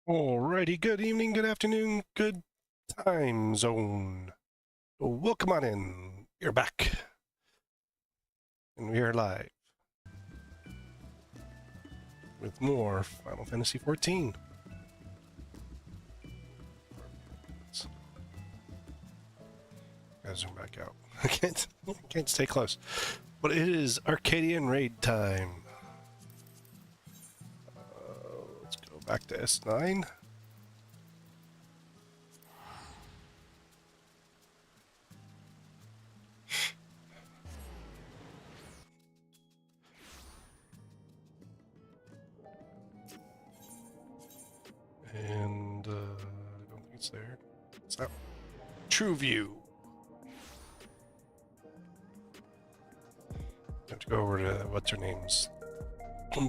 Alrighty, good evening, good afternoon, good time zone. Welcome on in. You're back. And we are live with more Final Fantasy XIV. Gotta zoom back out. I can't stay close. But it is Arcadion Raid time. Let's go back to S9. And I don't think it's there. It's that one. True View. Have to go over to what's her name's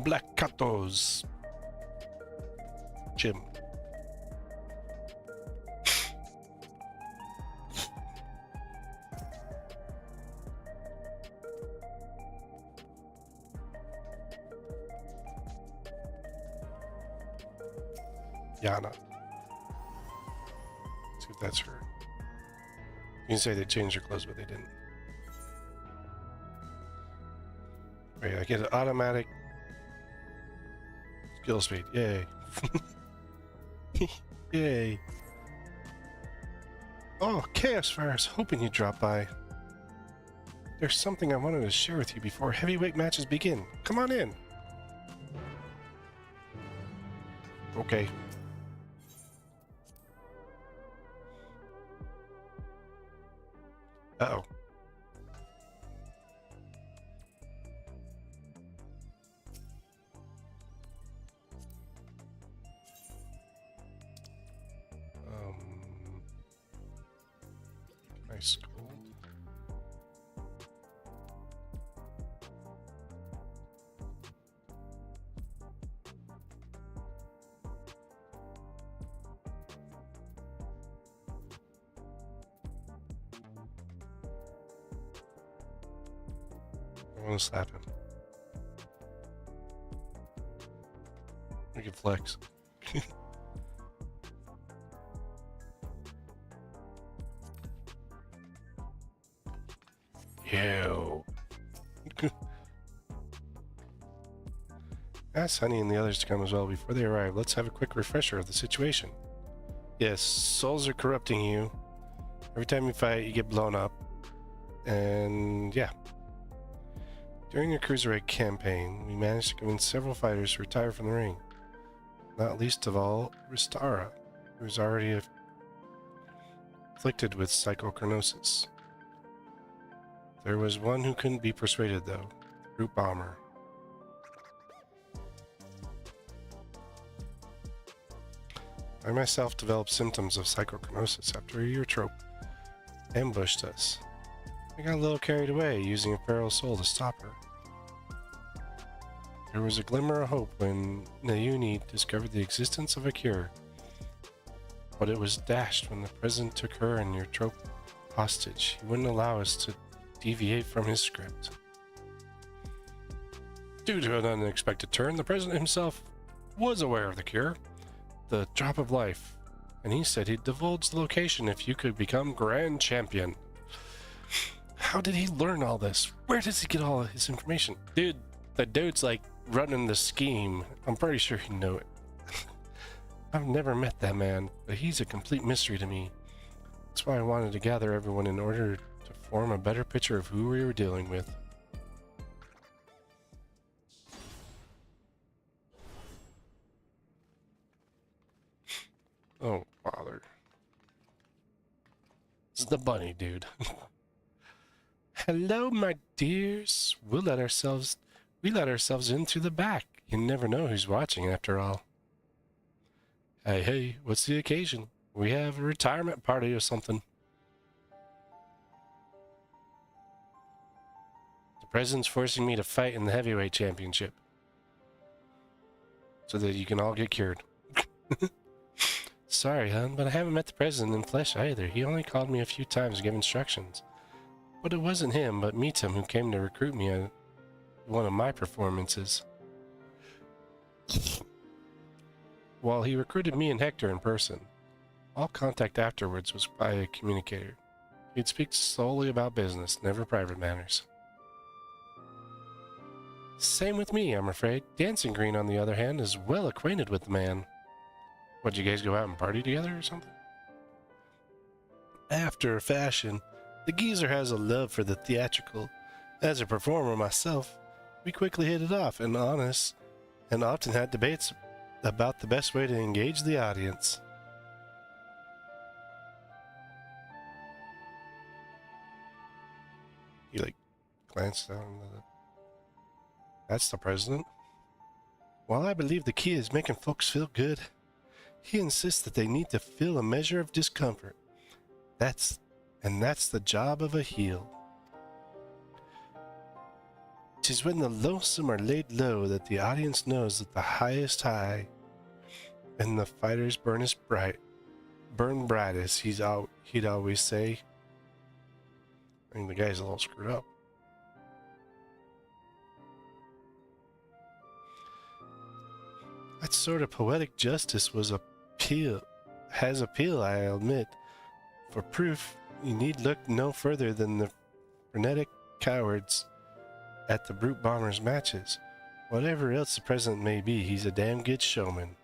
Black Kato's gym. Yana. See if that's her. You can say they changed their clothes, but they didn't. Wait, I get an automatic skill speed. Yay. Yay. Oh, Chaos Fire, I was hoping you'd drop by. There's something I wanted to share with you before heavyweight matches begin. Come on in. Okay. Uh-oh. Nice gold. I want to slap him. We can flex. Yo. Ask Honey and the others to come as well before they arrive. Let's have a quick refresher of the situation. Yes, souls are corrupting you. Every time you fight, you get blown up. And yeah. During your Cruiserweight campaign, we managed to convince several fighters to retire from the ring. Not least of all, Ristara, who is already afflicted with psychochronosis. There was one who couldn't be persuaded, though. Root Bomber. I myself developed symptoms of psychochronosis after your trope ambushed us. I got a little carried away, using a feral soul to stop her. There was a glimmer of hope when Nayuni discovered the existence of a cure, but it was dashed when the President took her and your trope hostage. He wouldn't allow us to deviate from his script. Due to an unexpected turn, the President himself was aware of the cure, the Drop of Life, and he said he'd divulge the location if you could become Grand Champion. How did he learn all this? Where does he get all of his information? Dude, the dude's like running the scheme. I'm pretty sure he'd know it. I've never met that man, but he's a complete mystery to me. That's why I wanted to gather everyone in order to form a better picture of who we were dealing with. Oh, bother. It's the bunny, dude. Hello, my dears. We let ourselves in through the back. You never know who's watching after all. Hey, what's the occasion? We have a retirement party or something. The President's forcing me to fight in the heavyweight championship. So that you can all get cured. Sorry, hon, but I haven't met the President in flesh either. He only called me a few times to give instructions. But it wasn't him, but Mitam who came to recruit me at one of my performances. while he recruited me and Hector in person. All contact afterwards was by a communicator. He'd speak solely about business, never private matters. Same with me, I'm afraid. Dancing Green, on the other hand, is well acquainted with the man. What'd you guys go out and party together or something? After a fashion, the geezer has a love for the theatrical. As a performer myself, we quickly hit it off and often had debates about the best way to engage the audience. He glanced down. That's the president. While I believe the key is making folks feel good, he insists that they need to feel a measure of discomfort. That's the job of a heel. 'Tis when the lonesome are laid low that the audience knows that the highest high and the fighters burn brightest, he'd always say. I mean, the guy's a little screwed up. That sort of poetic justice has appeal, I admit. For proof, you need look no further than the frenetic cowards at the Brute Bombers matches. Whatever else the president may be, he's a damn good showman.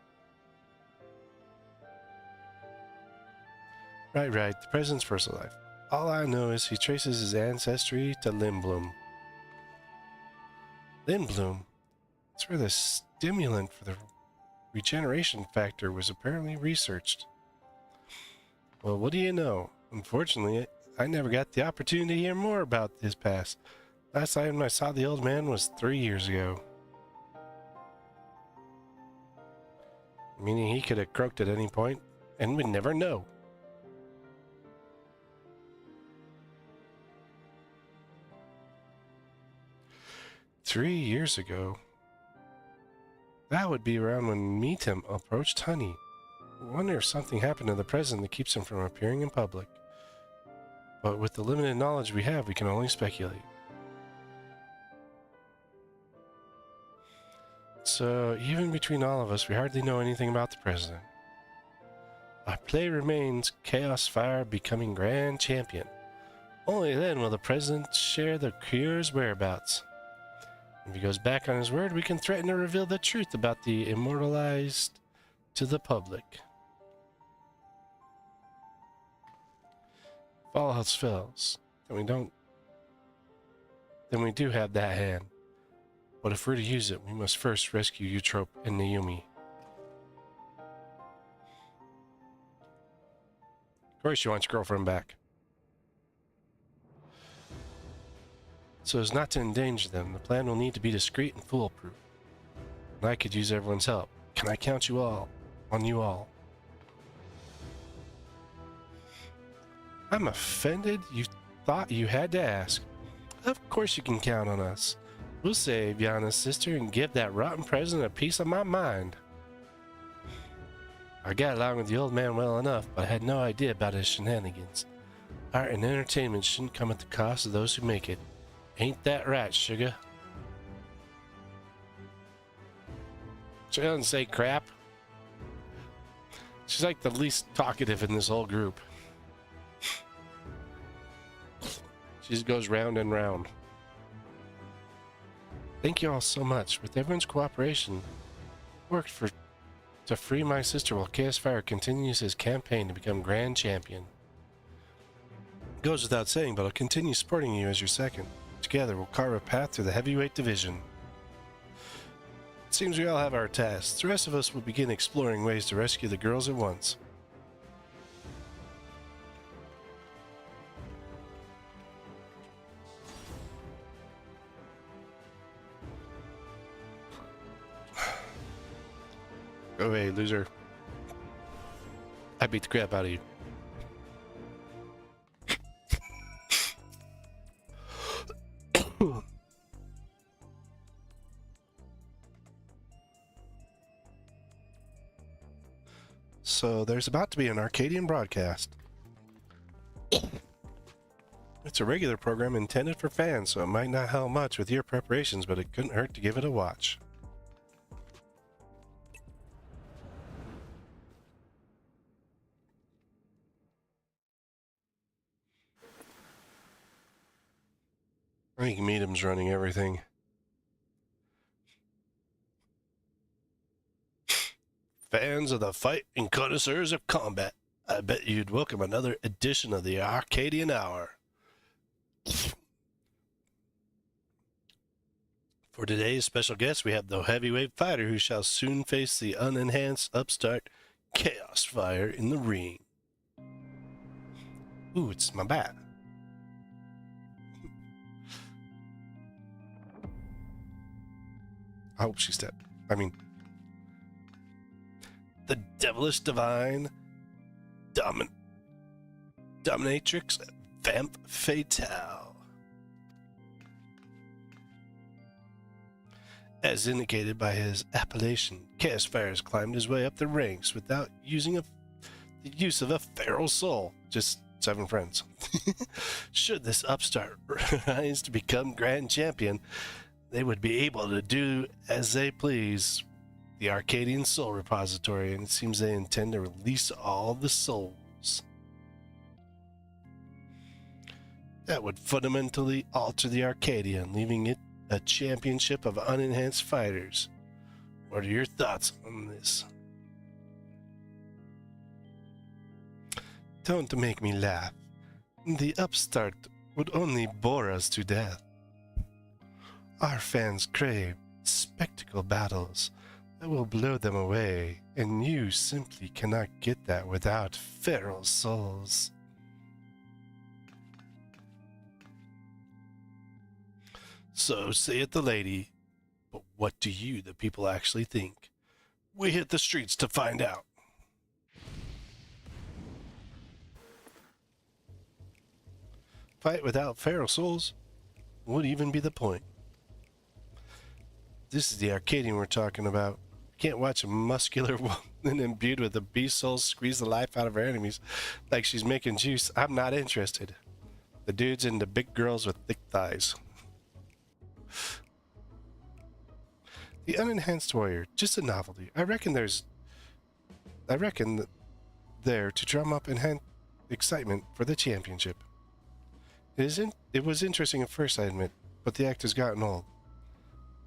Right, the president's personal life. All I know is he traces his ancestry to Lindblom. Lindblom? That's where the stimulant for the regeneration factor was apparently researched. Well, what do you know? Unfortunately, I never got the opportunity to hear more about his past. Last time I saw the old man was 3 years ago. Meaning he could have croaked at any point, and we'd never know. "3 years ago? That would be around when Meetum approached Honey. I wonder if something happened to the president that keeps him from appearing in public. But with the limited knowledge we have, we can only speculate. So, even between all of us, we hardly know anything about the president. Our play remains Chaos Fire becoming Grand Champion. Only then will the president share the cure's whereabouts. If he goes back on his word, we can threaten to reveal the truth about the immortalized to the public. If all else fails, then we do have that hand. But if we're to use it, we must first rescue Eutrope and Naomi. Of course she wants your girlfriend back. So as not to endanger them, the plan will need to be discreet and foolproof. And I could use everyone's help. Can I count on you all? I'm offended you thought you had to ask. Of course you can count on us. We'll save Yana's sister and give that rotten president a piece of my mind. I got along with the old man well enough, but I had no idea about his shenanigans. Art and entertainment shouldn't come at the cost of those who make it. Ain't that right, sugar? She doesn't say crap. She's like the least talkative in this whole group. She just goes round and round. Thank you all so much. With everyone's cooperation, worked to free my sister while Chaos Fire continues his campaign to become Grand Champion. It goes without saying, but I'll continue supporting you as your second. Together, we'll carve a path through the heavyweight division. It seems we all have our tasks. The rest of us will begin exploring ways to rescue the girls at once. Go away, loser. I beat the crap out of you. So there's about to be an Arcadion broadcast. It's a regular program intended for fans, so it might not help much with your preparations, but it couldn't hurt to give it a watch. I think Medium's running everything. Fans of the fight and connoisseurs of combat, I bet you'd welcome another edition of the Arcadian Hour. For today's special guest, we have the heavyweight fighter who shall soon face the unenhanced upstart Chaos Fire in the ring. Ooh, it's my bat. I hope she's dead. I mean, the devilish divine dominatrix Vamp Fatale. As indicated by his appellation, Chaos Fire has climbed his way up the ranks without using the use of a feral soul. Just 7 friends. Should this upstart rise to become grand champion, they would be able to do as they please. The Arcadian Soul Repository, and it seems they intend to release all the souls. That would fundamentally alter the Arcadian, leaving it a championship of unenhanced fighters. What are your thoughts on this? Don't make me laugh. The upstart would only bore us to death. Our fans crave spectacle battles that will blow them away, and you simply cannot get that without feral souls. So saith the lady, but what do you, the people, actually think? We hit the streets to find out. Fight without feral souls? Would even be the point. This is the Arcadian we're talking about. Can't watch a muscular woman imbued with a beast soul squeeze the life out of her enemies like she's making juice. I'm not interested. The dude's into big girls with thick thighs. The unenhanced warrior, just a novelty. I reckon there to drum up excitement for the championship. It was interesting at first, I admit, but the act has gotten old.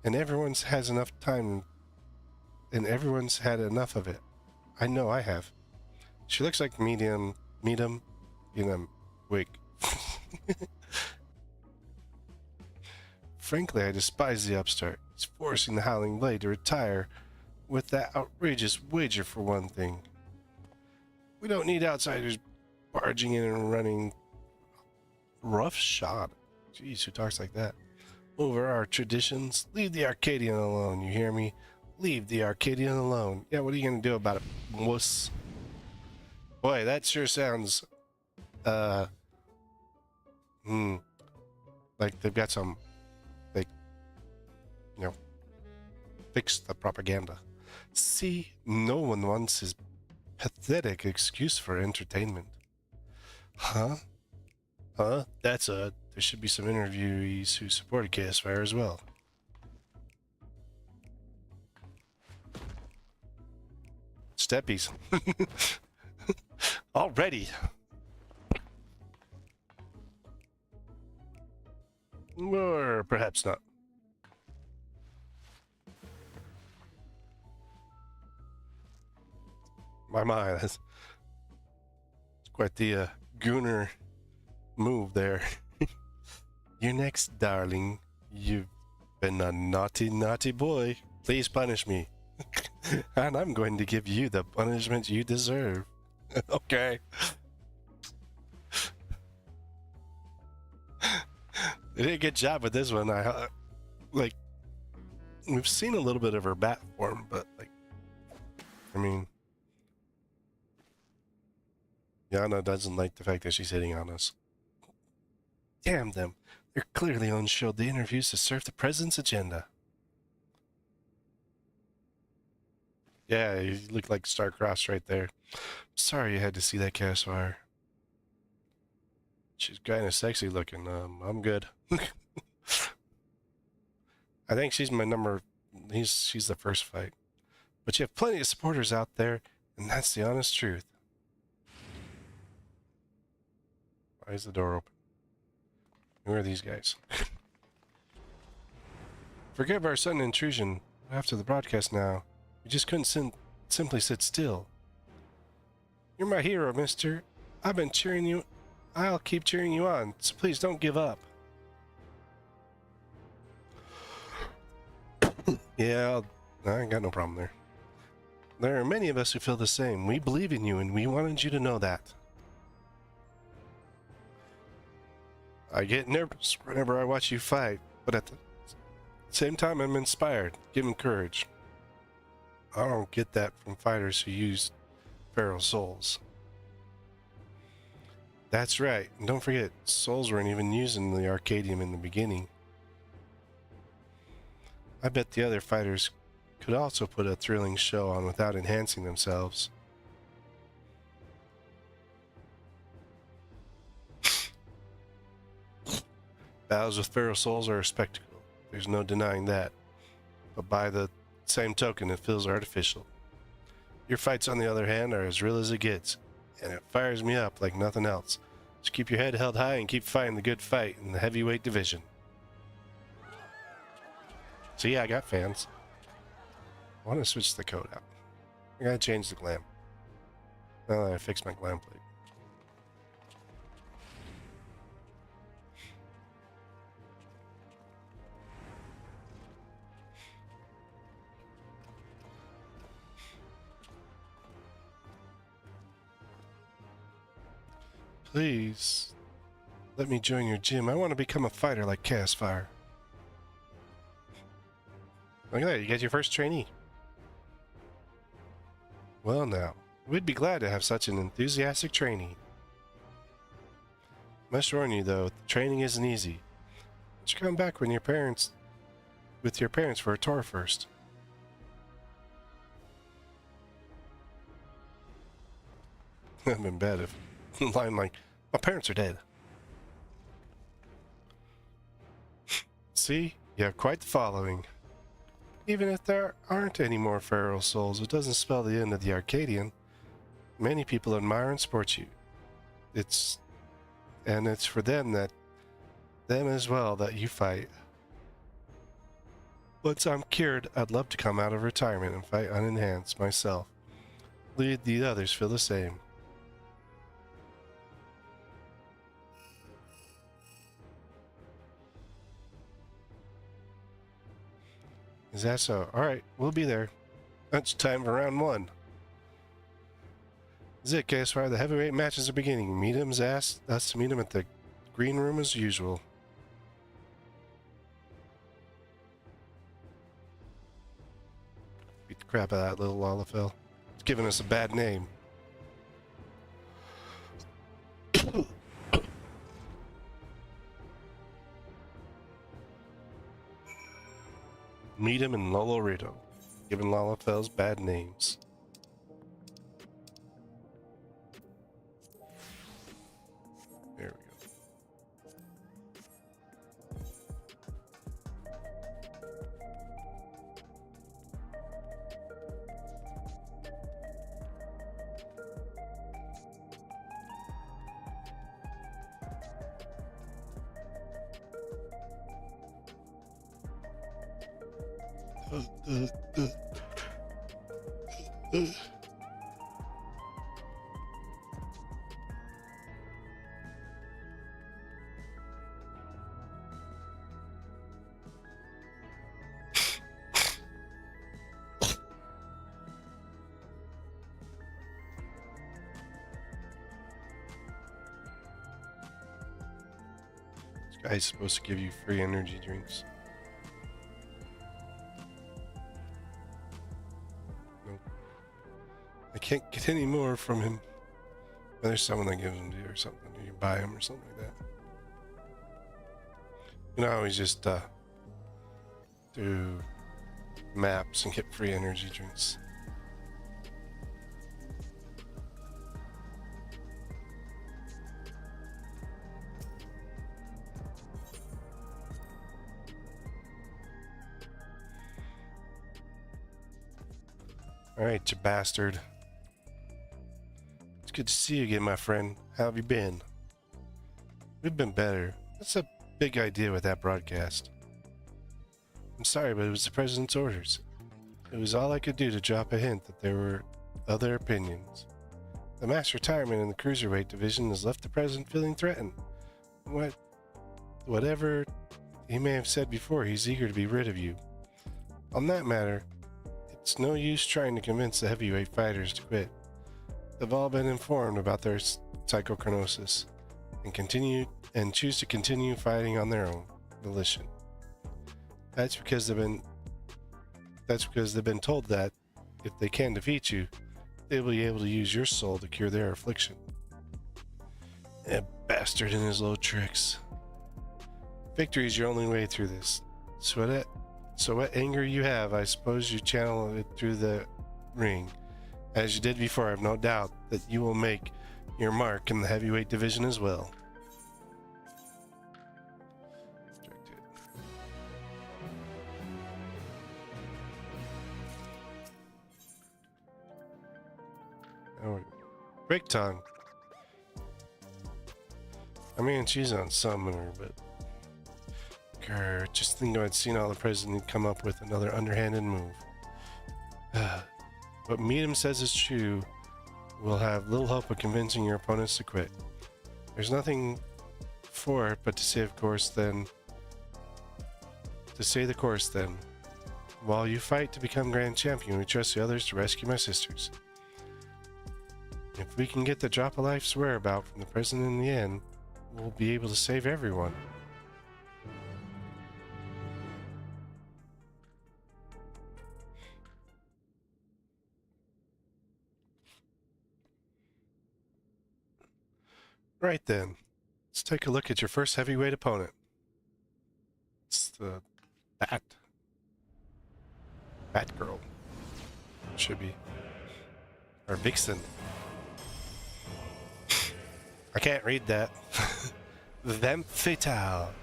And everyone's had enough of it. I know I have. She looks like medium in a wig. Frankly, I despise the upstart. He's forcing the Howling Blade to retire with that outrageous wager, for one thing. We don't need outsiders barging in and running roughshod. Jeez, who talks like that? Over our traditions. Leave the Arcadian alone, you hear me? Leave the Arcadian alone. Yeah, what are you gonna do about it, wuss? Boy, that sure sounds like they've got some, like, you know, fix the propaganda. See, no one wants his pathetic excuse for entertainment. Huh? There should be some interviewees who supported Chaos Fire as well. Steppies. Already. Or perhaps not. My, that's quite the gooner move there. You're next, darling. You've been a naughty, naughty boy. Please punish me. And I'm going to give you the punishment you deserve. Okay. They did a good job with this one. Like, we've seen a little bit of her bat form, but, like, I mean, Yana doesn't like the fact that she's hitting on us. Damn them. They're clearly unshowed the interviews to serve the president's agenda. Yeah, you look like star-crossed right there. Sorry you had to see that Chaos Fire. She's kind of sexy looking. I'm good. I think she's my number. She's the first fight. But you have plenty of supporters out there, and that's the honest truth. Why is the door open? Who are these guys? Forgive our sudden intrusion after the broadcast now. We just couldn't simply sit still. You're my hero, mister. I've been cheering you. I'll keep cheering you on, so please don't give up. Yeah, I ain't got no problem there. There are many of us who feel the same. We believe in you, and we wanted you to know that. I get nervous whenever I watch you fight, but at the same time, I'm inspired, given courage. I don't get that from fighters who use feral souls. That's right, and don't forget, souls weren't even used in the Arcadium in the beginning. I bet the other fighters could also put a thrilling show on without enhancing themselves. Battles with feral souls are a spectacle. There's no denying that. But by the same token, it feels artificial. Your fights, on the other hand, are as real as it gets, and it fires me up like nothing else. So keep your head held high and keep fighting the good fight in the heavyweight division. So yeah, I got fans. I want to switch the code out. I gotta change the glam. Now that I fixed my glam plate. Please, let me join your gym. I want to become a fighter like Chaos Fire. Look at that, you got your first trainee. Well now, we'd be glad to have such an enthusiastic trainee. Must warn you though, the training isn't easy. But you come back with your parents for a tour first. That'd been bad if a line like, my parents are dead. See, you have quite the following. Even if there aren't any more feral souls, it doesn't spell the end of the Arcadian. Many people admire and support you. It's for them as well that you fight. Once I'm cured, I'd love to come out of retirement and fight unenhanced myself. Lead the others feel the same. Is that so? Alright, we'll be there. That's time for round one. This is it, KSY. The heavyweight matches are beginning. Meetham's asked us to meet him at the green room as usual. Beat the crap out of that little Lalafell. It's giving us a bad name. Meet him in Lolorito, giving Lalafells bad names. There we go. This guy's supposed to give you free energy drinks. I can't get any more from him. There's someone that gives them to you or something. You buy them or something like that. You know, always just do maps and get free energy drinks. Alright, you bastard. Good to see you again, my friend. How have you been? We've been better. That's a big idea with that broadcast. I'm sorry, but it was the President's orders. It was all I could do to drop a hint that there were other opinions. The mass retirement in the Cruiserweight division has left the President feeling threatened. Whatever he may have said before, he's eager to be rid of you. On that matter, it's no use trying to convince the heavyweight fighters to quit. They've all been informed about their psychochronosis and choose to continue fighting on their own volition. That's because they've been told that if they can defeat you, they'll be able to use your soul to cure their affliction. A bastard and his little tricks. Victory is your only way through this. So what anger you have, I suppose you channel it through the ring. As you did before, I have no doubt that you will make your mark in the heavyweight division as well. Quick tongue. I mean, she's on summoner, but grr, just think I'd seen all the president come up with another underhanded move. What Meadham says is true. We'll have little hope of convincing your opponents to quit. There's nothing for it but to say the course then. While you fight to become grand champion, we trust the others to rescue my sisters. If we can get the drop of life's whereabout from the president in the end, we'll be able to save everyone. Right then, let's take a look at your first heavyweight opponent. It's the Batgirl. Should be. Or Vixen. I can't read that. Femme Fatale,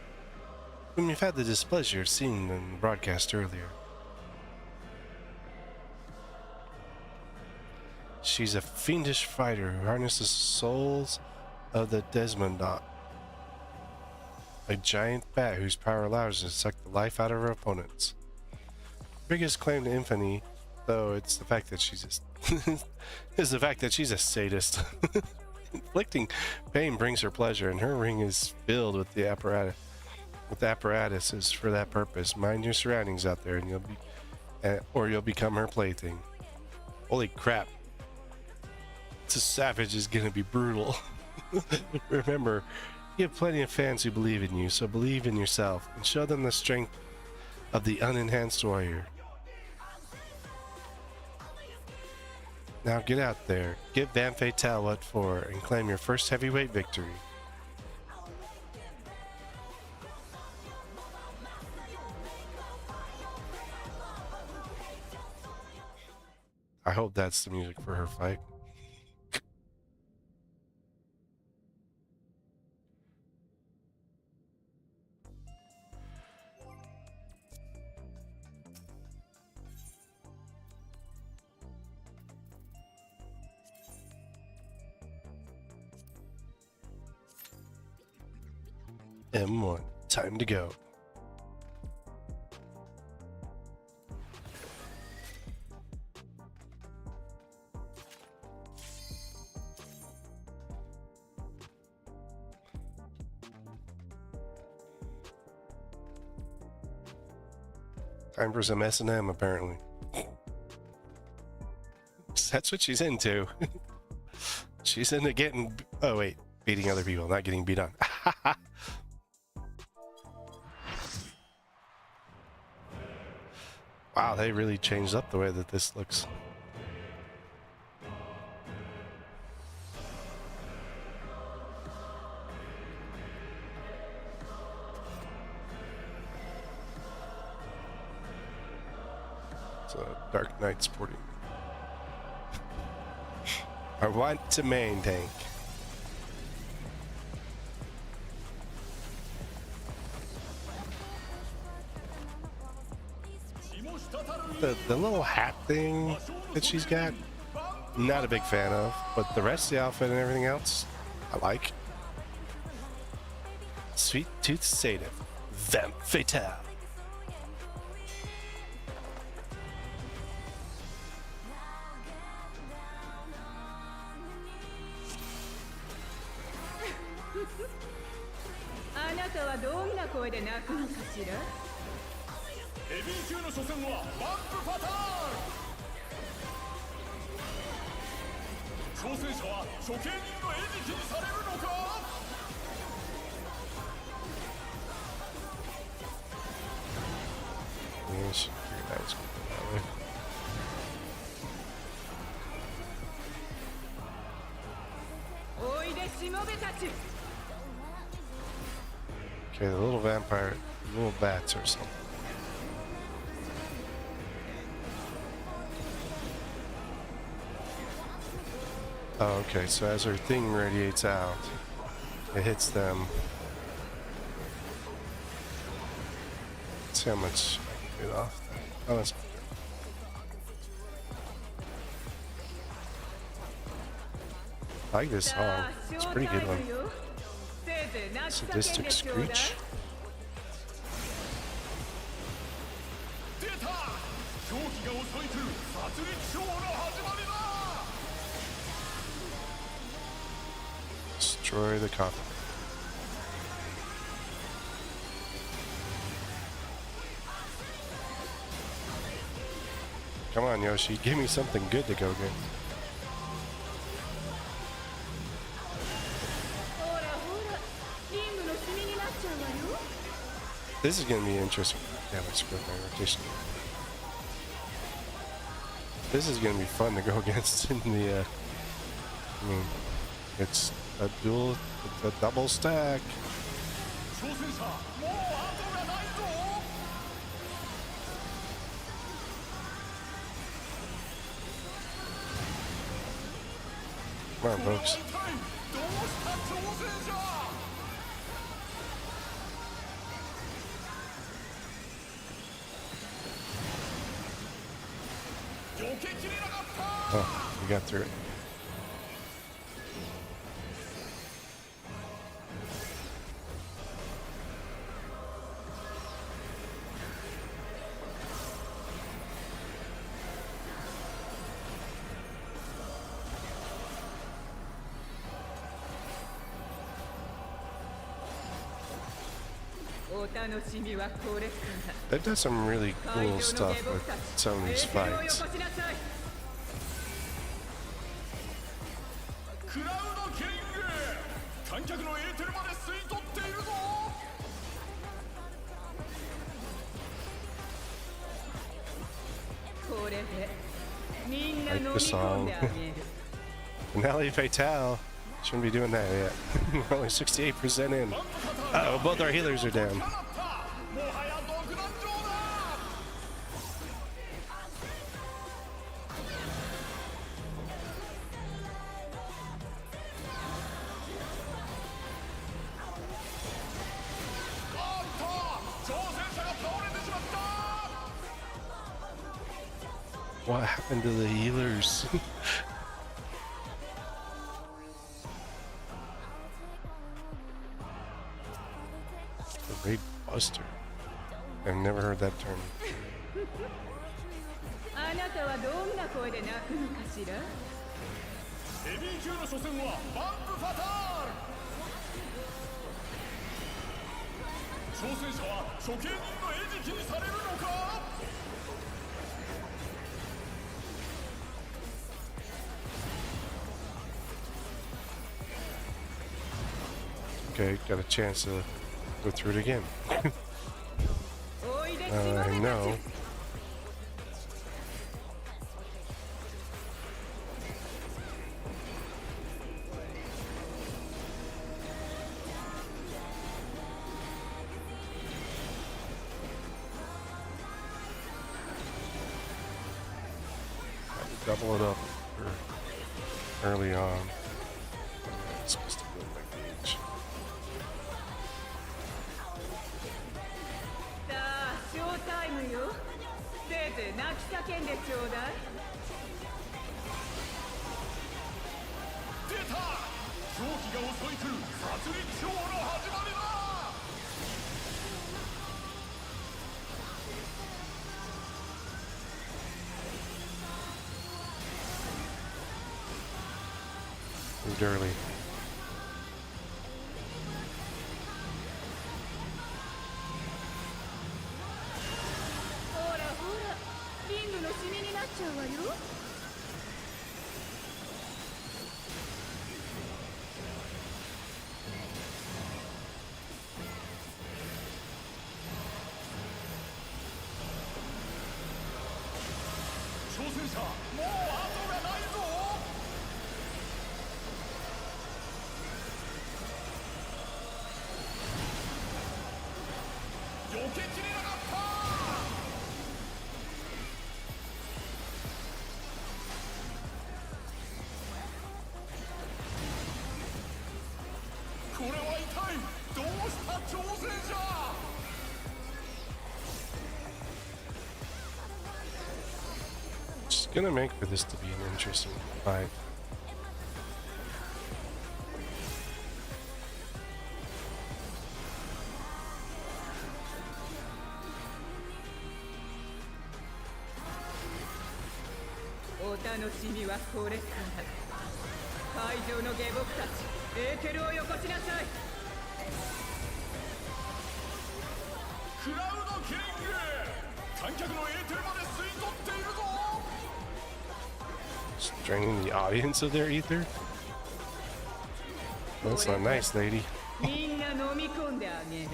whom you've had the displeasure of seeing in the broadcast earlier. She's a fiendish fighter who harnesses souls of the Desmondot, a giant bat whose power allows her to suck the life out of her opponents. Her biggest claim to infamy, though, it's the fact that she's a sadist. Inflicting pain brings her pleasure, and her ring is filled with the apparatuses for that purpose. Mind your surroundings out there, and you'll become her plaything. Holy crap! This savage is gonna be brutal. Remember, you have plenty of fans who believe in you, so believe in yourself and show them the strength of the unenhanced warrior. Now get out there, give Femme Fatale what for, and claim your first heavyweight victory. I hope that's the music for her fight. M1, time to go. Time for some S&M, apparently. That's what she's into. She's into getting... Oh, wait. Beating other people, not getting beat on. Wow, they really changed up the way that this looks. It's a Dark Knight sporting. I want to main tank. The little hat thing that she's got, not a big fan of, but the rest of the outfit and everything else, I like. Sweet Tooth Sadist, Femme Fatale. あなたはどんな声で泣くのかしら。ヘビー級の初戦はバンプパターン。挑戦者は処刑人の餌食にされるのか。おいでしもべたち。 Okay, the little vampire, little bats or something. Oh, okay, so as her thing radiates out, it hits them. Let's see how much I can get off that. Oh, that's I like this song. It's a pretty good one. Sadistic screech. Destroy the coffin. Come on, Yoshi, give me something good to go get. This is going to be interesting. Yeah, let's go my rotation. This is going to be fun to go against in the, I mean, it's a dual, it's a double stack. Come on, folks. Oh, we got through it. They've done some really cool stuff with some of these fights. Like the song. Finale Fatale. Shouldn't be doing that yet. We're only 68% in. Uh-oh, both our healers are down. What happened to the healers? The Raid Buster. I've never heard that term. Okay, got a chance to go through it again. I know. Double it up for early on. It's supposed to build my gauge. Moved early. ちゃうわよ。挑戦者もう後がないぞ。避けきれなかった。これは痛い。どうした挑戦者。It's gonna make for this to be an interesting fight. お楽しみはこれから。会場の下僕たち、エーテルをよこしなさい。クラウドキリング。観客のエーテルまで吸い取っているぞ。Straining the audience of their ether? That's not nice, lady. みんな飲み込んであげる。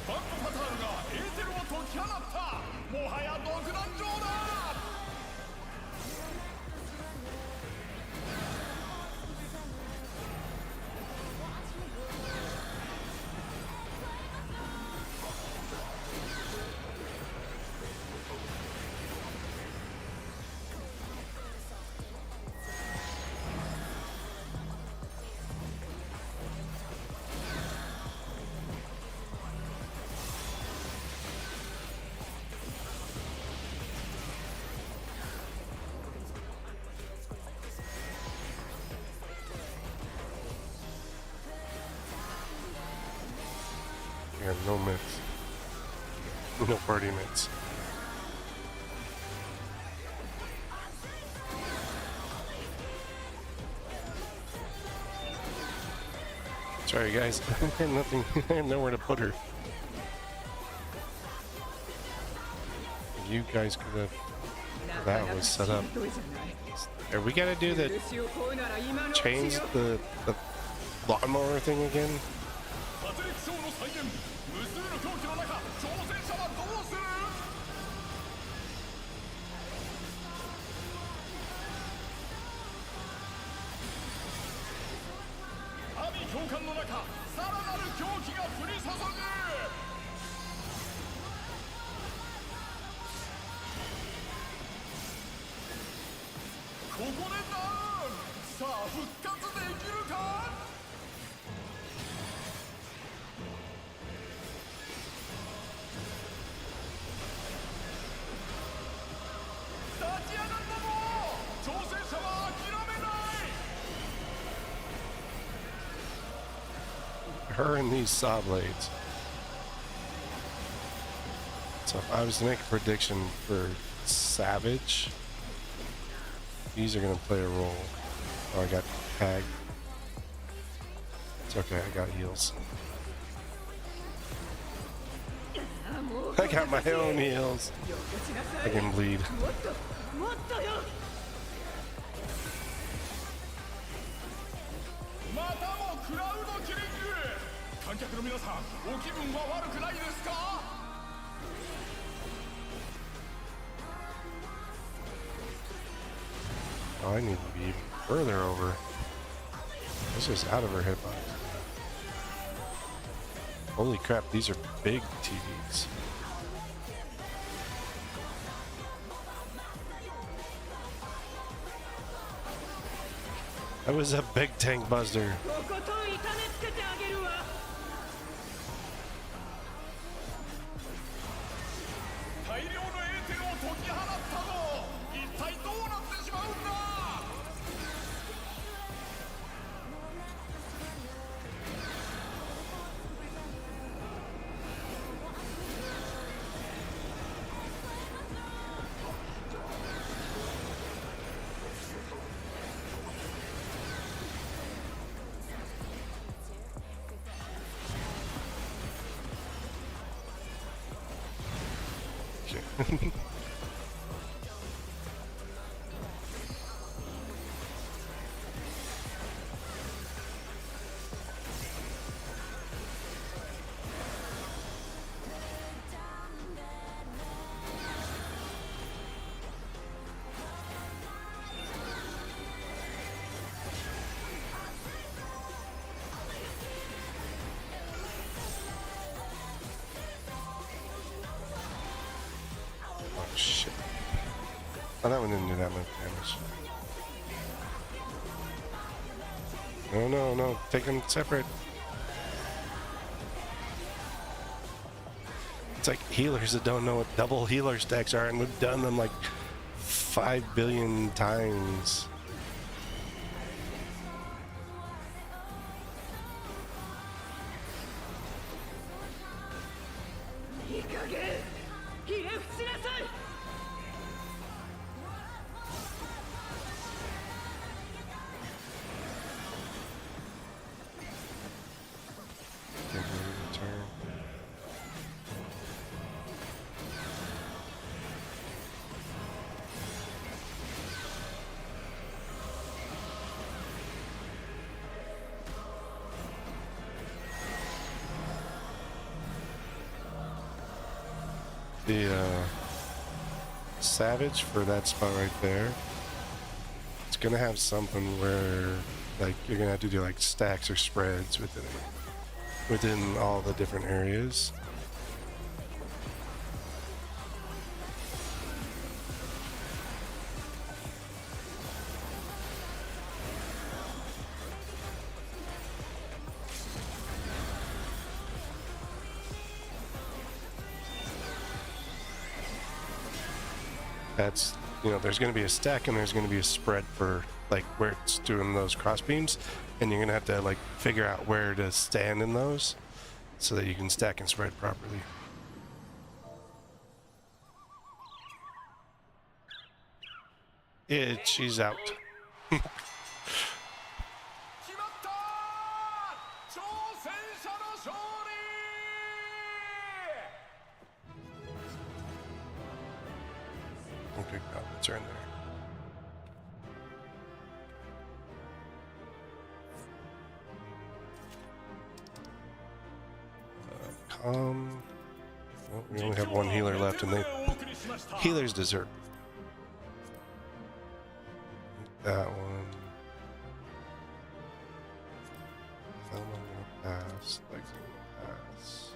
バックパターンがエーテルを解き放った。もはや独壇場だ。Yeah, no mitts. No party mitts. Sorry guys, I have nothing, I have nowhere to put her. You guys could have, that was set up. Are we gonna do the, change the lawnmower thing again? 発力ショーの再現。無数の狂気の中、挑戦者はどうする。阿鼻教官の中、さらなる狂気が降り注ぐ。ここでダウン。さあ復活できるか。立ち上がったぞ。挑戦者は諦めない。 Her and these saw blades. So if I was to make a prediction for Savage, these are gonna play a role. Oh, I got tagged. It's okay, I got heals. I got my own heals. I can bleed. もっともっとよ。またもクラウドキリング。観客の皆さん、お気分は悪くないですか。 Oh, I need to be even further over. This is out of her hitbox. Holy crap, these are big TVs. That was a big tank buster. とことん痛めつけてあげるわ。大量のエーテルを解き放ったぞ。一体どうなってしまうんだ。 こ Okay. Oh shit. Oh, that one didn't do that much damage. No, no, no. Take them separate. It's like healers that don't know what double healer stacks are, and we've done them like 5 billion times. The Savage for that spot right there, it's gonna have something where like you're gonna have to do like stacks or spreads within all the different areas. That's, you know, there's going to be a stack and there's going to be a spread for like where it's doing those cross beams, and you're going to have to like figure out where to stand in those so that you can stack and spread properly. She's out. 決まった挑戦者の勝利 Okay, goblins are in there. Well, we only have one healer left, and they healers dessert. That one. That one gonna pass. Legs gonna pass.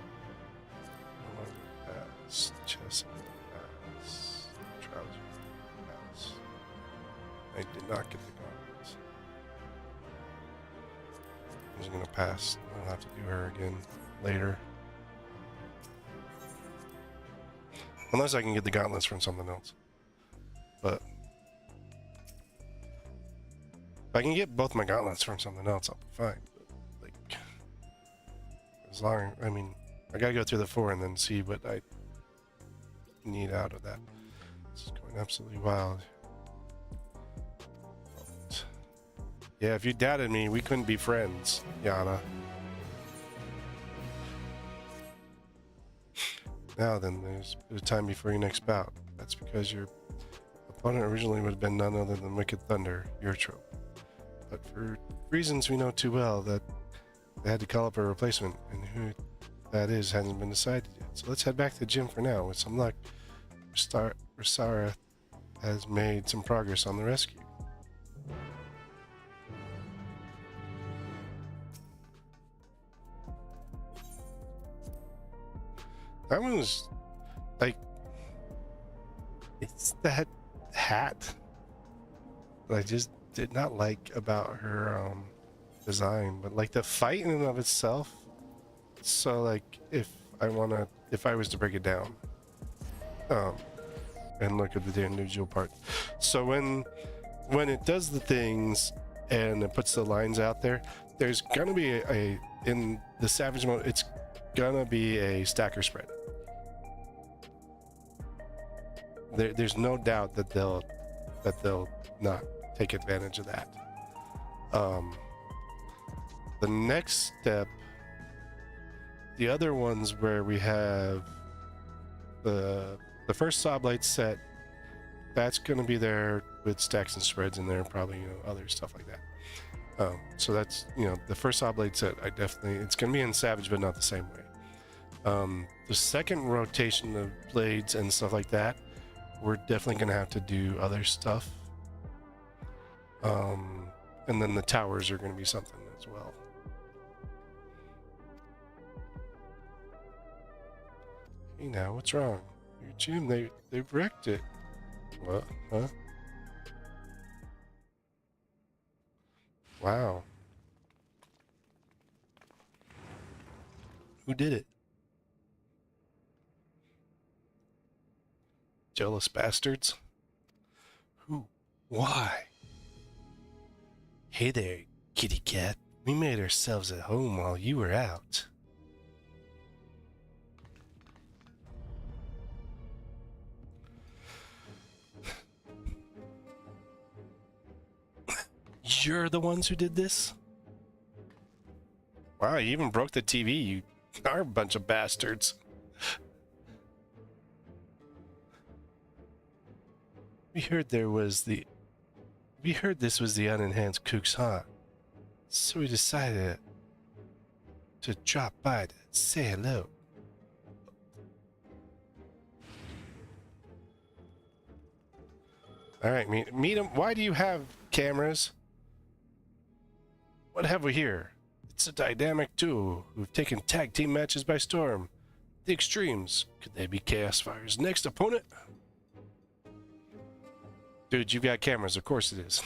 That one gonna pass. Chest gonna pass. Trousers gonna pass. I did not get the gauntlets. I'm just gonna pass. I'll have to do her again later. Unless I can get the gauntlets from something else. But if I can get both my gauntlets from something else, I'll be fine. But, like, as long, I mean, I gotta go through the 4 and then see what I need out of that. This is going absolutely wild. But, yeah, if you doubted me, we couldn't be friends, Yana. Now then, there's a bit of time before your next bout. That's because your opponent originally would have been none other than Wicked Thunder, your trope. But for reasons we know too well, that they had to call up a replacement, and who that is hasn't been decided yet. So let's head back to the gym for now. With some luck, Rosara has made some progress on the rescue. That one was like, it's that hat that I just did not like about her design, but like the fight in and of itself. So like if I was to break it down and look at the individual part, so when it does the things and it puts the lines out there, there's gonna be a in the Savage mode, it's gonna be a stacker spread. There's no doubt that they'll not take advantage of that. The next step, the other ones where we have the The first Soblite set, that's going to be there with stacks and spreads in there, probably, you know, other stuff like that. So that's, you know, the first Oblate set, it's going to be in Savage, but not the same way. The second rotation of blades and stuff like that, we're definitely going to have to do other stuff. And then the towers are going to be something as well. Hey now, what's wrong? Your gym, they wrecked it. What? Huh? Wow. Who did it? Jealous bastards? Who? Why? Hey there, kitty cat. We made ourselves at home while you were out. You're the ones who did this? Wow, you even broke the TV. You are a bunch of bastards. We heard this was the unenhanced Kooks, huh? So we decided to drop by to say hello. Alright, meet him. Why do you have cameras? What have we here? It's a dynamic duo who've taken tag team matches by storm. The Extremes. Could they be Chaos Fire's next opponent? Dude, you've got cameras. Of course it is.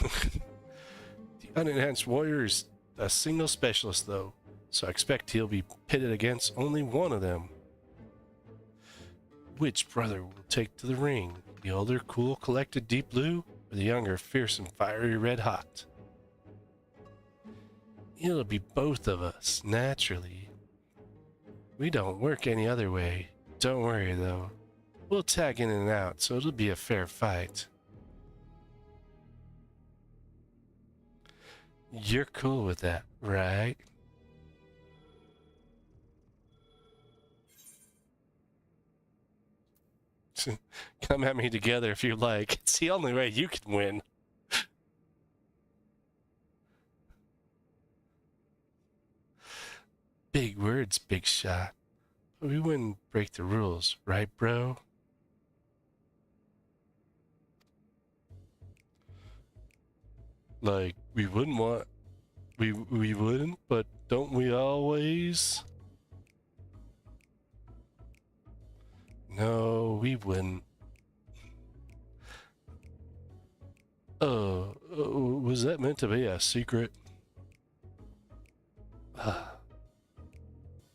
The unenhanced warrior is a single specialist, though, so I expect he'll be pitted against only one of them. Which brother will take to the ring? The older, cool, collected deep blue, or the younger, fierce and fiery red hot? It'll be both of us, naturally. We don't work any other way. Don't worry, though. We'll tag in and out, so it'll be a fair fight. You're cool with that, right? Come at me together if you like. It's the only way you can win. Big words, big shot. But we wouldn't break the rules, right, bro? Like, we wouldn't want... We wouldn't, but don't we always? No, we wouldn't. Was that meant to be a secret?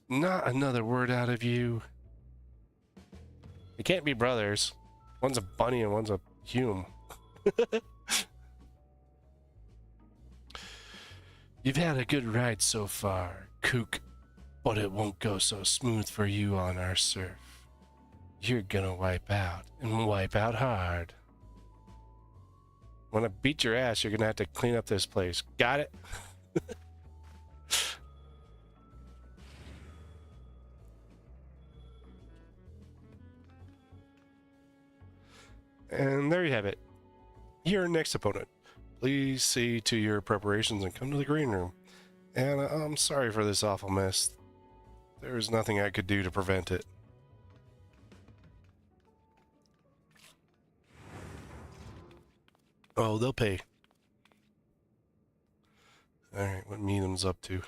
Not another word out of you. They can't be brothers. One's a bunny and one's a Hume. You've had a good ride so far, Kook, but it won't go so smooth for you on our surf. You're gonna wipe out, and wipe out hard. When I beat your ass, you're gonna have to clean up this place. Got it? And there you have it. Your next opponent. Please see to your preparations and come to the green room. And I'm sorry for this awful mess. There was nothing I could do to prevent it. Oh, they'll pay. Alright, what Meadham's up to.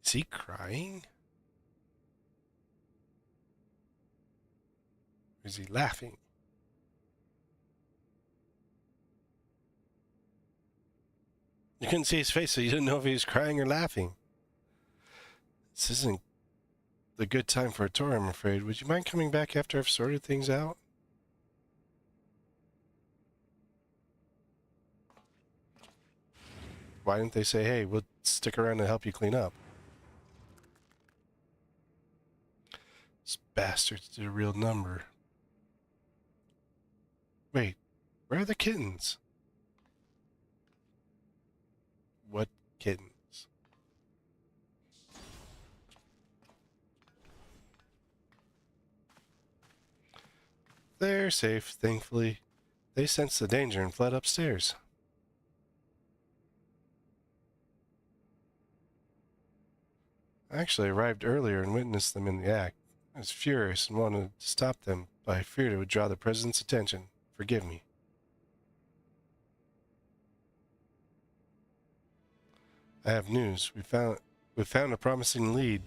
Is he crying? Or is he laughing? You couldn't see his face, so you didn't know if he was crying or laughing. This isn't the good time for a tour, I'm afraid. Would you mind coming back after I've sorted things out? Why didn't they say, hey, we'll stick around and help you clean up? This bastards did a real number. Wait, where are the kittens? What kittens? They're safe, thankfully. They sensed the danger and fled upstairs. I actually arrived earlier and witnessed them in the act. I was furious and wanted to stop them, but I feared it would draw the president's attention. Forgive me. I have news. We found a promising lead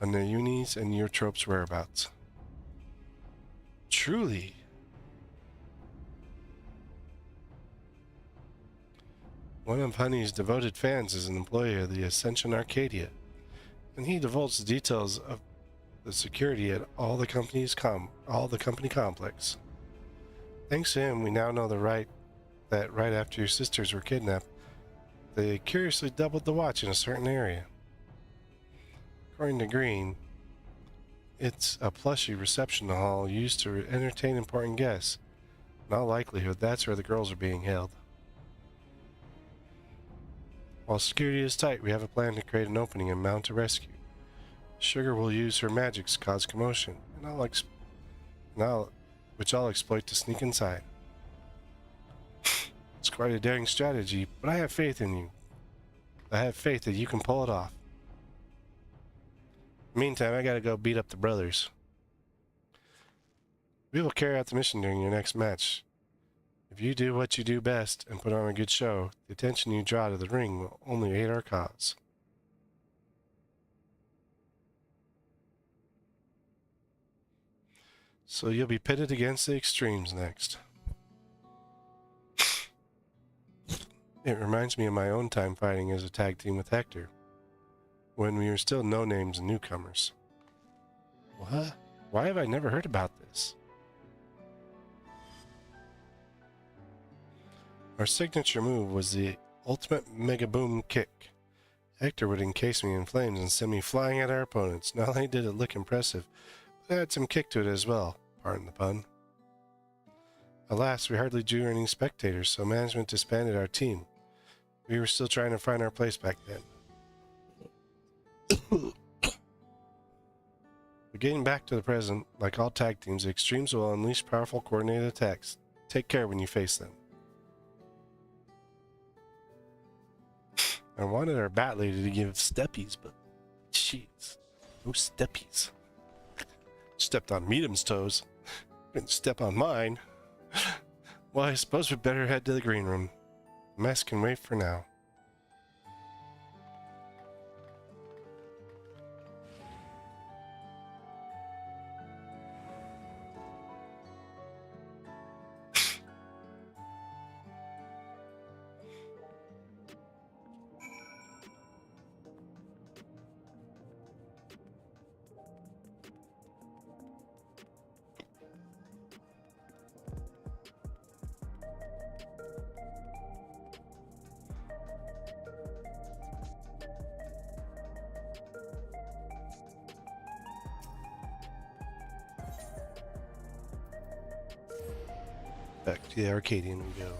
on the Unis and Eutrope's whereabouts. Truly. One of Honey's devoted fans is an employee of the Ascension Arcadia, and he divulged the details of the security at all the company complex. Thanks to him, we now know that right after your sisters were kidnapped, they curiously doubled the watch in a certain area. According to Green, it's a plushy reception hall used to entertain important guests. In all likelihood, that's where the girls are being held. While security is tight, we have a plan to create an opening and mount a rescue. Sugar will use her magic to cause commotion, which I'll exploit to sneak inside. It's quite a daring strategy, but I have faith in you. I have faith that you can pull it off. Meantime, I gotta go beat up the brothers. We will carry out the mission during your next match. If you do what you do best and put on a good show, the attention you draw to the ring will only aid our cause. So you'll be pitted against the extremes next. It reminds me of my own time fighting as a tag team with Hector, when we were still no-names and newcomers. What? Why have I never heard about this? Our signature move was the ultimate mega boom kick. Hector would encase me in flames and send me flying at our opponents. Not only did it look impressive, but it had some kick to it as well, pardon the pun. Alas, we hardly drew any spectators, so management disbanded our team. We were still trying to find our place back then. But getting back to the present, like all tag teams, the Extremes will unleash powerful coordinated attacks. Take care when you face them. I wanted our bat lady to give steppies, but jeez, no steppies. Stepped on Meadham's toes. Didn't step on mine. Well, I suppose we'd better head to the green room. The mess can wait for now. Back to the Arcadion we go.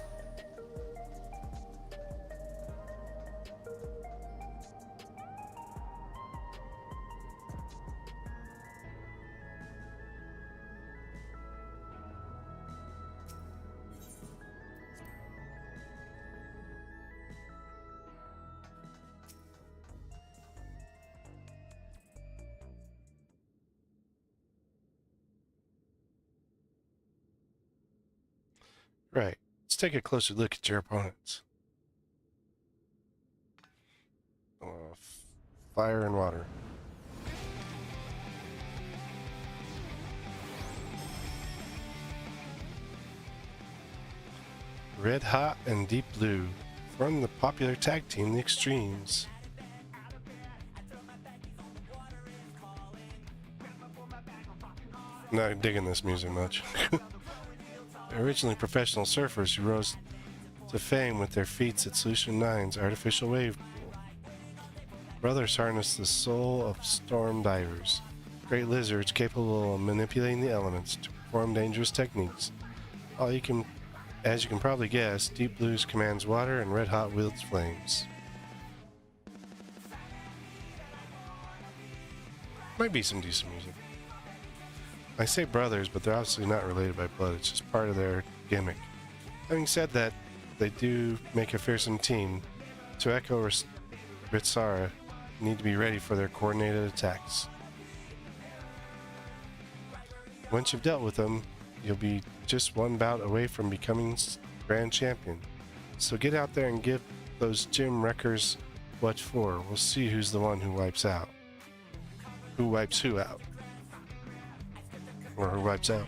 Right. Let's take a closer look at your opponents. Fire and water. Red Hot and Deep Blue form the popular tag team, the Extremes. Not digging this music much. Originally professional surfers who rose to fame with their feats at Solution 9's artificial wave pool. Brothers harness the soul of storm divers, great lizards capable of manipulating the elements to perform dangerous techniques. As you can probably guess, Deep Blues commands water and Red Hot wields flames. Might be some decent music. I say brothers, but they're obviously not related by blood. It's just part of their gimmick. Having said that, they do make a fearsome team. To echo Ritsara, need to be ready for their coordinated attacks. Once you've dealt with them, you'll be just one bout away from becoming Grand Champion. So get out there and give those gym wreckers what for. We'll see who's the one who wipes out. Who wipes who out? Or who wipes out?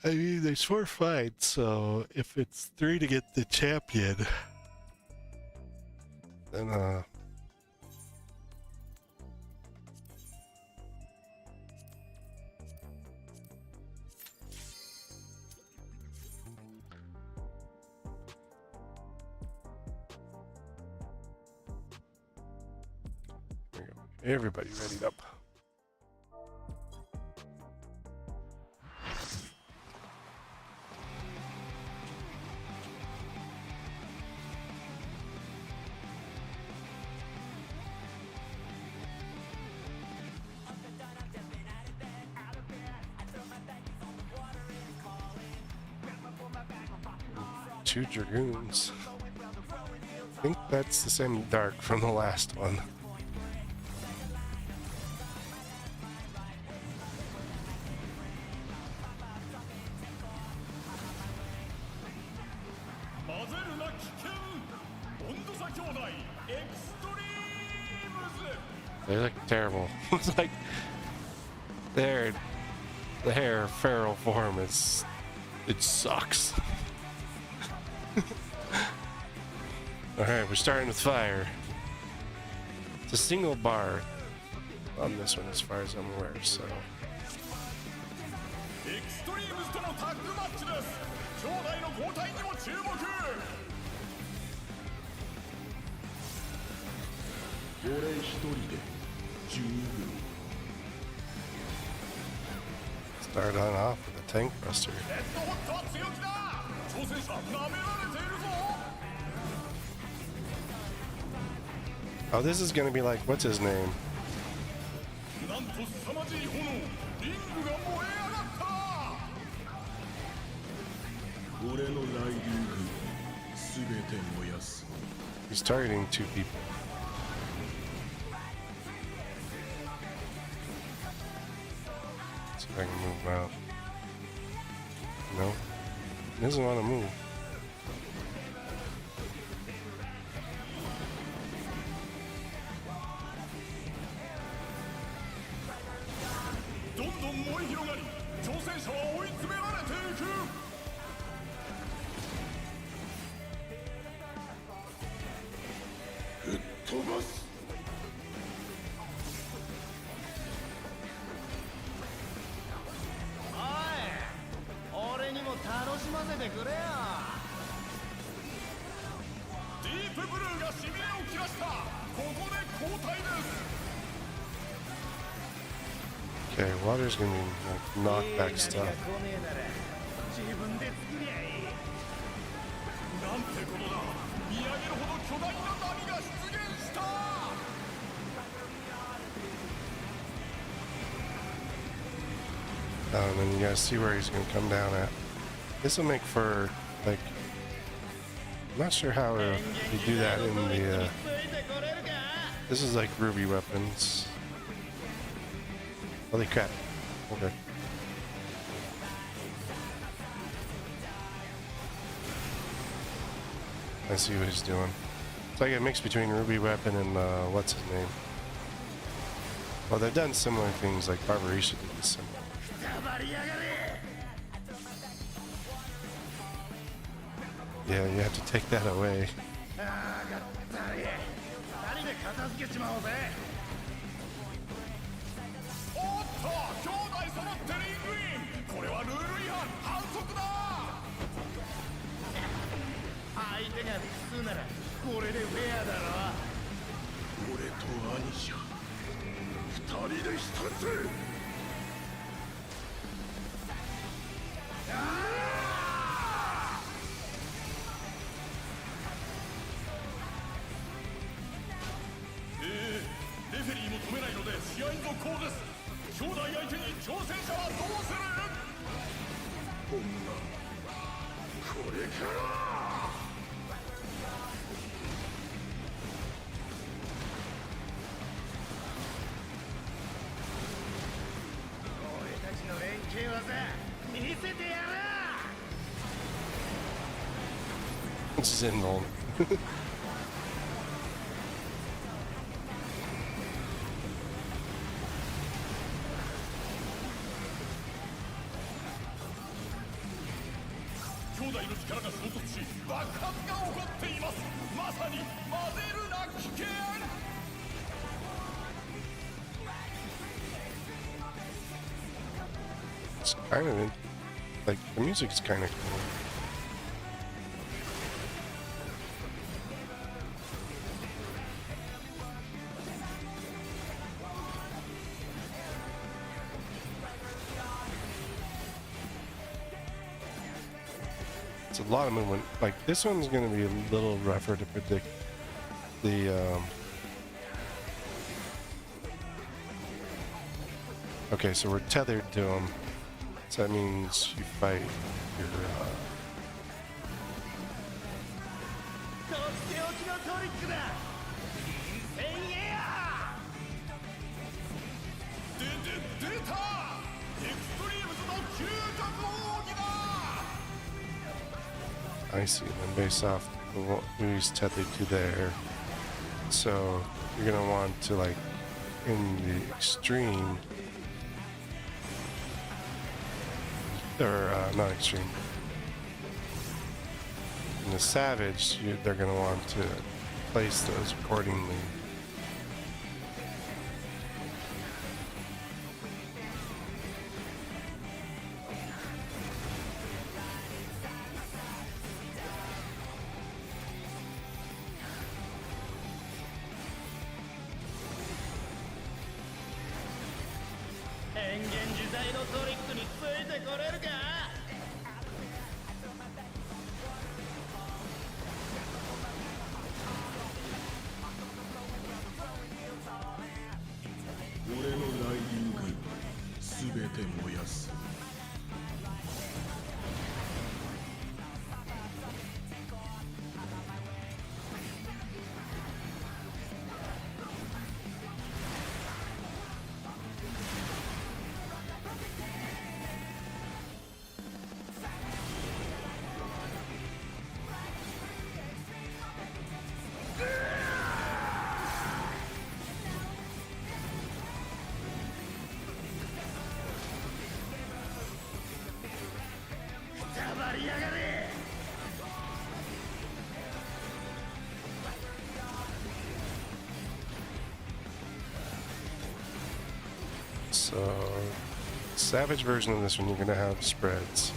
I mean, there's 4 fights, so if it's 3 to get the champion, then there we go. Everybody readied up. Two Dragoons. I think that's the same dark from the last one. They look terrible. It's like their feral form is, it sucks. Alright, we're starting with fire. It's a single bar on this one as far as I'm aware, so. Start on off with a tank buster. Oh, this is gonna be like, what's his name? He's targeting 2 people. See if I can move him out. No, he doesn't want to move. Okay, water's gonna be like knockback stuff. And then you guys see where he's gonna come down at. This will make for, like, I'm not sure how you do that in the, this is like ruby weapons. Holy crap. Okay. I see what he's doing. It's like a mix between ruby weapon and, what's his name? Well, they've done similar things, like Barbarisha did this similar. Yeah, you have to take that away. これから俺たちの連携技見せてやる。 This is invulnerable. 兄弟の力が衝突し爆発が起こっています。まさに混ぜるな危険。 It's kind of like the music's kind of cool. It's a lot of movement. Like this one's going to be a little rougher to predict. The okay, so we're tethered to him. So that means you fight your とっておきのトリックだ。インセイエア出たエクストリームズの嗅覚奥義だ。 I see. And then based off who he's tethered to there. So you're gonna want to, like, in the extreme, or not extreme. In the savage, they're gonna want to place those accordingly. So, savage version of this one, you're gonna have spreads.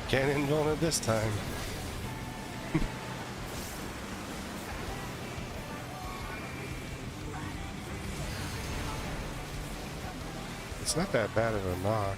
Can't invuln it this time. It's not that bad of a knock.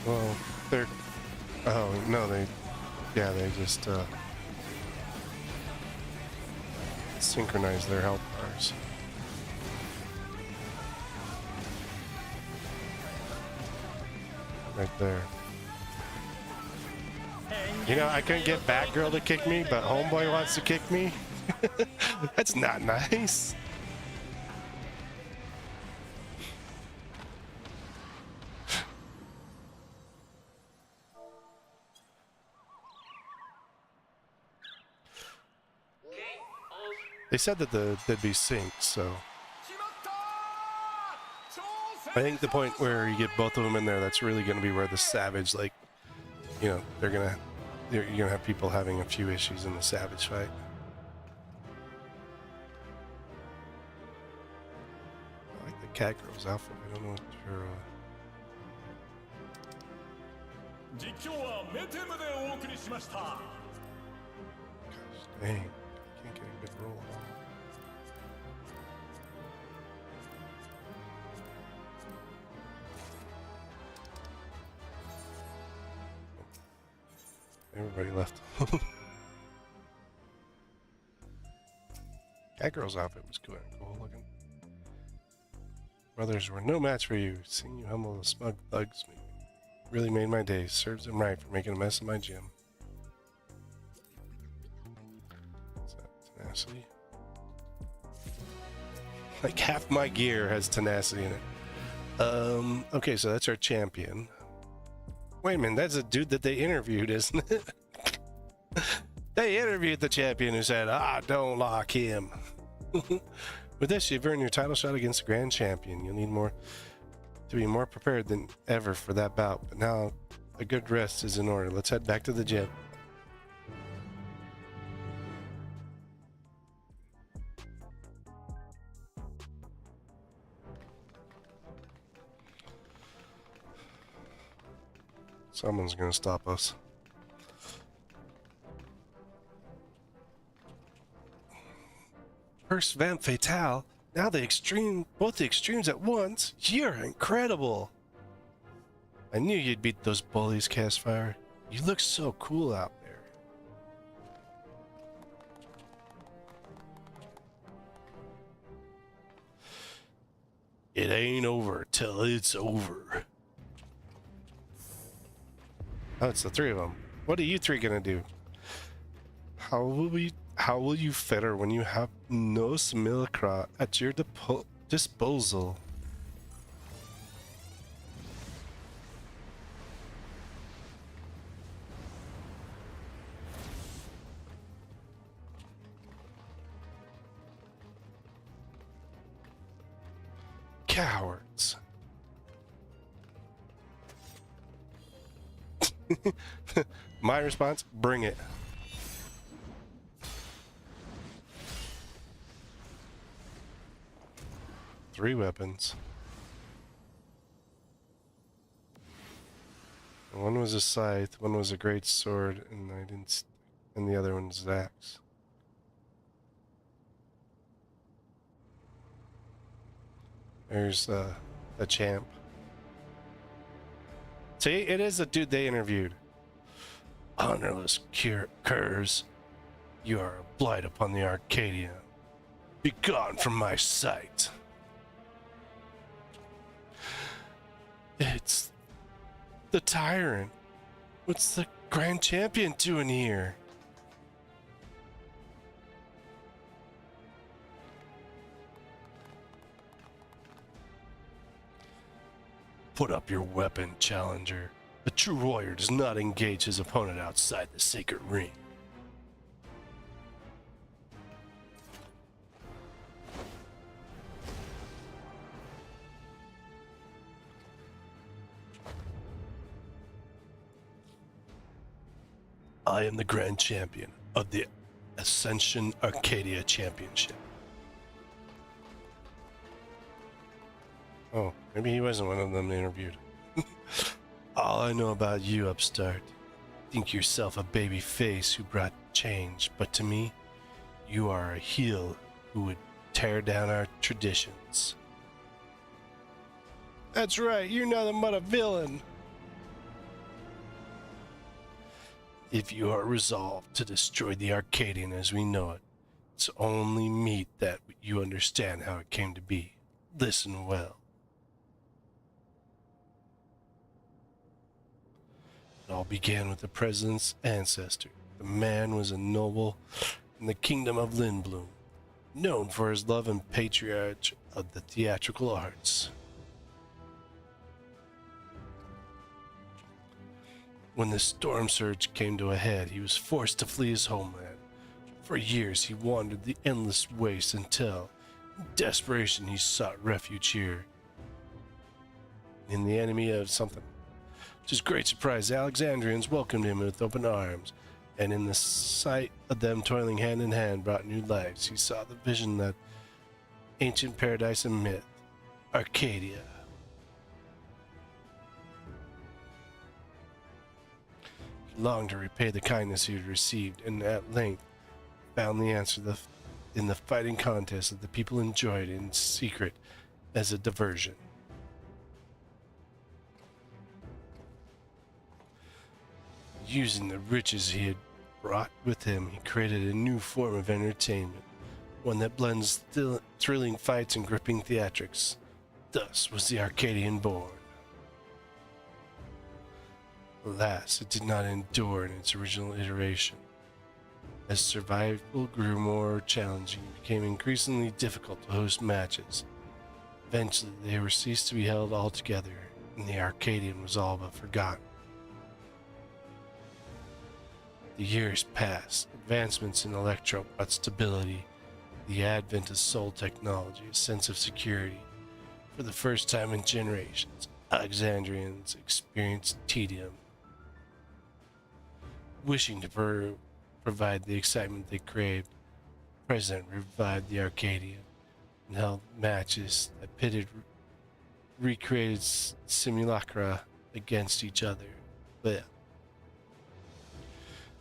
Well, they're... Oh, no, they just, synchronize their health bars. Right there. You know, I couldn't get Batgirl to kick me, but Homeboy wants to kick me? That's not nice. They said that they'd be synced, so... 決まった I think the point where you get both of them in there, that's really going to be where the Savage, like, you know, you're gonna have people having a few issues in the Savage fight. I like the cat girl's outfit. I don't know what her. 実況はメテムでお送りしました。 Gosh, dang, I can't get a good roll on. Everybody left. That girl's outfit was cool looking. Brothers were no match for you. Seeing you humble the smug thugs really made my day. Serves them right for making a mess of my gym. Is that tenacity? Like half my gear has tenacity in it. Okay, so that's our champion. Wait a minute, that's a dude that they interviewed, isn't it? They interviewed the champion who said, don't lock him. With this, you've earned your title shot against the grand champion. You'll need to be more prepared than ever for that bout. But now, a good rest is in order. Let's head back to the gym. Someone's gonna stop us. First Vamp Fatale, now both the extremes at once. You're incredible. I knew you'd beat those bullies, Castfire. You look so cool out there. It ain't over till it's over. Oh, it's the three of them. What are you three gonna do? How will you fitter when you have no simulacra at your disposal? Cowards. My response, bring it. Three weapons. One was a scythe, one was a great sword, and the other one's an axe. There's the champ. See, it is the dude they interviewed. Honorless curs, you are a blight upon the Arcadion. Be gone from my sight. It's the tyrant. What's the grand champion doing here? Put up your weapon, challenger. A true warrior does not engage his opponent outside the sacred ring. I am the grand champion of the Ascension Arcadia Championship. Oh, maybe he wasn't one of them they interviewed. All I know about you, upstart. Think yourself a baby face who brought change, but to me, you are a heel who would tear down our traditions. That's right, you're nothing but a villain. If you are resolved to destroy the Arcadian as we know it, it's only meet that you understand how it came to be. Listen well. It all began with the president's ancestor. The man was a noble in the kingdom of Lindblom, known for his love and patriarch of the theatrical arts. When the storm surge came to a head, he was forced to flee his homeland. For years he wandered the endless waste until, in desperation, he sought refuge here. in the enemy of something. To his great surprise, the Alexandrians welcomed him with open arms, and in the sight of them toiling hand in hand brought new lives. He saw the vision that ancient paradise and myth, Arcadia. He longed to repay the kindness he had received, and at length found the answer in the fighting contest that the people enjoyed in secret as a diversion. Using the riches he had brought with him, he created a new form of entertainment, one that blends thrilling fights and gripping theatrics. Thus was the Arcadian born. Alas, it did not endure in its original iteration. As survival grew more challenging, it became increasingly difficult to host matches. Eventually, they were ceased to be held altogether, and the Arcadian was all but forgotten. The years passed. Advancements in electro brought stability, the advent of soul technology, a sense of security. For the first time in generations, Alexandrians experienced tedium. Wishing to provide the excitement they craved, the President revived the Arcadian and held matches that pitted recreated simulacra against each other. But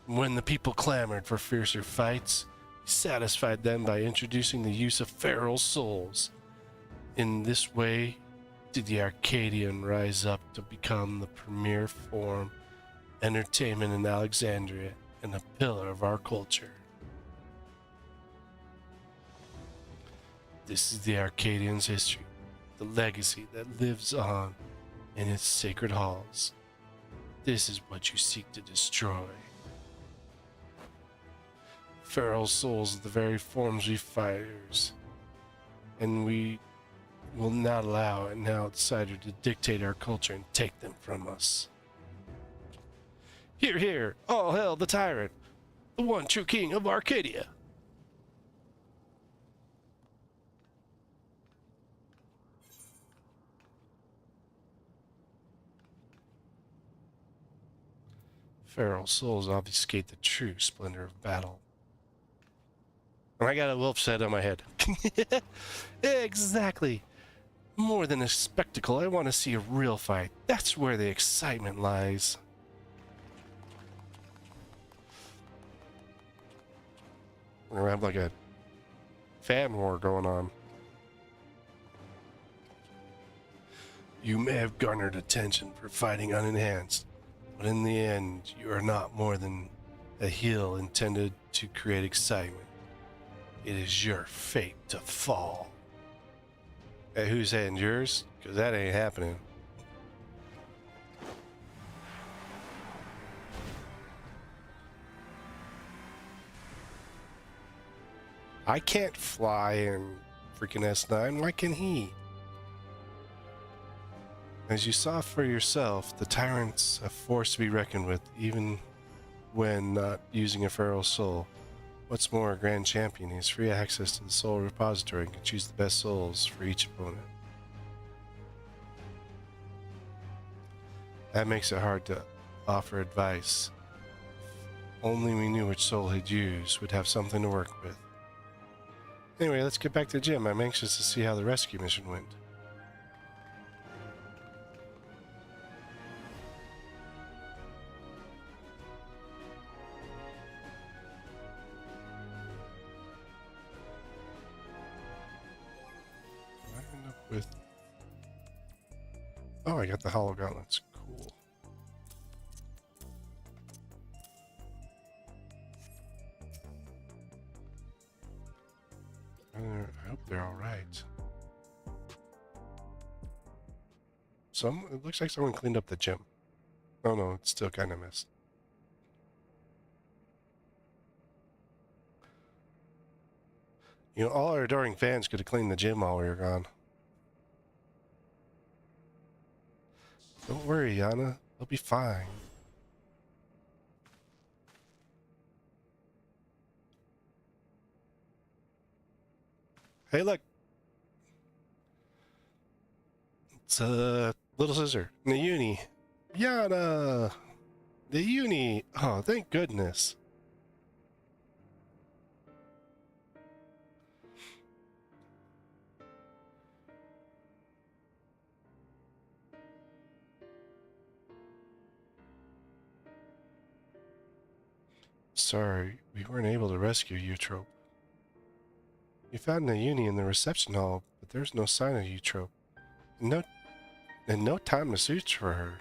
when the people clamored for fiercer fights, he satisfied them by introducing the use of feral souls. In this way did the Arcadian rise up to become the premier form entertainment in Alexandria and a pillar of our culture. This is the Arcadian's history, the legacy that lives on in its sacred halls. This is what you seek to destroy. Feral souls are the very forms we fighters, and we will not allow an outsider to dictate our culture and take them from us. Hear, hear, all hail the tyrant, the one true king of Arcadia. Feral souls obfuscate the true splendor of battle. And I got a wolf's head on my head. Exactly. More than a spectacle, I want to see a real fight. That's where the excitement lies. We're gonna have like a fan war going on. You may have garnered attention for fighting unenhanced, but in the end, you are not more than a heel intended to create excitement. It is your fate to fall. Hey, whose hand? Yours? Because that ain't happening. I can't fly in freaking S9. Why can he? As you saw for yourself, the tyrant's a force to be reckoned with, even when not using a feral soul. What's more, a grand champion has free access to the soul repository and can choose the best souls for each opponent. That makes it hard to offer advice. If only we knew which soul he'd use, we'd have something to work with. Anyway, let's get back to the gym. I'm anxious to see how the rescue mission went. I end up with... Oh, I got the hollow gauntlets. Cool. I hope they're all right. It looks like someone cleaned up the gym. Oh no, it's still kind of messed. You know, all our adoring fans could have cleaned the gym while we were gone. Don't worry, Yana. They'll be fine. Hey, look. It's a Little Scissor. Nayuni. Yana. Nayuni. Oh, thank goodness. Sorry, we weren't able to rescue Eutrope. We found Nayuni in the reception hall, but there's no sign of Eutrope. And no time to search for her.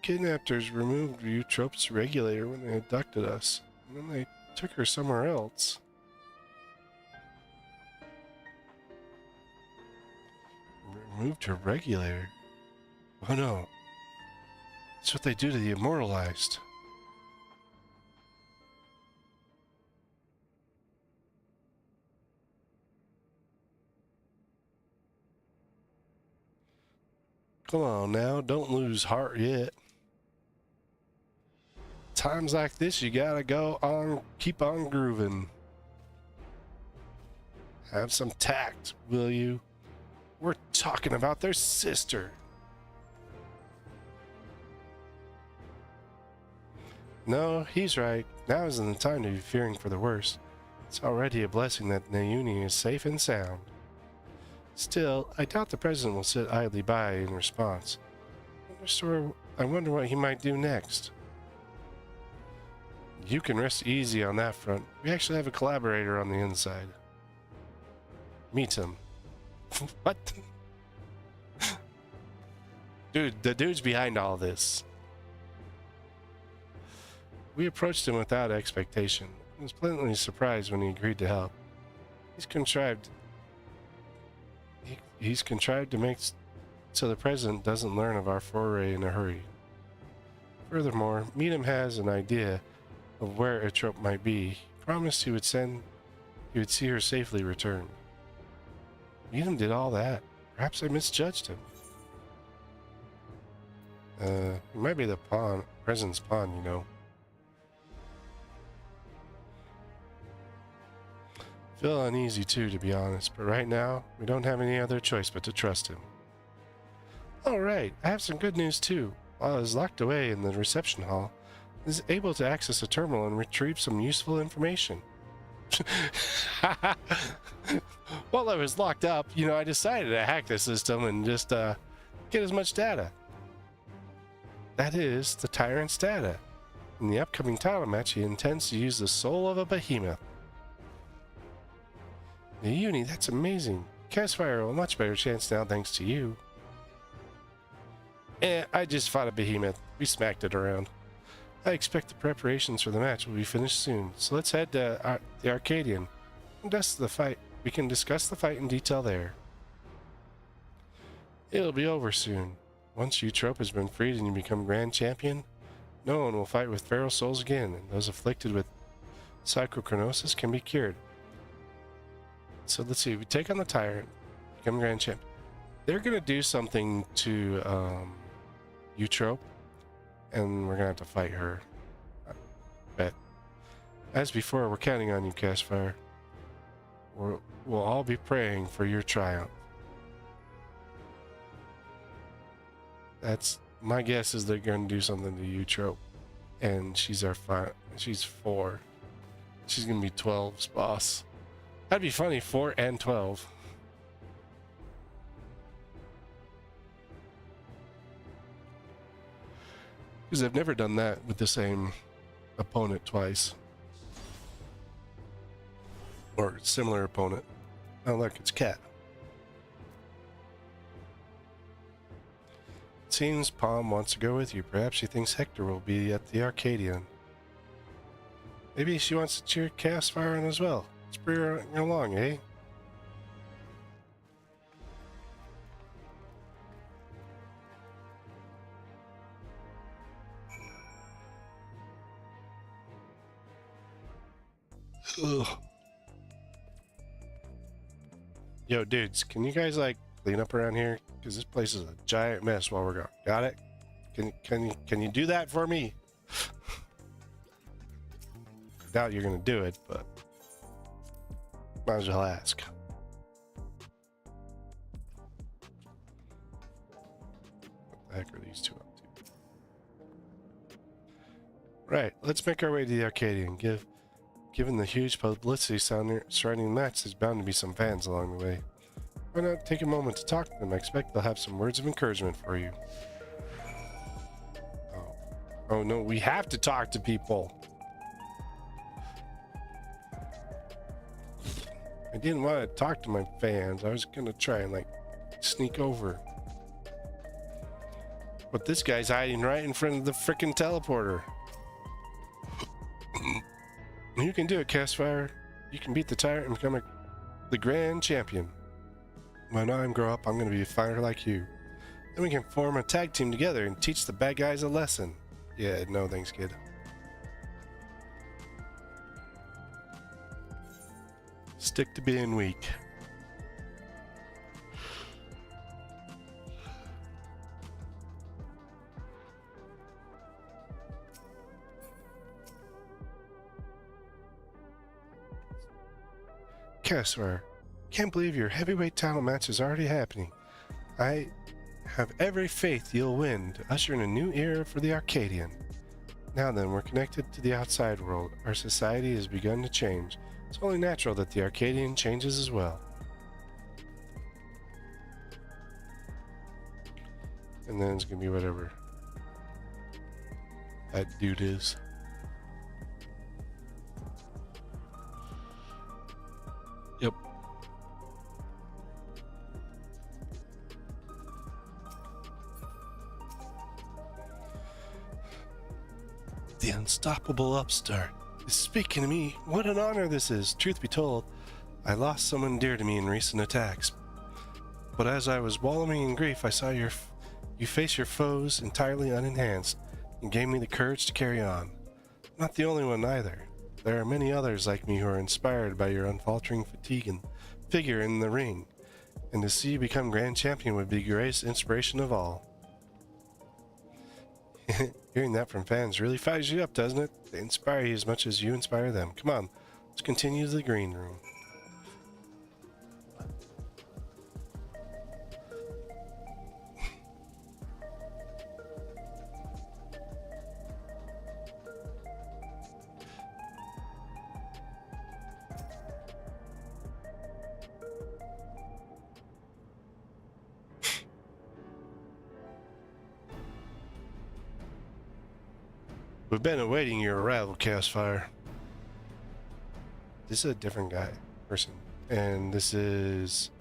Kidnappers removed Eutrope's regulator when they abducted us, and then they took her somewhere else. Removed her regulator? Oh no. That's what they do to the immortalized. Come on now, don't lose heart yet. Times like this, you gotta go on, keep on grooving. Have some tact, will you? We're talking about their sister. No, he's right. Now isn't the time to be fearing for the worst. It's already a blessing that Nayuni is safe and sound. Still, I doubt the president will sit idly by in response. I wonder what he might do next. You can rest easy on that front. We actually have a collaborator on the inside. Meet him. What? Dude, the dude's behind all this. We approached him without expectation. I was pleasantly surprised when he agreed to help. He's contrived to make so the president doesn't learn of our foray in a hurry. Furthermore, Meadham has an idea of where Eutrope might be. He promised he would see her safely return. Meadham did all that. Perhaps I misjudged him. He might be the president's pawn, you know. Feel uneasy too, to be honest, but right now, we don't have any other choice but to trust him. Alright, I have some good news too. While I was locked away in the reception hall, I was able to access a terminal and retrieve some useful information. While I was locked up, I decided to hack the system and just get as much data. That is the Tyrant's data. In the upcoming title match, he intends to use the soul of a behemoth. Nayuni, that's amazing. Castfire will have a much better chance now thanks to you. I just fought a behemoth. We smacked it around. I expect the preparations for the match will be finished soon, so let's head to the Arcadion. We can discuss the fight in detail there. It'll be over soon. Once Eutrope has been freed and you become Grand Champion, no one will fight with feral souls again, and those afflicted with psychochronosis can be cured. So let's see, we take on the Tyrant, become Grand Champ. They're going to do something to Eutrope, and we're going to have to fight her. But as before, we're counting on you, Castfire. We'll all be praying for your triumph. That's my guess is they're going to do something to Eutrope, and she's 4. She's going to be 12's boss. That'd be funny, 4 and 12. Because I've never done that with the same opponent twice. Or similar opponent. Oh look, it's Cat. It seems Palm wants to go with you. Perhaps she thinks Hector will be at the Arcadion. Maybe she wants to cheer Castfire on as well. Let's bring her along, eh? Ugh. Yo, dudes, can you guys clean up around here? Because this place is a giant mess while we're gone. Got it? Can you do that for me? I doubt you're gonna do it, but might as well ask. the heck are these two up to? Right, let's make our way to the Arcadion. Given the huge publicity surrounding the match, there's bound to be some fans along the way. Why not take a moment to talk to them? I expect they'll have some words of encouragement for you. Oh no, we have to talk to people. I didn't want to talk to my fans. I was gonna try and like sneak over. But this guy's hiding right in front of the frickin' teleporter. You can do it, Castfire. You can beat the tyrant and become the grand champion. When I grow up, I'm gonna be a fighter like you. Then we can form a tag team together and teach the bad guys a lesson. Yeah, no thanks, kid. Stick to being weak. Kessler, can't believe your heavyweight title match is already happening. I have every faith you'll win to usher in a new era for the Arcadion. Now then, we're connected to the outside world. Our society has begun to change. It's only natural that the Arcadion changes as well. And then it's gonna be whatever that dude is. Yep. The unstoppable upstart is speaking to me. What an honor this is. Truth be told, I lost someone dear to me in recent attacks. But as I was wallowing in grief, I saw you face your foes entirely unenhanced and gave me the courage to carry on. I'm not the only one either. There are many others like me who are inspired by your unfaltering fatigue and figure in the ring, and to see you become grand champion would be the greatest inspiration of all. Hearing that from fans really fires you up, doesn't it? They inspire you as much as you inspire them. Come on, let's continue to the green room. We've been awaiting your arrival, Chaosfire. This is a different person. And this is...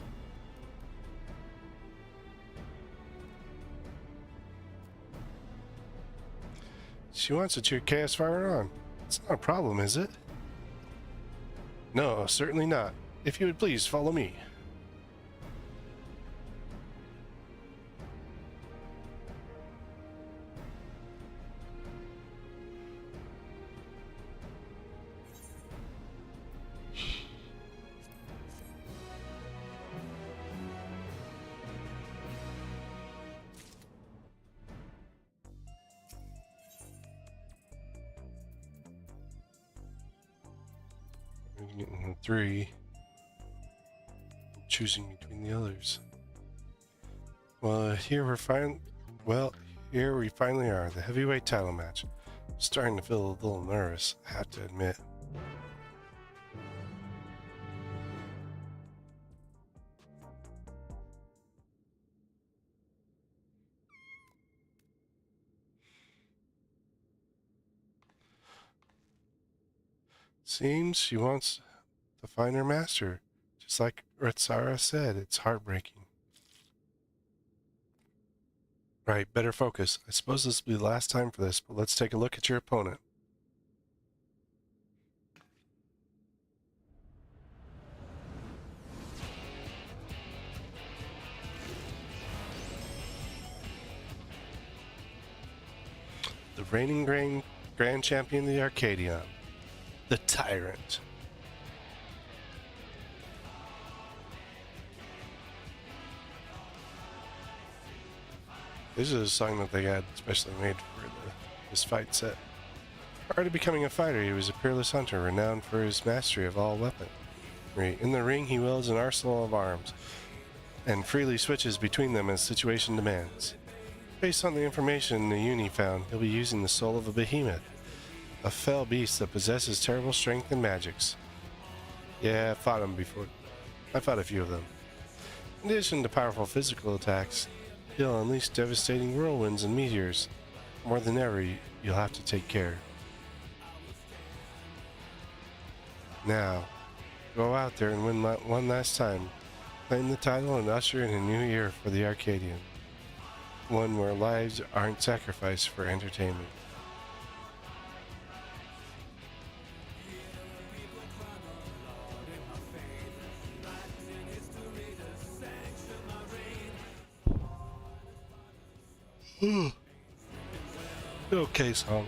She wants to cheer Chaosfire on. It's not a problem, is it? No, certainly not. If you would please follow me. Getting 3, choosing between the others. Well, here we finally are, the heavyweight title match. I'm starting to feel a little nervous, I have to admit. Seems she wants to find her master. Just like Retsara said, it's heartbreaking. Right, better focus. I suppose this will be the last time for this, but let's take a look at your opponent. The reigning grand champion of the Arcadion. The Tyrant. This is a song that they had specially made for this fight set. Prior to becoming a fighter, he was a peerless hunter, renowned for his mastery of all weaponry. In the ring, he wields an arsenal of arms, and freely switches between them as situation demands. Based on the information the Uni found, he'll be using the soul of a behemoth, a fell beast that possesses terrible strength and magics. Yeah, I fought him before. I fought a few of them. In addition to powerful physical attacks, he'll unleash devastating whirlwinds and meteors. More than ever, you'll have to take care. Now, go out there and win one last time. Claim the title and usher in a new era for the Arcadion. One where lives aren't sacrificed for entertainment. Okay song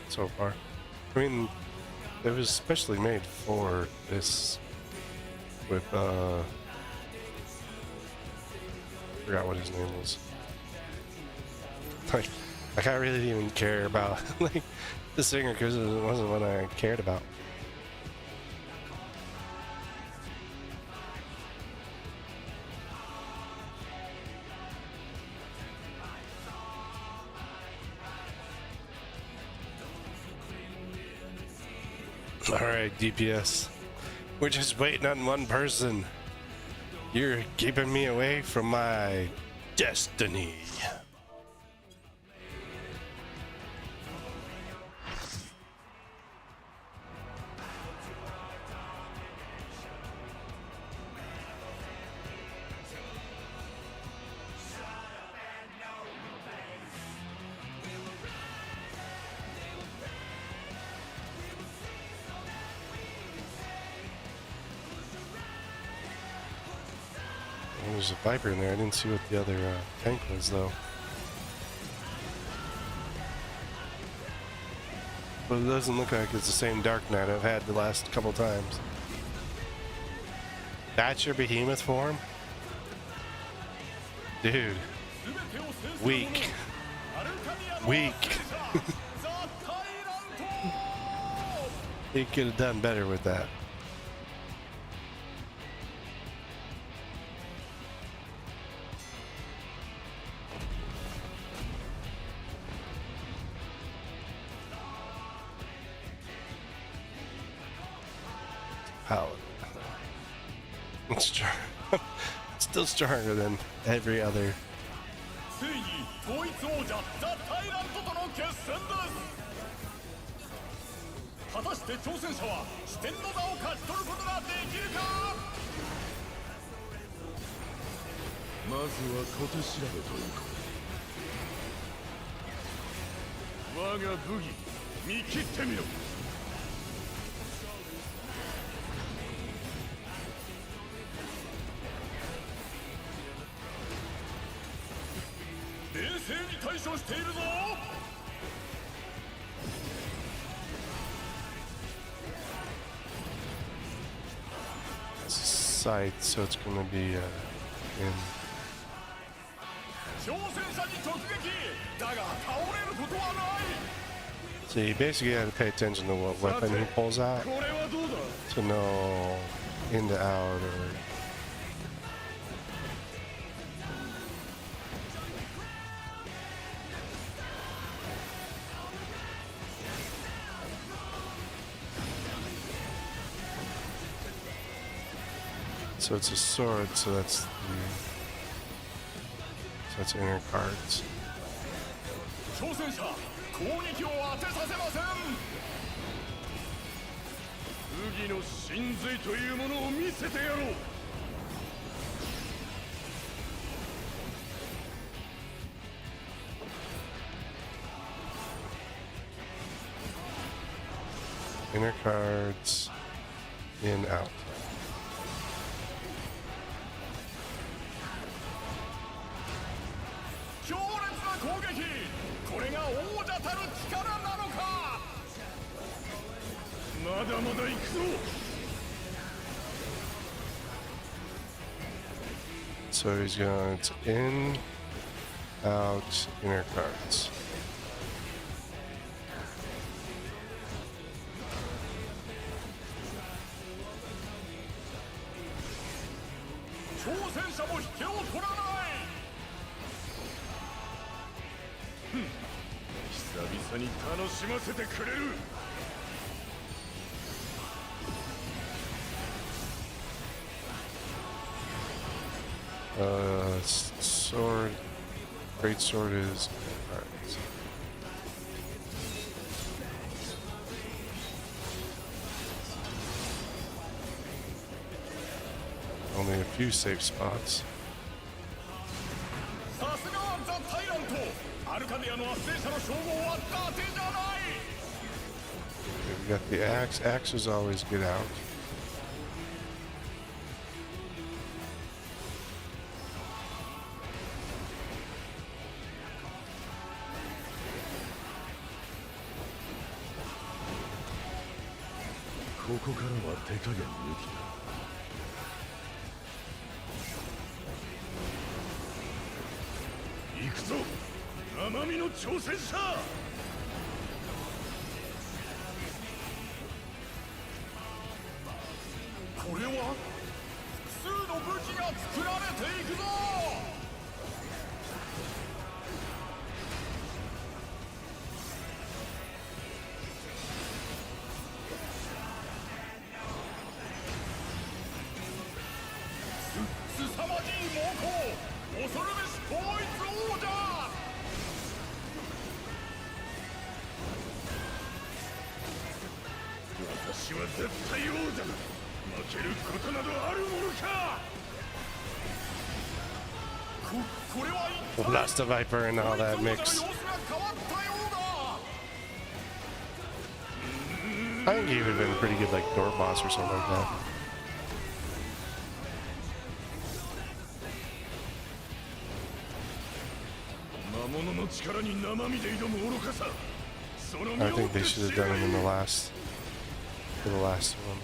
so far. I mean, it was especially made for this with forgot what his name was. Like I really didn't even care about like the singer because it wasn't what I cared about. Alright, DPS. We're just waiting on one person. You're keeping me away from my destiny. There's a Viper in there. I didn't see what the other tank was, though. But it doesn't look like it's the same Dark Knight I've had the last couple times. That's your behemoth form? Dude. Weak. Weak. He could have done better with that. Paladin. It's strong. It's still stronger than every other. ついに統一王者ザ・タイラントとの決戦です。果たして挑戦者は四天の座を勝ち取ることができるか。まずは小手調べといこう。我が武技見切ってみろ。冷静に対処しているぞ。Sight, so it's gonna be in. 挑戦者に突撃。だが倒れることはない。 So you basically have to pay attention to what weapon he pulls out これはどうだ。 to know in to out or. So it's a sword, so that's inner cards. 挑戦者攻撃を当てさせません。武技の神髄というものを見せてやろう。 Inner cards, in, out. 強烈な攻撃。これが王者たる力なのか。まだまだ行くぞ。 So he's going, it's in, out, inner cards. 挑戦者も引けを取らない。久々に楽しませてくれる。 Sword. Great sword is. Alright. Only a few safe spots. さすがはザ・タイラント。アルカディアの圧政者の称号は伊達じゃない。 We got the axe. Axes always get out. Blast the Viper and all that mix. I think he would have been pretty good, like door boss or something like that. I think they should have done it in the last one.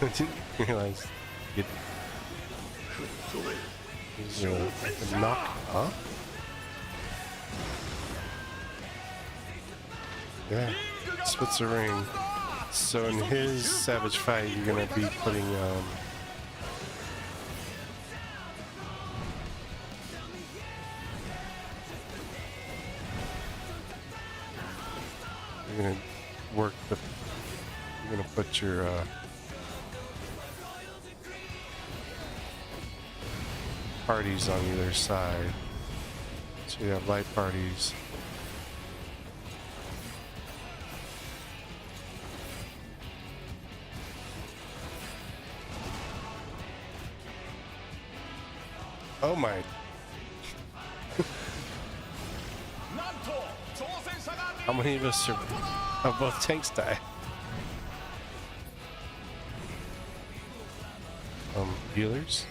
I didn't realize it. Is there a knock? Huh? Yeah, splits a ring. So in his savage fight, you're gonna be putting you're gonna work the. You're gonna put your parties on either side. So you have light parties. Oh my. How many of us of both tanks die? Healers?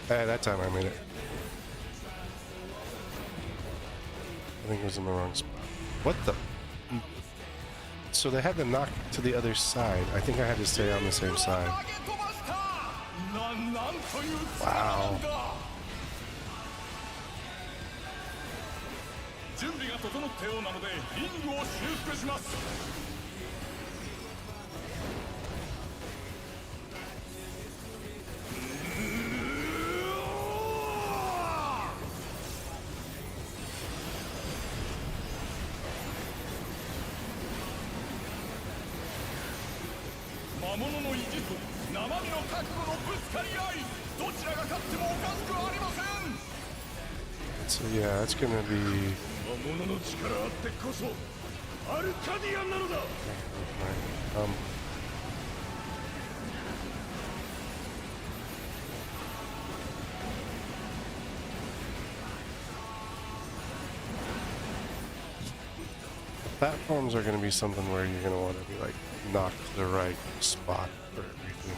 That time I made it. I think it was in the wrong spot. What the? So they had to knock to the other side. I think I had to stay on the same side. Wow. So yeah, it's gonna be. 魔物の力あってこそアルカディアンなのだ。 Platforms are going to be something where you're going to want to be like knock the right spot for everything.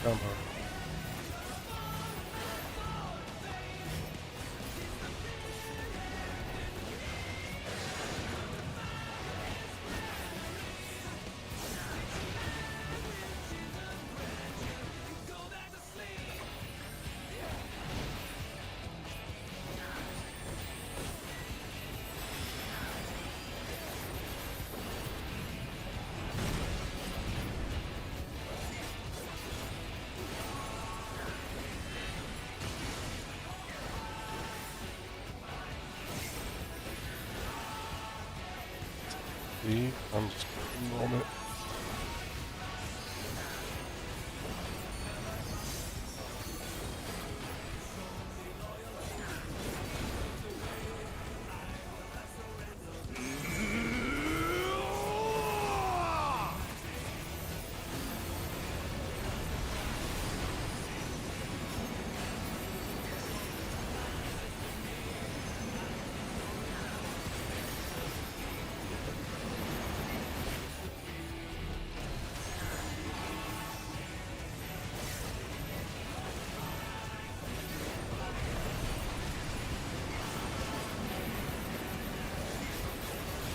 Come on. I'm just going to roll it.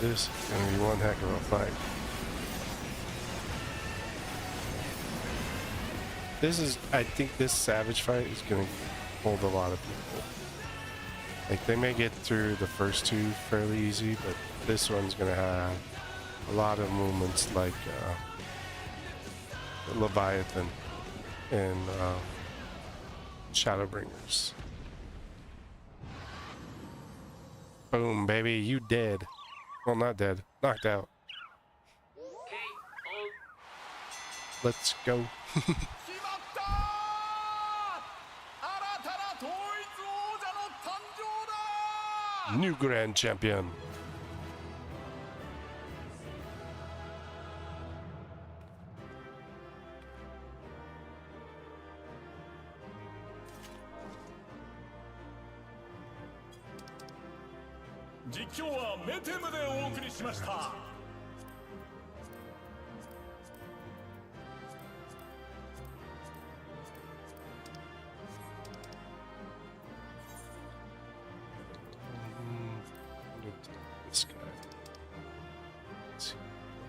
This is going to be one heck of a fight. I think this Savage fight is going to hold a lot of people. Like, they may get through the first two fairly easy, but this one's going to have a lot of movements like Leviathan and Shadowbringers. Boom, baby, you dead. Well, not dead. Knocked out. Let's go. New Grand Champion. This guy. Let's see if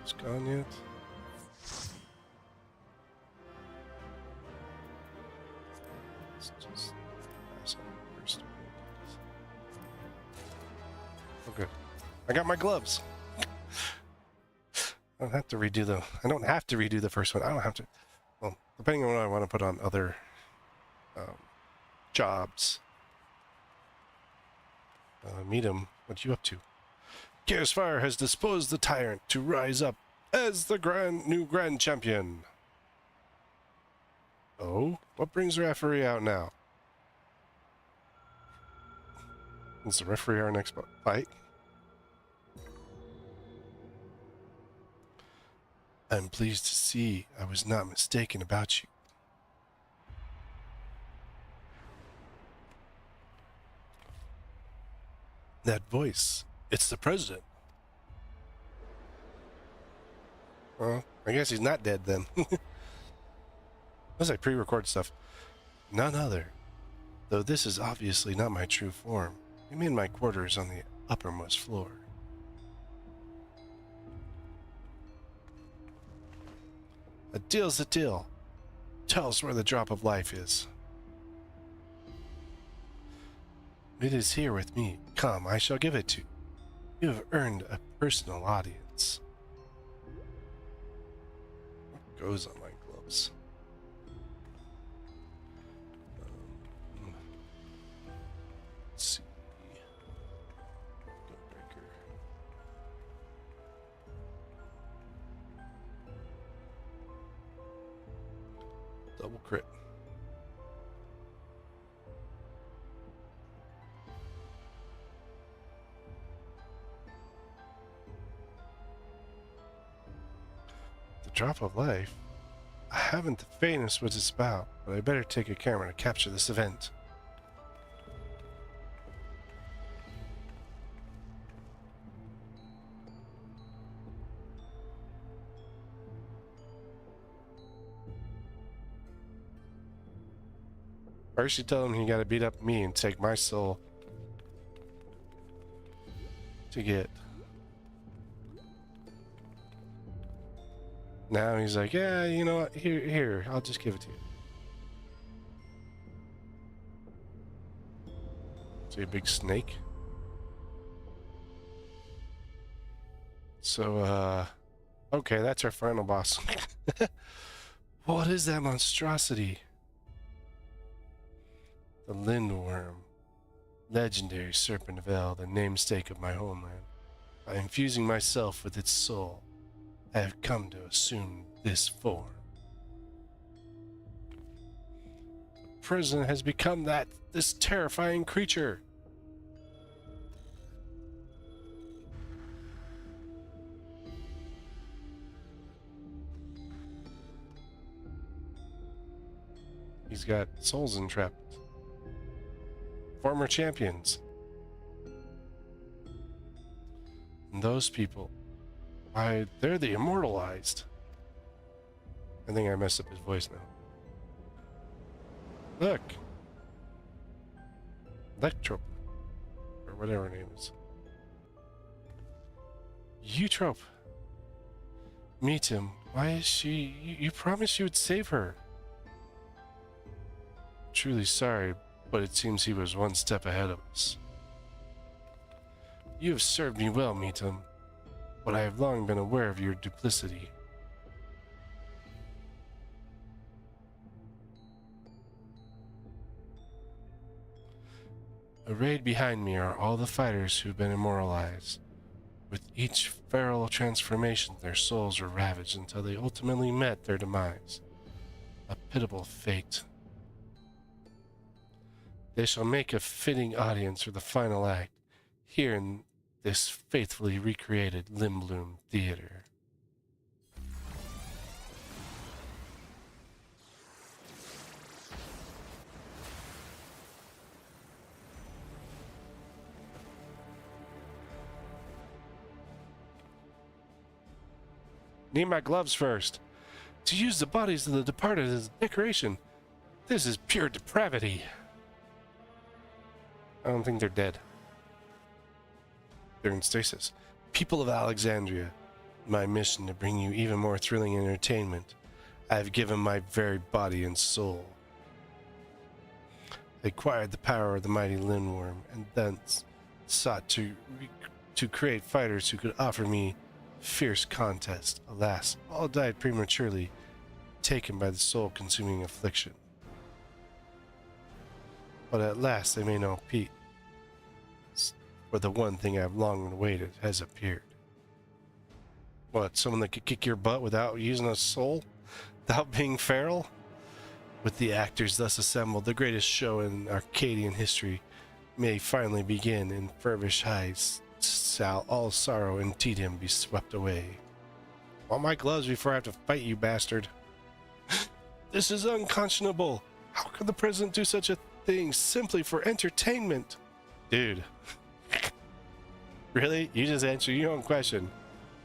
he's gone yet. Let's just pass on first. Okay. I got my gloves. I don't have to redo the first one. I don't have to. Well, depending on what I want to put on other jobs. Meet him. What you up to? Gearsfire has disposed the tyrant to rise up as the new Grand Champion. Oh, what brings the referee out now? Is the referee our next fight? I'm pleased to see I was not mistaken about you. That voice, it's the president. Well, I guess he's not dead then. Unless I pre-record stuff. None other. Though this is obviously not my true form. I'm in my quarters on the uppermost floor. A deal's a deal. Tell us where the drop of life is. It is here with me. Come, I shall give it to you. You have earned a personal audience. What goes on my gloves? Let's see. Gunbreaker. Double crit. The drop of life? I haven't the faintest what it's about, but I better take a camera to capture this event. First you tell him he gotta beat up me and take my soul to get. Now he's like, yeah, you know what, here, I'll just give it to you. See a big snake? So, okay, that's our final boss. What is that monstrosity? The Lindworm, legendary serpent of El, the namesake of my homeland. By infusing myself with its soul, I have come to assume this form. The prison has become this terrifying creature. He's got souls entrapped. Former champions. And those people, they're the immortalized. I think I messed up his voice now. Look. Electrope. Or whatever her name is. Eutrope. Meet him. Why is she... You promised you would save her. Truly sorry, but it seems he was one step ahead of us. You have served me well, Meetum, but I have long been aware of your duplicity. Arrayed behind me are all the fighters who've been immortalized. With each feral transformation, their souls were ravaged until they ultimately met their demise. A pitiable fate. They shall make a fitting audience for the final act, here in this faithfully recreated Limbloom Theater. Need my gloves first. To use the bodies of the departed as decoration. This is pure depravity. I don't think they're dead. They're in stasis. People of Alexandria, my mission to bring you even more thrilling entertainment. I have given my very body and soul. I acquired the power of the mighty Lindworm, and thence sought to create fighters who could offer me fierce contest. Alas, all died prematurely, taken by the soul-consuming affliction. But at last they may know peace, for the one thing I have long awaited has appeared. What, someone that could kick your butt without using a soul? Without being feral? With the actors thus assembled, the greatest show in Arcadian history may finally begin, and Furbish highs shall all sorrow and tedium be swept away. Want my gloves before I have to fight you, bastard. This is unconscionable. How could the president do such a thing simply for entertainment? Dude. Really? You just answered your own question.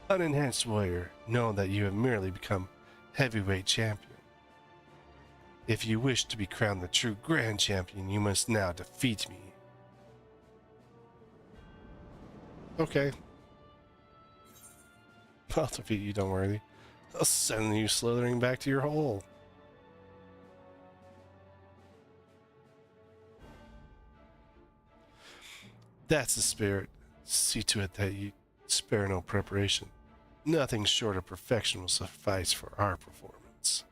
Unenhanced warrior, know that you have merely become heavyweight champion. If you wish to be crowned the true grand champion, you must now defeat me. Okay. I'll defeat you, don't worry. I'll send you slithering back to your hole. That's the spirit. See to it that you spare no preparation. Nothing short of perfection will suffice for our performance.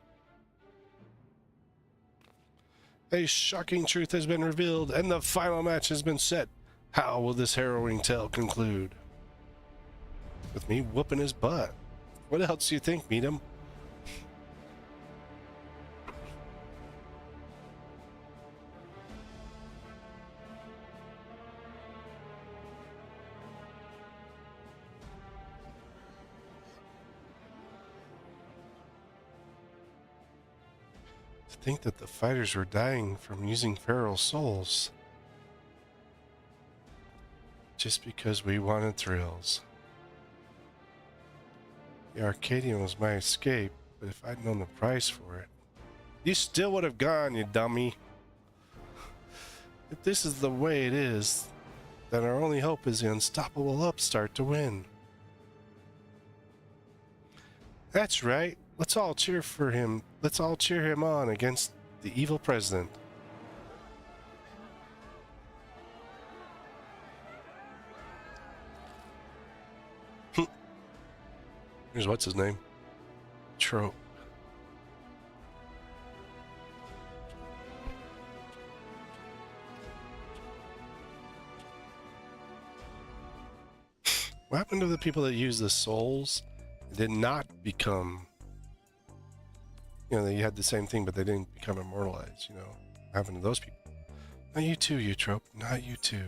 A shocking truth has been revealed, and the final match has been set. How will this harrowing tale conclude? With me whooping his butt. What else do you think, Meadham? To think that the fighters were dying from using feral souls. Just because we wanted thrills. The Arcadion was my escape, but if I'd known the price for it, you still would have gone, you dummy. If this is the way it is, then our only hope is the unstoppable upstart to win. That's right. Let's all cheer for him. Let's all cheer him on against the evil president. Here's what's his name? Trope. What happened to the people that use the souls? They did not become, you know, they had the same thing, but they didn't become immortalized, you know. What happened to those people? Not you too, you Trope. Not you too.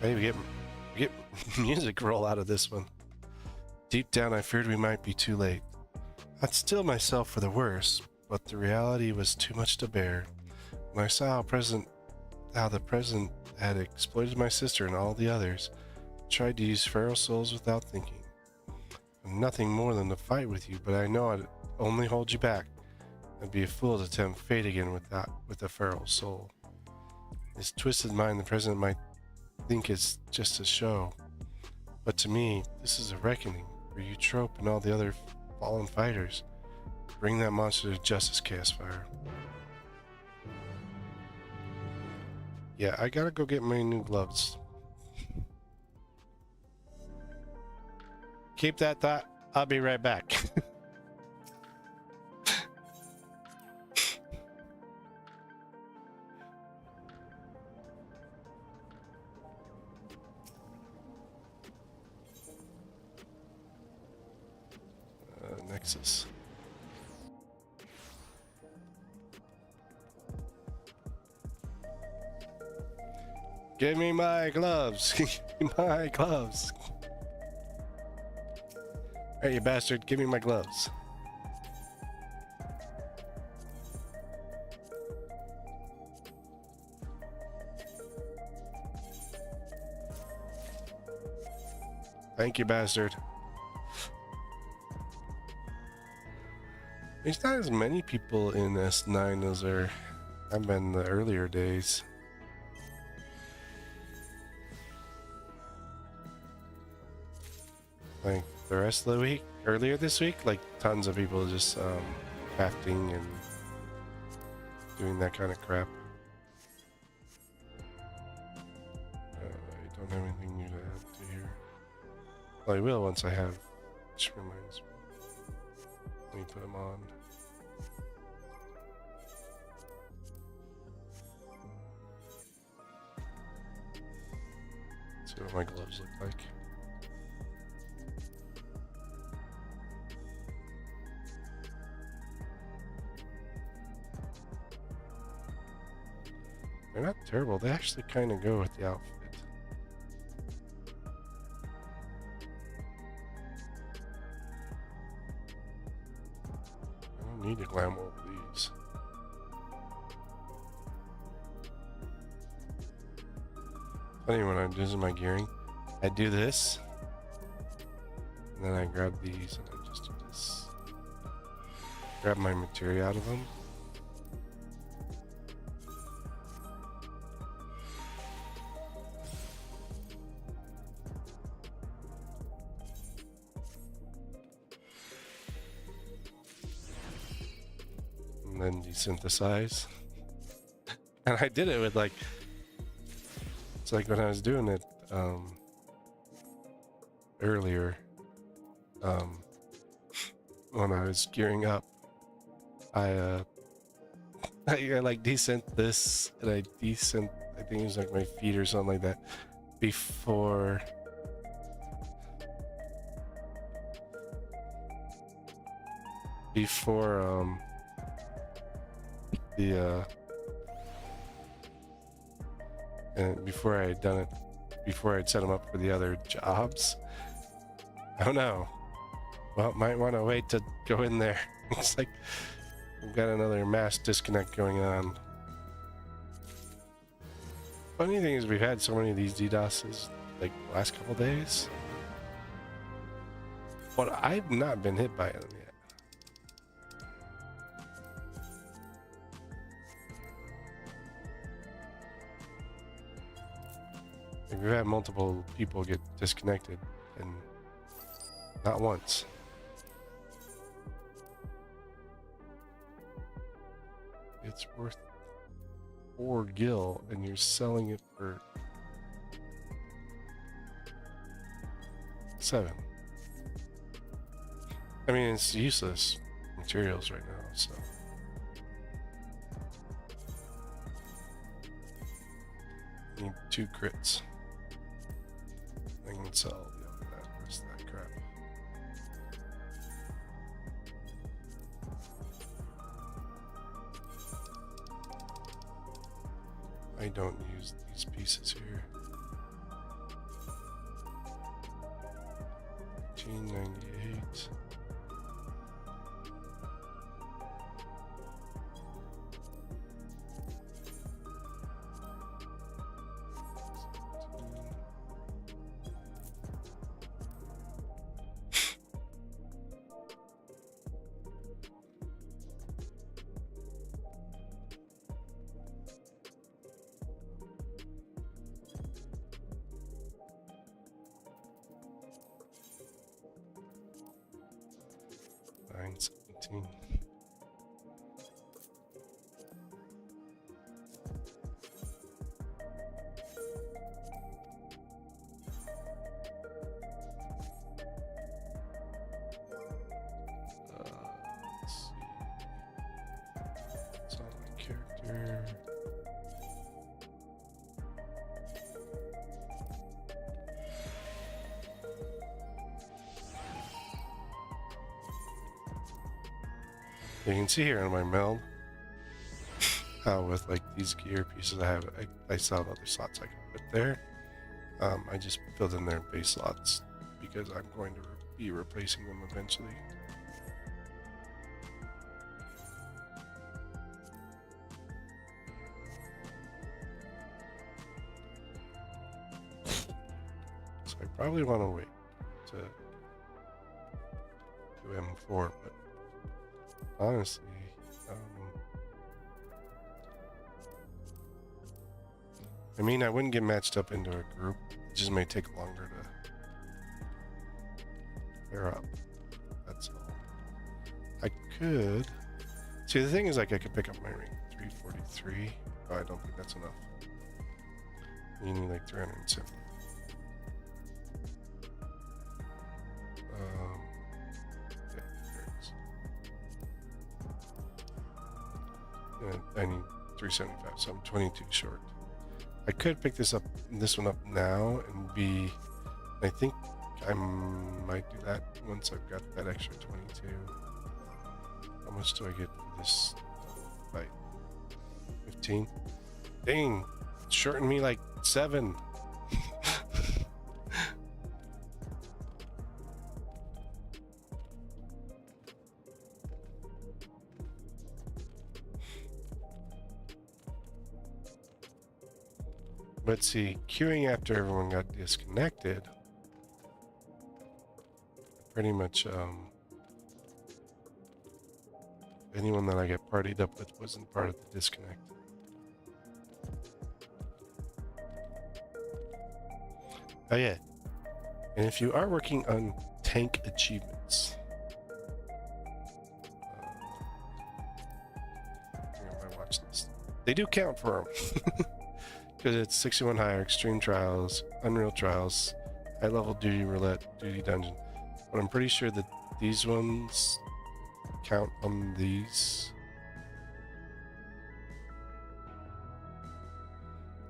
Maybe get music roll out of this one. Deep down, I feared we might be too late. I'd steel myself for the worst, but the reality was too much to bear. When I saw how the president had exploited my sister and all the others, tried to use feral souls without thinking. I'm nothing more than to fight with you, but I know I'd only hold you back. I'd be a fool to tempt fate again with a feral soul. This twisted mind, the president might think it's just a show, but to me, this is a reckoning for you, Trope, and all the other fallen fighters. Bring that monster to justice, Chaosfire. Yeah, I gotta go get my new gloves. Keep that thought. I'll be right back. Nexus. Give me my gloves. Give me my gloves. Hey, you bastard, give me my gloves. Thank you, bastard. There's not as many people in S9 as there have been in the earlier days. Like the rest of the week, earlier this week, like tons of people just crafting and doing that kind of crap. I don't have anything new to add to here. Well, I will once I have. Which reminds me. Let me put them on. See what my gloves look like. They're not terrible. They actually kind of go with the outfit. I don't need to glamour over these. Funny when I'm doing my gearing, I do this, and then I grab these and I just do this. Grab my materia out of them. and then desynthesize. And I did it with like, it's like when I was doing it earlier, when I was gearing up, I like desynth this, and I desynth, I think it was like my feet or something like that, before and before I had done it, before I'd set them up for the other jobs. Oh no. Well, might want to wait to go in there. It's like we've got another mass disconnect going on. Funny thing is, we've had so many of these DDoSes like the last couple days, but I've not been hit by them yet. Like, we've had multiple people get disconnected, and not once. It's worth 4 gil, and you're selling it for 7. I mean, it's useless materials right now, so. Need 2 crits. I can sell that rest of that crap. I don't use these pieces here. 1898. You can see here on my meld how with like these gear pieces I still have other slots I can put there. I just filled in their base slots because I'm going to be replacing them eventually. So I probably want to wait to do M4, but honestly, I mean, I wouldn't get matched up into a group. It just may take longer to clear up. That's all. I could. See, the thing is, like, I could pick up my ring 343. Oh, I don't think that's enough. You need like 370. I need 375, so I'm 22 short. I could pick this one up now and be, I think I might do that once I've got that extra 22. How much do I get for this fight? 15? Dang, shorten me like 7. But see, queuing after everyone got disconnected, pretty much anyone that I got partied up with wasn't part of the disconnect. Oh yeah, and if you are working on tank achievements, they do count for them. Because it's 61 higher, extreme trials, unreal trials, high level duty roulette, duty dungeon. But I'm pretty sure that these ones count on these.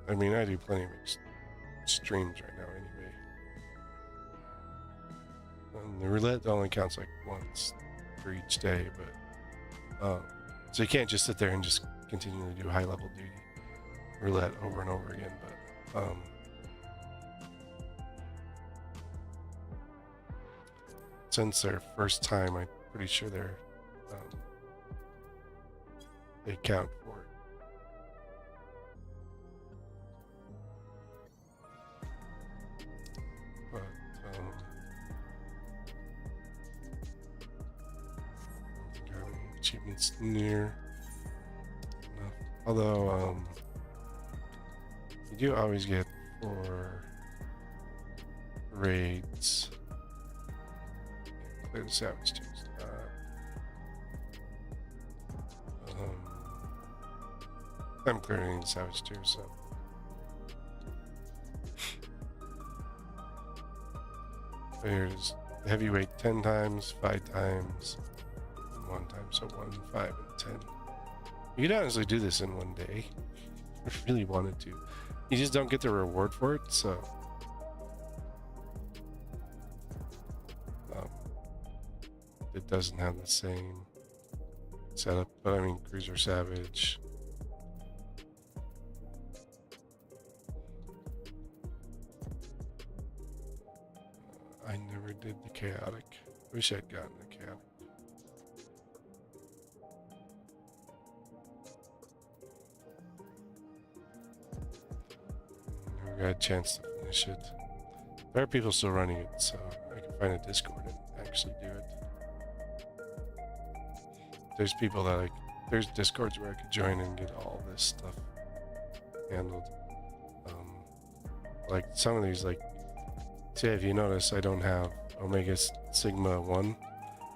I mean, I do plenty of streams right now anyway. And the roulette only counts like once for each day, but so you can't just sit there and just continue to do high level duty roulette over and over again. But since their first time, I'm pretty sure they count for it. But I don't think I have any achievements near enough. Although you do always get for raids. Clear the savage tears. I'm clearing the savage tears, so. There's heavyweight 10 times, 5 times, and 1 time. So 1, 5, and 10. You could honestly do this in one day if you really wanted to. You just don't get the reward for it, so. It doesn't have the same setup, but I mean, Cruiser Savage. I never did the chaotic. Wish I'd gotten the chaotic. Never got a chance to finish it. There are people still running it, so I can find a Discord and actually do it. There's people that there's Discords where I could join and get all this stuff handled. Like some of these, like, see, if you notice, I don't have Omega Sigma 1,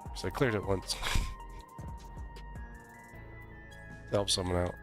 because I cleared it once. To help someone out.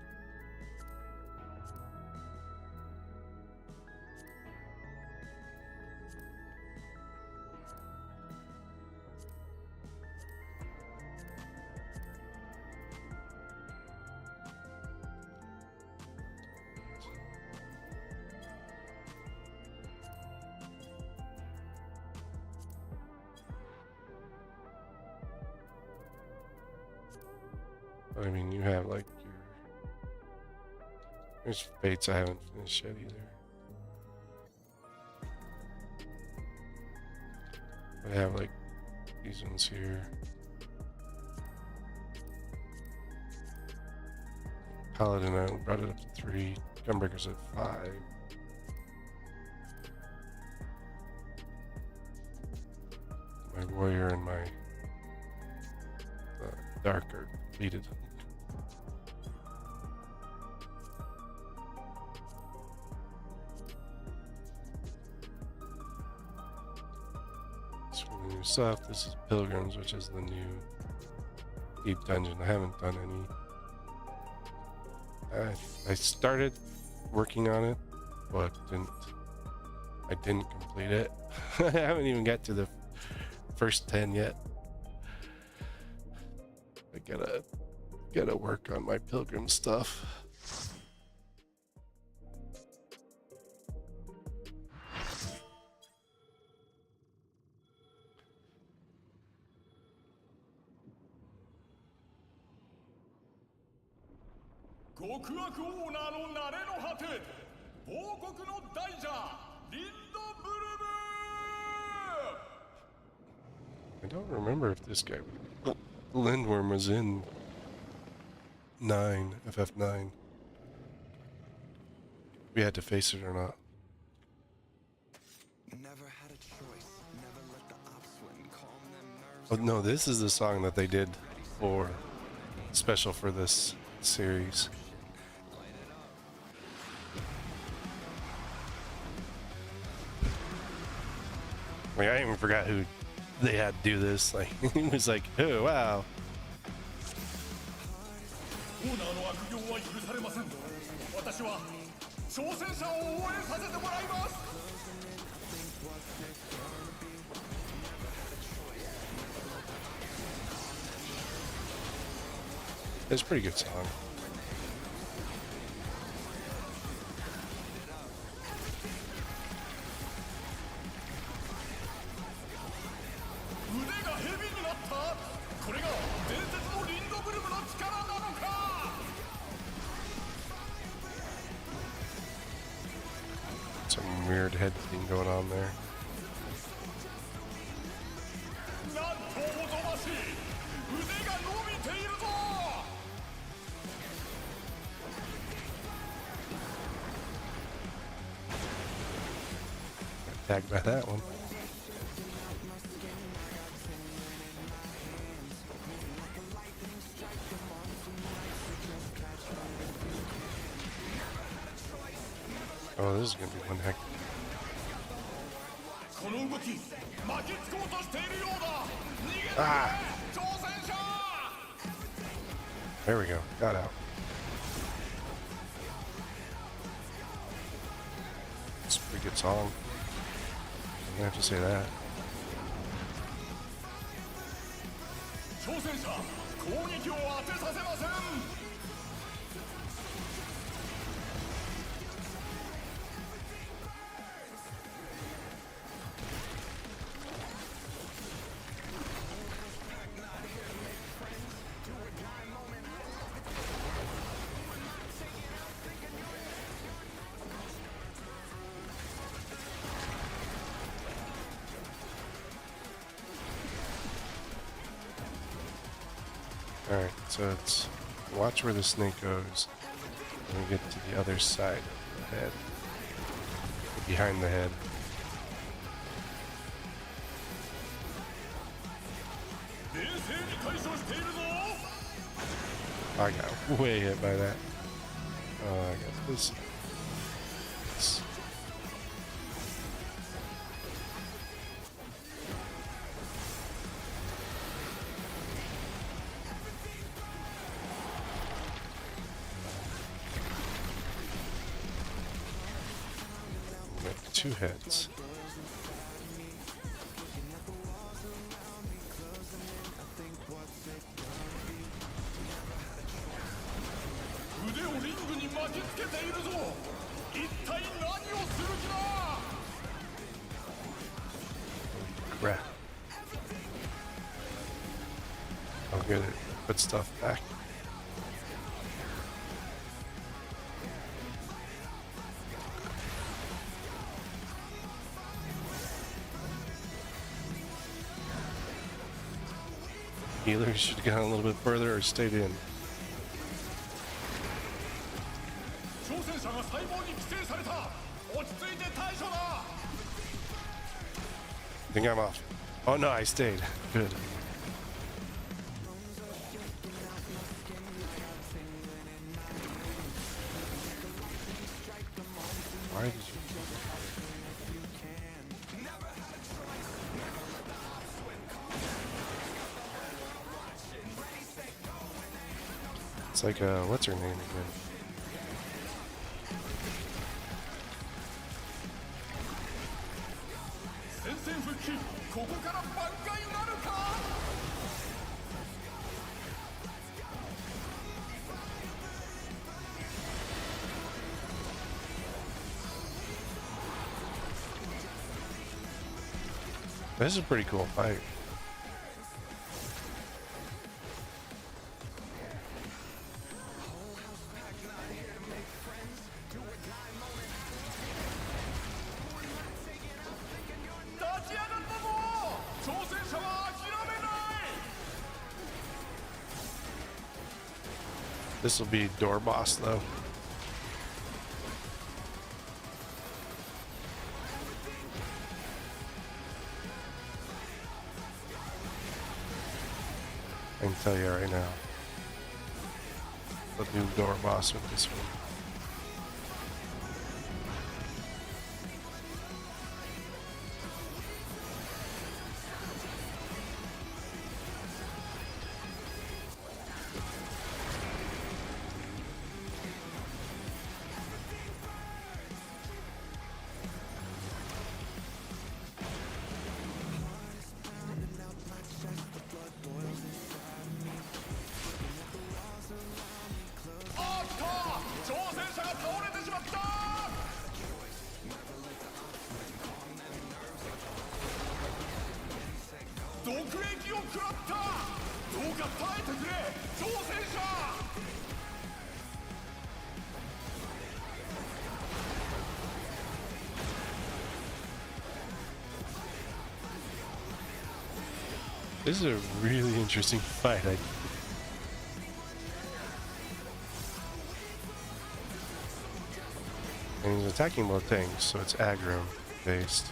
I mean, you have like there's fates I haven't finished yet either. I have like these ones here. Paladin, I brought it up to 3. Gunbreaker's at 5. My warrior and my dark are completed. So for the new stuff, this is Pilgrims, which is the new deep dungeon. I haven't done any. I started working on it, but I didn't complete it. I haven't even got to the first 10 yet. I gotta work on my pilgrim stuff. I don't remember if this guy Lindworm was in 9, FF9. We had to face it or not. Never had a choice. Never let the upswing calm them nerves. Oh no, this is the song that they did for special for this series. Like, I even forgot who they had to do this. Like, it was like, oh wow. 私は挑戦者を応援させてもらいます。 It's a pretty good song. 腕が蛇になった。これが伝説のリンドブルムの力なのか。 Some weird head thing going on there. なんとおぞましい。腕が伸びているぞ。 Tagged by that one. Oh, this is gonna be one heck. この動き巻きつこうとしているようだ。逃げてくれ、挑戦者。 There we go. Got out. It's a pretty good song. I'm gonna have to say that. 挑戦者攻撃を当てさせません。 Alright, so it's watch where the snake goes when we get to the other side of the head. Behind the head. 冷静に対処しているぞ。 I got way hit by that. I got this. Make 2 heads. 腕をリングに巻きつけているぞ。一体何をする気だ。 Crap. I'll get it. Put stuff back. Healers should have gone a little bit further or stayed in. 挑戦者が細胞に規制された。落ち着いて対処だ。 I think I'm off. Oh no, I stayed. Good. Why did you... It's like, what's her name again? This is a pretty cool fight. This will be door boss though. I can tell you right now. The new door boss with this one. 撃を食らった。どうか耐えてくれ挑戦者。This is a really interesting fight. And he's attacking both things, so it's aggro based.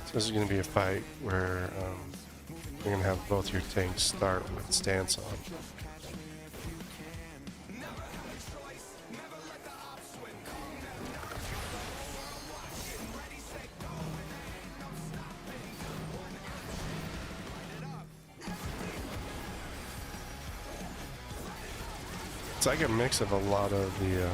So this is going to be a fight where you're going to have both your tanks start with stance on. It's like a mix of a lot of the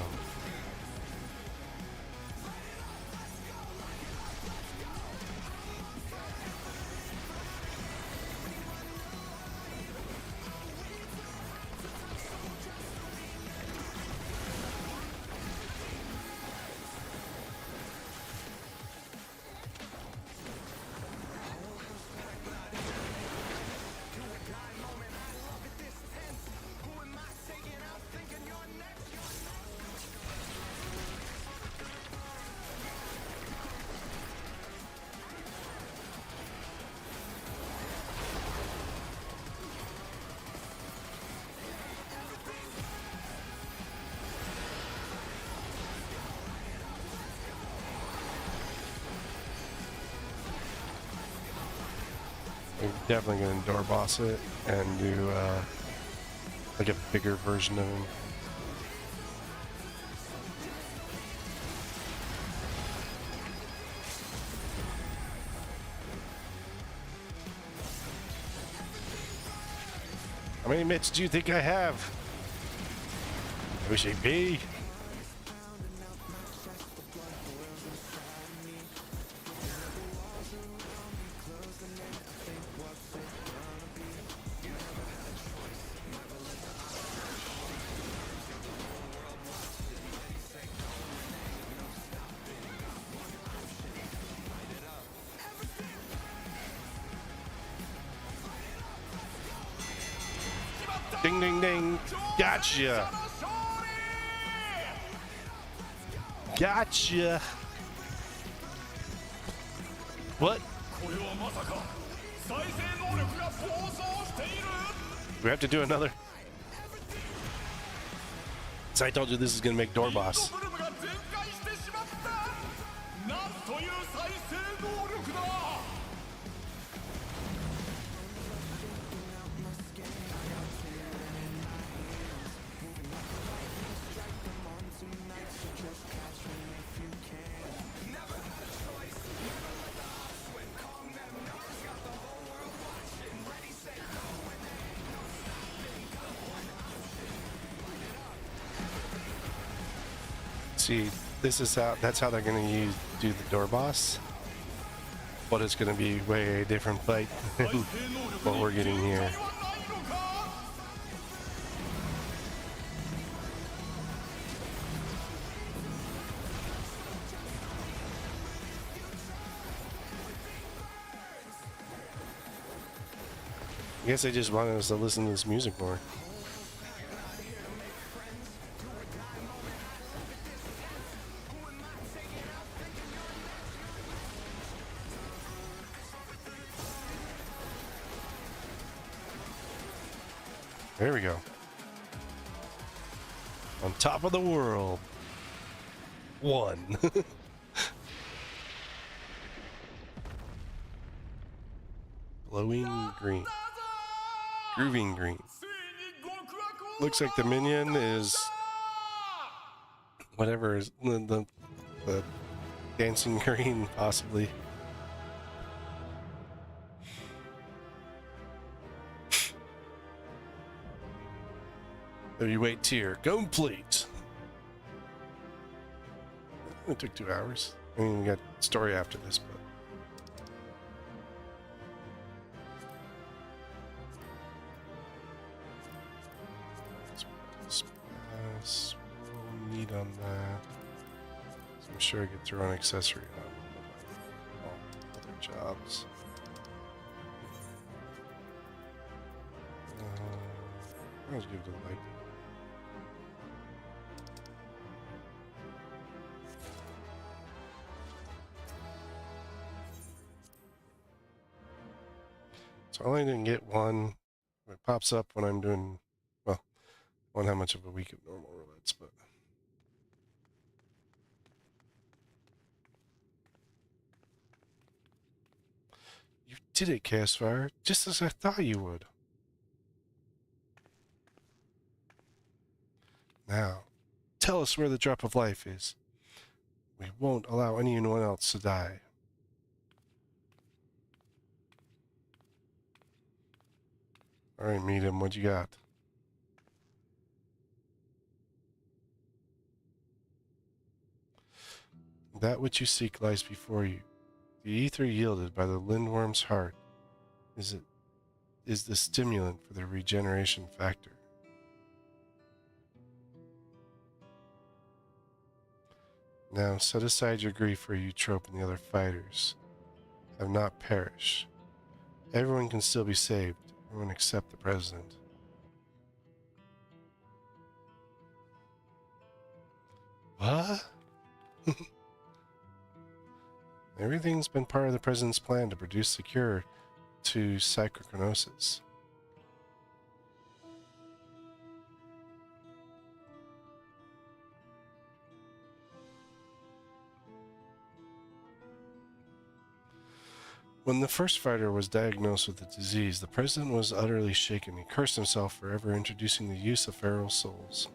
We're definitely going to door boss it and do like a bigger version of him. How many mitts do you think I have? OCP. Ding, ding, ding. Gotcha. Gotcha. What? We have to do another. So I told you this is going to make door boss. See, this is that's how they're going to do the door boss, but it's going to be way different fight than what we're getting here. I guess they just wanted us to listen to this music more. There we go. On top of the world. One. Glowing green. Grooving green. Looks like the minion is whatever is the dancing green, possibly. Heavyweight tier complete. It took 2 hours. I mean, we got story after this, but is we'll need on that. So I'm sure I get throw an accessory on all other jobs. I'll give it a like. So I only didn't get one. It pops up when I'm doing, well, on how much of a week of normal roulettes, but you did it, Castfire, just as I thought you would. Now, tell us where the drop of life is. We won't allow anyone else to die. All right, Medium, what you got? That which you seek lies before you. The ether yielded by the lindworm's heart is the stimulant for the regeneration factor. Now set aside your grief for Eutrope and the other fighters have not perished. Everyone can still be saved, everyone except the president. What? Everything's been part of the president's plan to produce the cure to psychochronosis. When the first fighter was diagnosed with the disease, the president was utterly shaken. He cursed himself for ever introducing the use of feral souls.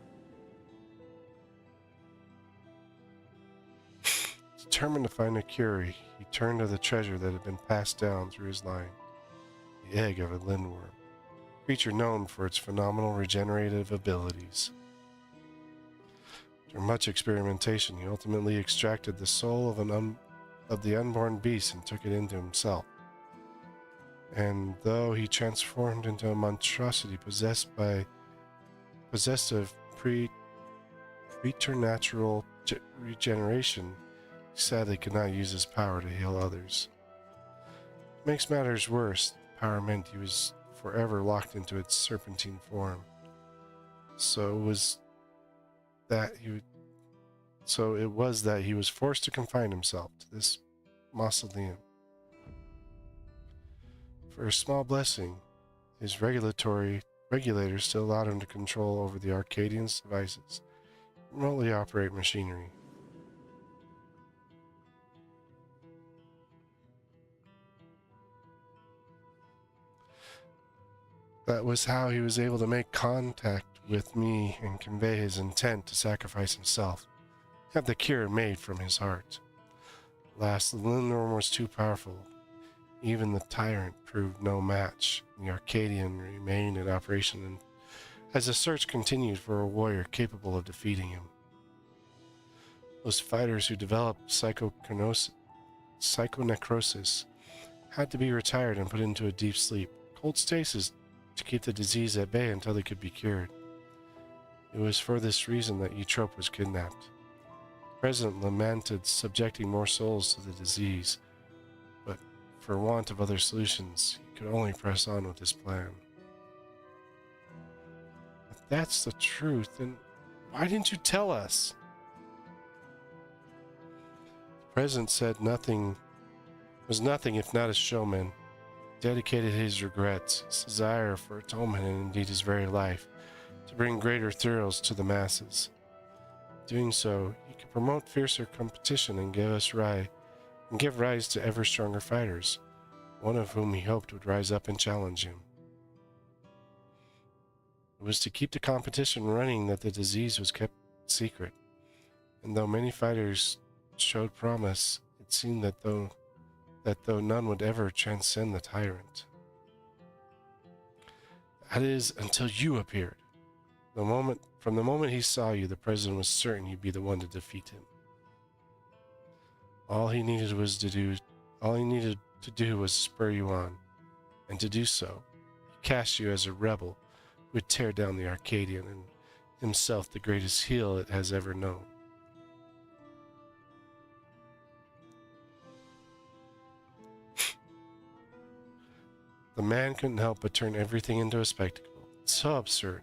Determined to find a cure, he turned to the treasure that had been passed down through his line, the egg of a lindworm, a creature known for its phenomenal regenerative abilities. After much experimentation, he ultimately extracted the soul of the unborn beast and took it into himself. And though he transformed into a monstrosity possessed of preternatural regeneration, he sadly could not use his power to heal others. It makes matters worse, the power meant he was forever locked into its serpentine form. So it was that he was forced to confine himself to this mausoleum. For a small blessing, his regulators still allowed him to control over the Arcadian's devices, remotely operate machinery. That was how he was able to make contact with me and convey his intent to sacrifice himself, have the cure made from his heart. Alas, the lindworm was too powerful. Even the tyrant proved no match. The Arcadian remained in operation and as the search continued for a warrior capable of defeating him. Those fighters who developed psychonecrosis had to be retired and put into a deep sleep, cold stasis, to keep the disease at bay until they could be cured. It was for this reason that Eutrope was kidnapped. The president lamented subjecting more souls to the disease, but for want of other solutions, he could only press on with his plan. If that's the truth, then why didn't you tell us? The president said was nothing if not a showman. Dedicated his regrets, his desire for atonement, and indeed his very life, to bring greater thrills to the masses. Doing so, he could promote fiercer competition and give rise to ever stronger fighters, one of whom he hoped would rise up and challenge him. It was to keep the competition running that the disease was kept secret, and though many fighters showed promise, it seemed that though none would ever transcend the tyrant. That is, until you appeared. From the moment he saw you, the president was certain you'd be the one to defeat him. All he needed to do was spur you on, and to do so, he cast you as a rebel who would tear down the Arcadian himself the greatest heel it has ever known. The man couldn't help but turn everything into a spectacle. It's so absurd.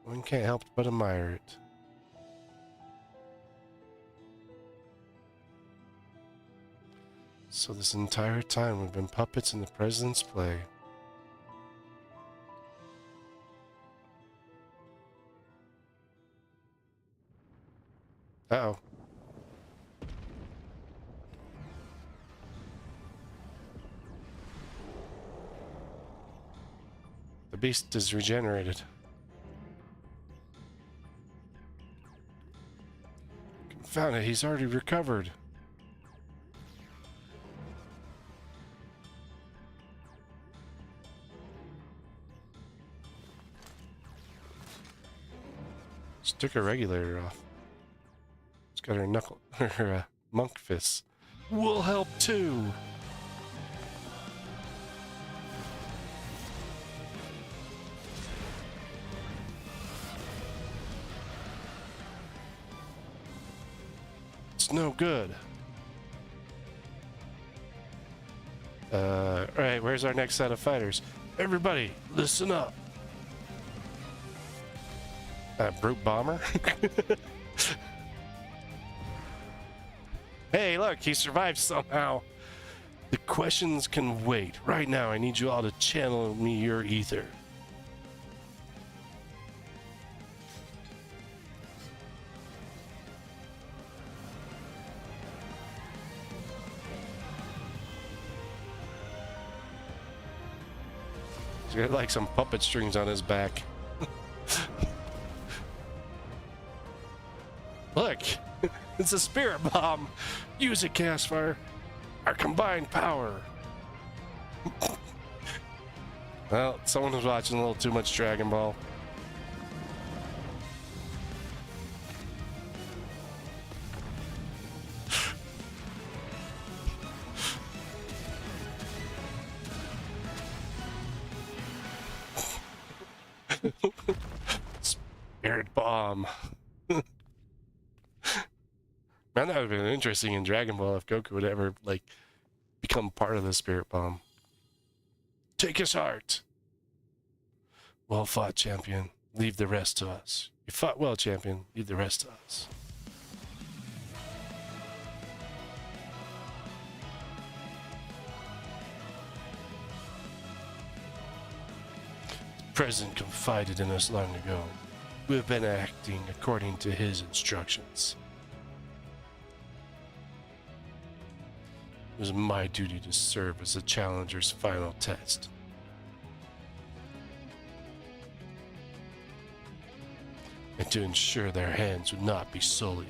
One can't help but admire it. So this entire time we've been puppets in the president's play. Uh-oh. The beast is regenerated. Confound it, he's already recovered. Just took her regulator off. It's got her knuckle, her monk fists. We'll help too. It's no good. Alright, where's our next set of fighters? Everybody, listen up. Brute bomber? Hey, look, he survived somehow. The questions can wait. Right now, I need you all to channel me your ether. He's got like some puppet strings on his back. Look, it's a spirit bomb. Use it, Castfire. Our combined power. Well, someone was watching a little too much Dragon Ball. Spirit bomb. Man, that would have been interesting in Dragon Ball if Goku would ever, like, become part of the Spirit Bomb. Take his heart! Well fought, champion. Leave the rest to us. You fought well, champion. Leave the rest to us. The President confided in us long ago. We have been acting according to his instructions. It was my duty to serve as the challenger's final test. And to ensure their hands would not be sullied.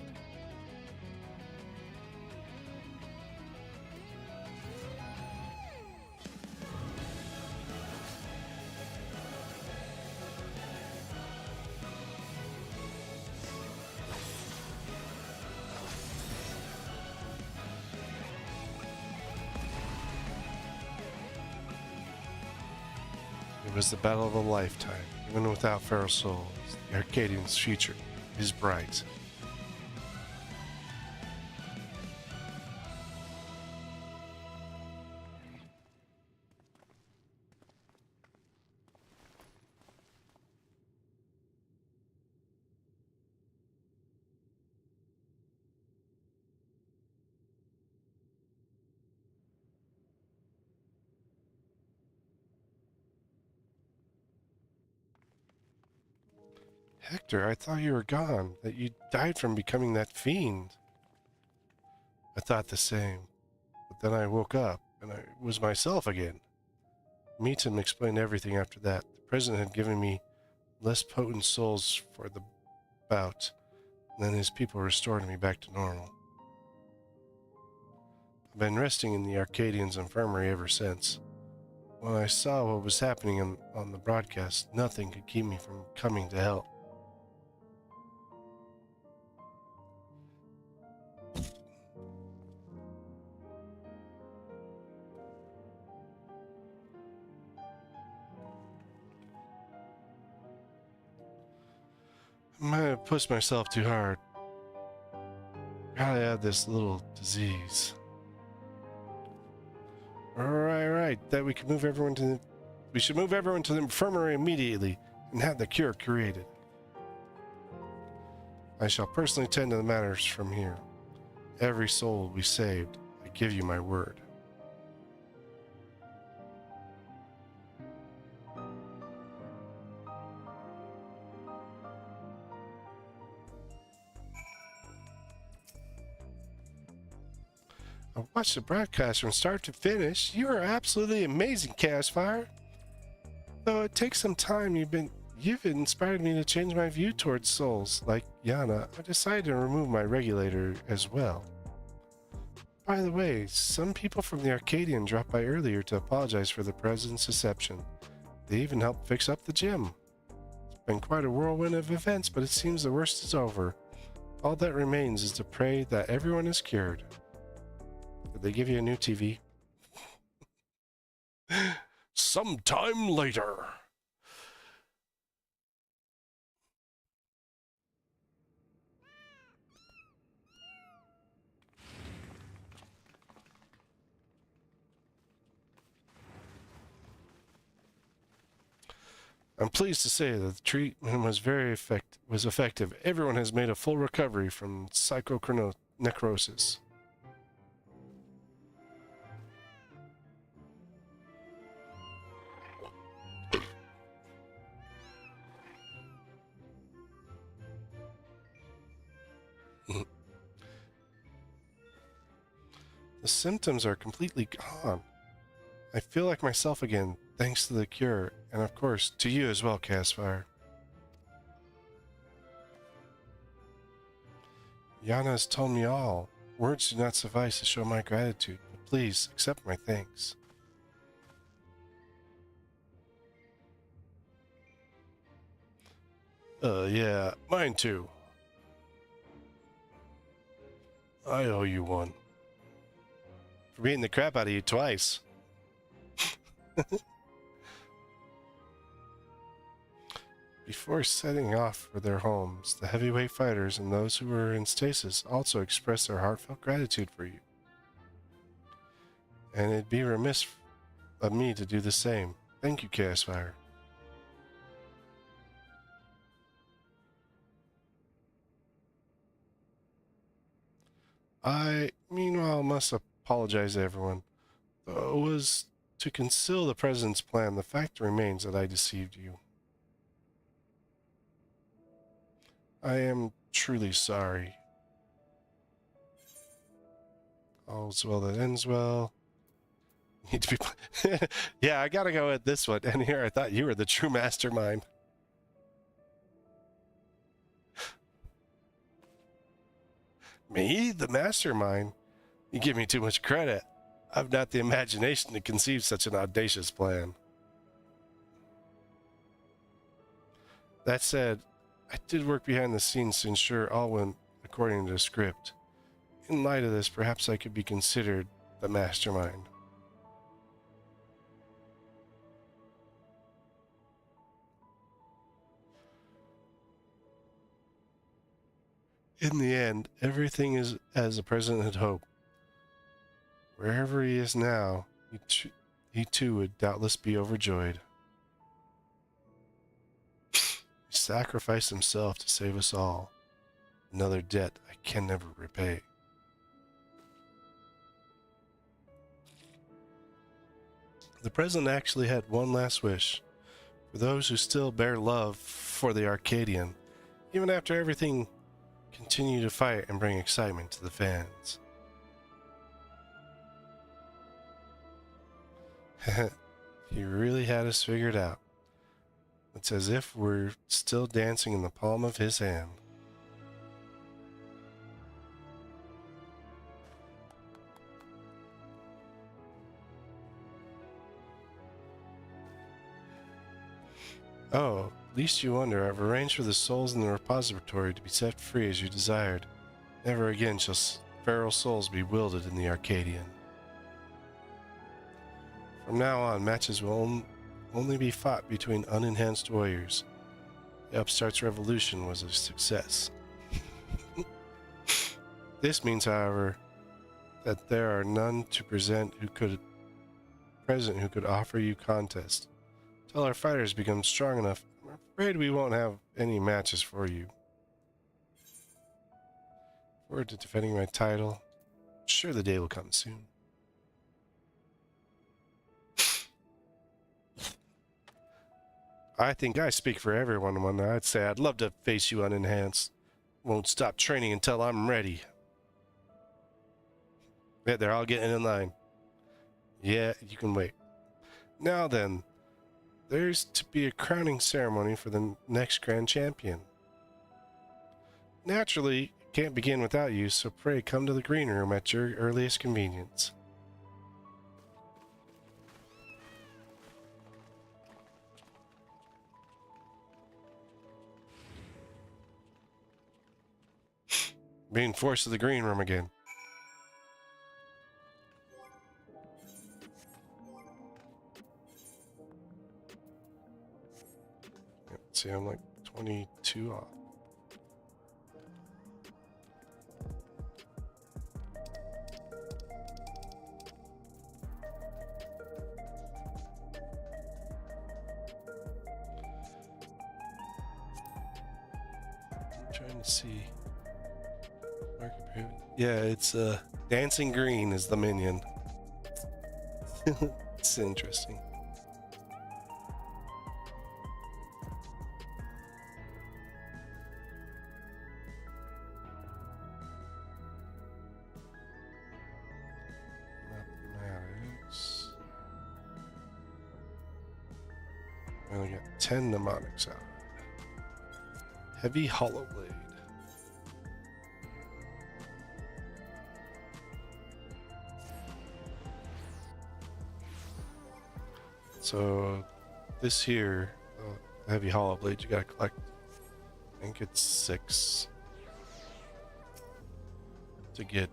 It was the battle of a lifetime. Even without feral souls, the Arcadian's future is bright. Hector, I thought you were gone, that you died from becoming that fiend. I thought the same, but then I woke up, and I was myself again. Meaton explained everything after that. The President had given me less potent souls for the bout, and then his people restored me back to normal. I've been resting in the Arcadian's infirmary ever since. When I saw what was happening on the broadcast, nothing could keep me from coming to help. might have pushed myself too hard. Gotta have this little disease. Right. That we should move everyone to the infirmary immediately and have the cure created. I shall personally tend to the matters from here. Every soul will be saved. I give you my word. I watched the broadcast from start to finish. You are absolutely amazing, Cashfire. Though it takes some time, you've inspired me to change my view towards souls. Like Yana, I decided to remove my regulator as well. By the way, some people from the Arcadion dropped by earlier to apologize for the president's deception. They even helped fix up the gym. It's been quite a whirlwind of events, but it seems the worst is over. All that remains is to pray that everyone is cured. Did they give you a new TV? Sometime later. I'm pleased to say that the treatment was effective. Everyone has made a full recovery from psychonecrosis. The symptoms are completely gone. I feel like myself again, thanks to the cure, and of course, to you as well, Castfire. Yana has told me all. Words do not suffice to show my gratitude, but please accept my thanks. Yeah, mine too. I owe you one. For beating the crap out of you twice. Before setting off for their homes, the heavyweight fighters and those who were in stasis also expressed their heartfelt gratitude for you. And it'd be remiss of me to do the same. Thank you, Chaosfire. I, meanwhile, must apologize to everyone. Though it was to conceal the President's plan, the fact remains that I deceived you. I am truly sorry. All's well that ends well. Need to be... Yeah, I gotta go with this one. And here, I thought you were the true mastermind. Me, the mastermind? You give me too much credit. I've not the imagination to conceive such an audacious plan. That said, I did work behind the scenes to ensure all went according to the script. In light of this, perhaps I could be considered the mastermind. In the end, everything is as the President had hoped. Wherever he is now, he too would doubtless be overjoyed. He sacrificed himself to save us all. Another debt I can never repay. The President actually had one last wish. For those who still bear love for the Arcadian, even after everything, continue to fight and bring excitement to the fans. He really had us figured out. It's as if we're still dancing in the palm of his hand. Oh, least you wonder, I've arranged for the souls in the repository to be set free as you desired. Never again shall feral souls be wielded in the Arcadian. From now on, matches will only be fought between unenhanced warriors. The upstart's revolution was a success. This means, however, that there are none to present who could offer you contest. Till our fighters become strong enough, I'm afraid we won't have any matches for you. Forward to defending my title. I'm sure the day will come soon. I think I speak for everyone when I'd say I'd love to face you unenhanced. Won't stop training until I'm ready. Yeah, they're all getting in line. Yeah, you can wait. Now then, there's to be a crowning ceremony for the next Grand Champion. Naturally, it can't begin without you, so pray come to the green room at your earliest convenience. Being forced to the green room again. Let's see, I'm like 22 off. I'm trying to see. Yeah, it's Dancing Green is the minion. It's interesting. Mathematics. I only got 10 mnemonics out. Heavy Hollow Blade. So this here, Heavy Hollow Blade, you gotta collect, I think it's 6 to get,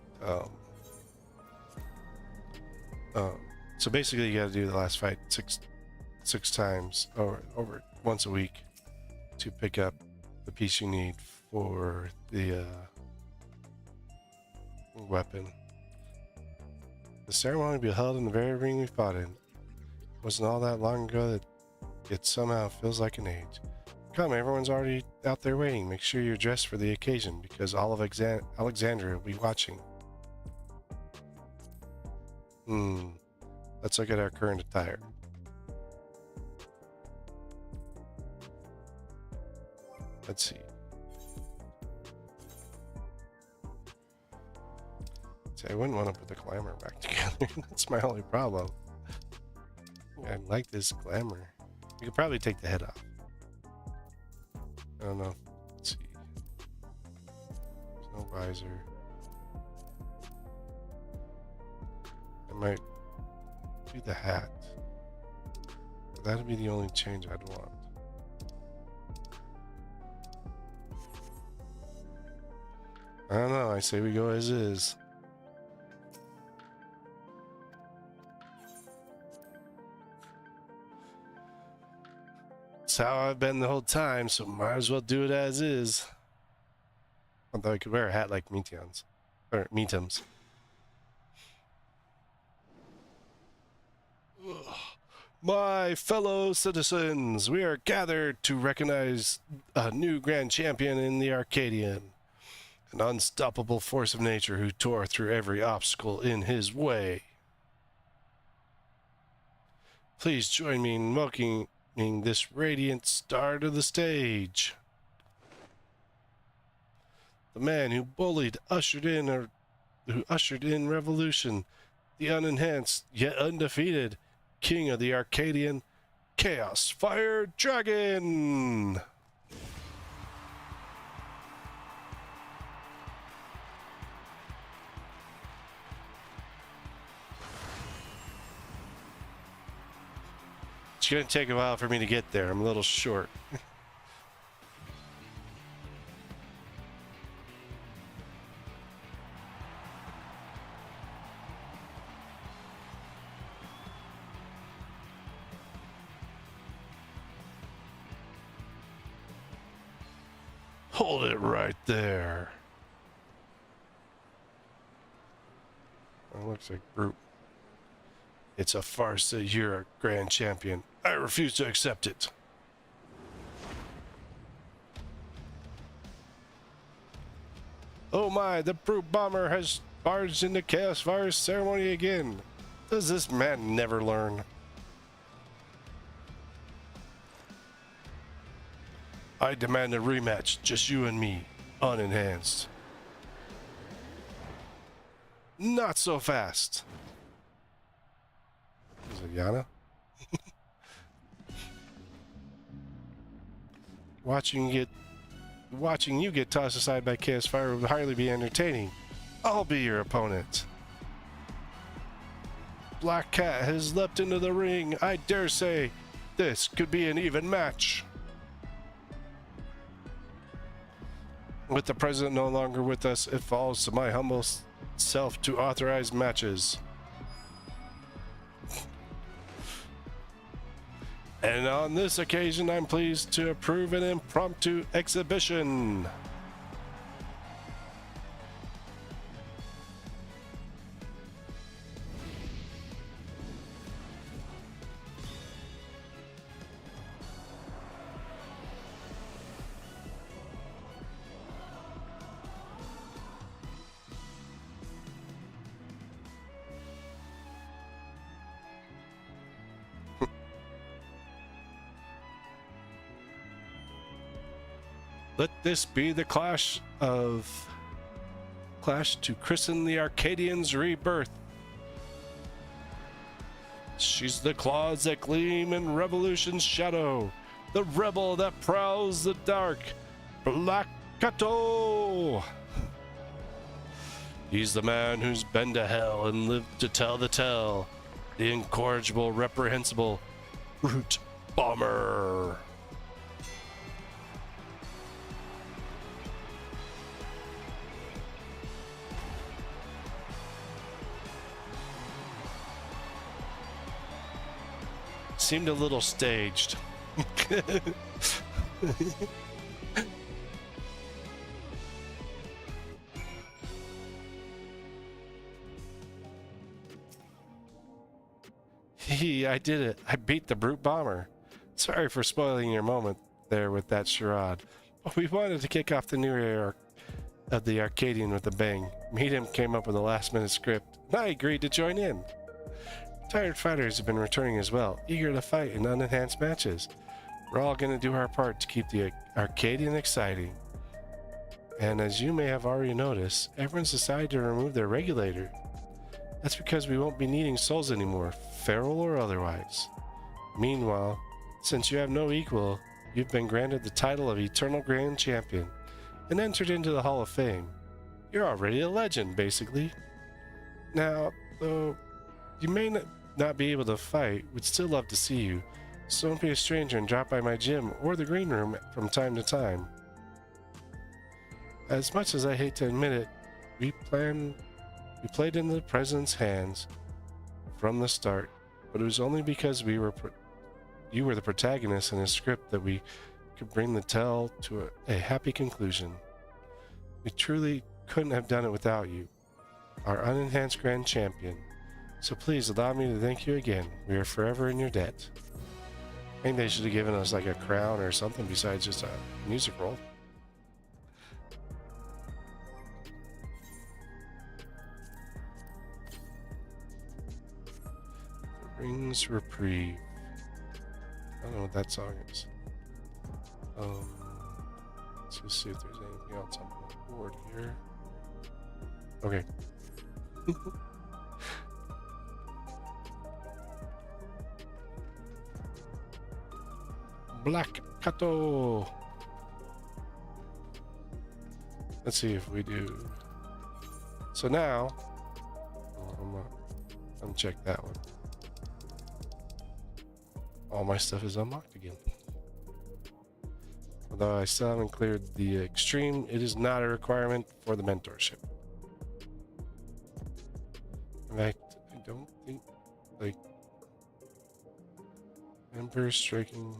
so basically you gotta do the last fight six times, or over once a week, to pick up the piece you need for the weapon. The ceremony will be held in the very ring we fought in. Wasn't all that long ago that it somehow feels like an age. Come, everyone's already out there waiting. Make sure you're dressed for the occasion, because all of Alexandria will be watching. Let's look at our current attire. Let's see. See, I wouldn't want to put the glamour back together. That's my only problem. I like this glamour. You could probably take the head off. I don't know. Let's see. There's no visor. I might do the hat. But that'd be the only change I'd want. I don't know. I say we go as is. It's how I've been the whole time, so might as well do it as is. Although I could wear a hat like Meteons. Or Metums. My fellow citizens, we are gathered to recognize a new grand champion in the Arcadion. An unstoppable force of nature who tore through every obstacle in his way. Please join me in welcoming this radiant star to the stage. The man who ushered in revolution, the unenhanced yet undefeated king of the Arcadian, Chaos Fire Dragon. It's going to take a while for me to get there. I'm a little short. Hold it right there. It looks like brute. It's a farce that you're a grand champion. I refuse to accept it. Oh my, the brute bomber has barged into Chaos Fire's ceremony again. Does this man never learn? I demand a rematch, just you and me, unenhanced. Not so fast. Is it Yana? Watching you get tossed aside by Chaos Fire would hardly be entertaining. I'll be your opponent. Black Cat has leapt into the ring. I dare say this could be an even match. With the president no longer with us, it falls to my humble self to authorize matches. And on this occasion, I'm pleased to approve an impromptu exhibition. Let this be the clash to christen the Arcadian's rebirth. She's the claws that gleam in revolution's shadow, the rebel that prowls the dark, Black Kato. He's the man who's been to hell and lived to tell the tale, the incorrigible, reprehensible brute bomber. Seemed a little staged. I did it. I beat the brute bomber. Sorry for spoiling your moment there with that charade. But we wanted to kick off the new era of the Arcadian with a bang. Medium came up with a last-minute script, and I agreed to join in. Tired fighters have been returning as well, eager to fight in unenhanced matches. We're all going to do our part to keep the Arcadian exciting. And as you may have already noticed, everyone's decided to remove their regulator. That's because we won't be needing souls anymore, feral or otherwise. Meanwhile, since you have no equal, you've been granted the title of Eternal Grand Champion and entered into the Hall of Fame. You're already a legend, basically. Now, though you may not be able to fight, we'd still love to see you, so don't be a stranger and drop by my gym or the green room from time to time. As much as I hate to admit it, we played into the president's hands from the start, but it was only because you were the protagonist in his script that we could bring the tale to a happy conclusion. We truly couldn't have done it without you, our unenhanced grand champion. So please allow me to thank you again. We are forever in your debt. Maybe they should have given us like a crown or something besides just a music roll. Rings Reprieve. I don't know what that song is. Let's just see if there's anything else on the board here. Okay. Black Kato. Let's see if we do. So now, I'm check that one. All my stuff is unlocked again. Although I still haven't cleared the extreme, it is not a requirement for the mentorship. In fact, I don't think, like, Emperor striking,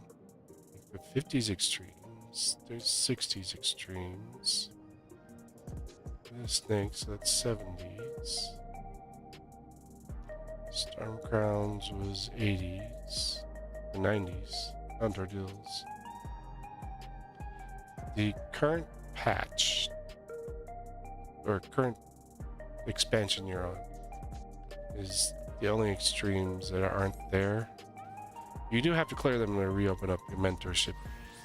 like the 50s extreme, extremes. There's 60s extremes. There's snakes, that's 70s. Storm Crowns was 80s. Or 90s. Hunter deals. The current patch, or current expansion you're on, is the only extremes that aren't there. You do have to clear them to reopen up your mentorship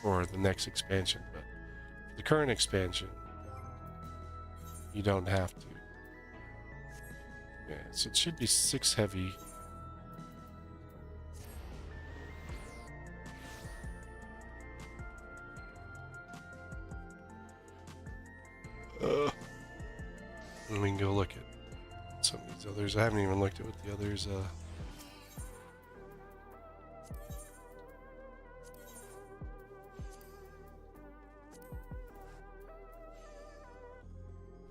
for the next expansion, but the current expansion, you don't have to. Yeah, so it should be 6 heavy. And we can go look at some of these others. I haven't even looked at what the others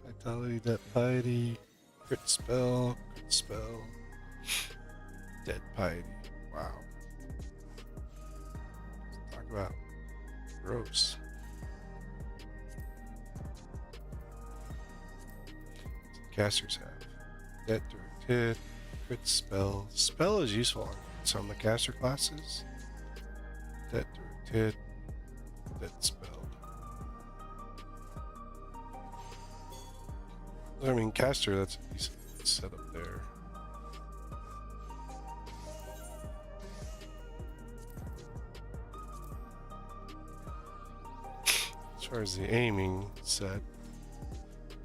Vitality, Dead Piety, Crit Spell, Dead Piety. Wow. Let's talk about gross. Casters have Dead Direct Hit, Crit Spell. Spell is useful on some of the caster classes. Dead Direct Hit, Dead Spelled. I mean, caster, that's a decent setup there. As far as the aiming set,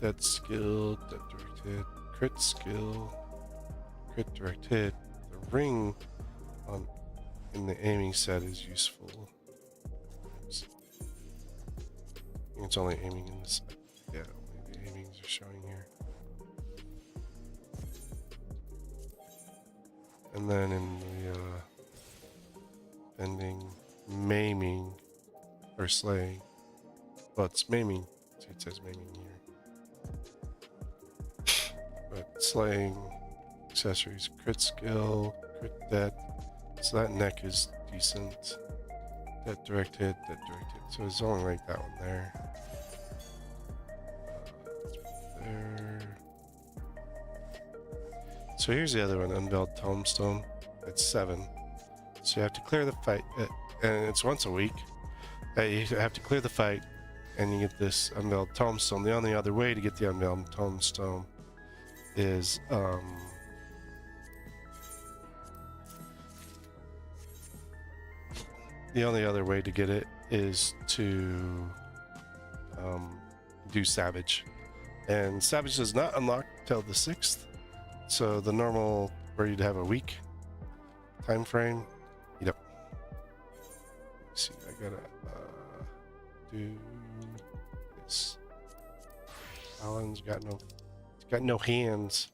Dead Skill, Dead Direct Hit, Crit Skill, Crit Direct Hit. The ring on in the aiming set is useful. It's only aiming in this. Yeah, only the aimings are showing here. And then in the bending, maiming, or slaying. Well, it's maiming. See, it says maiming here. But slaying, accessories, crit skill, crit death. So that neck is decent. That direct hit, that direct hit. So it's only like that one there. There. So here's the other one, Unveiled Tombstone. It's 7. So you have to clear the fight, and it's once a week. You have to clear the fight, and you get this Unveiled Tombstone. The only other way to get the Unveiled Tombstone is the only other way to get it is to do Savage, and Savage does not unlock till the 6th. So the normal where you'd have a week time frame, you don't. Let's see, I gotta do this. Alan's got no hands.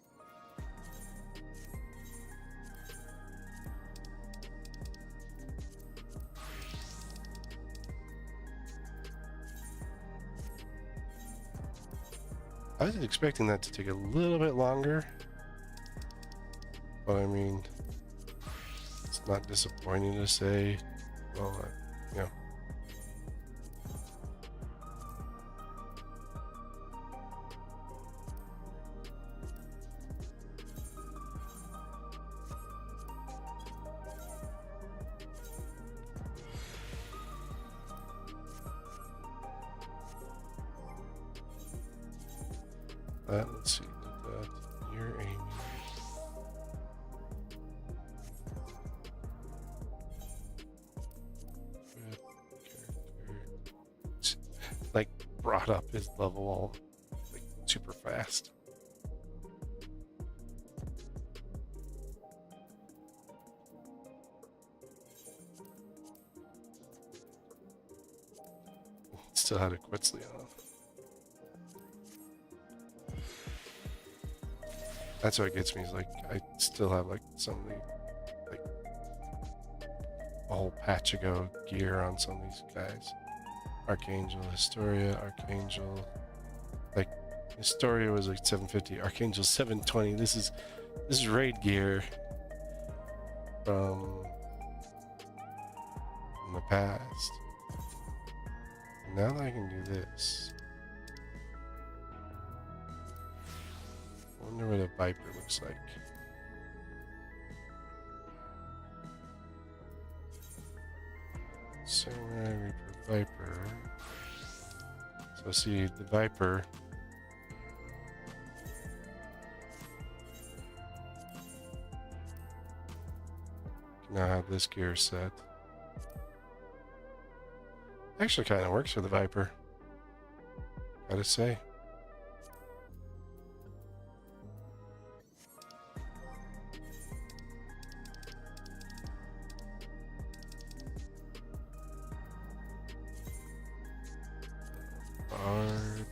I was expecting that to take a little bit longer, but I mean, it's not disappointing to say, well, you know. Let's see, you're aiming. Like brought up his level all like super fast. Still had a Quetzalcoatl on. That's what gets me, is like I still have like some of the like a whole patch ago gear on some of these guys. Archangel, Historia, Archangel, like Historia was like 750, Archangel 720. This is raid gear from the past. now that I can do this. I wonder what a Viper looks like. Samurai, Reaper, Viper. So see the Viper. Now have this gear set. Actually kind of works for the Viper, gotta say. Bard.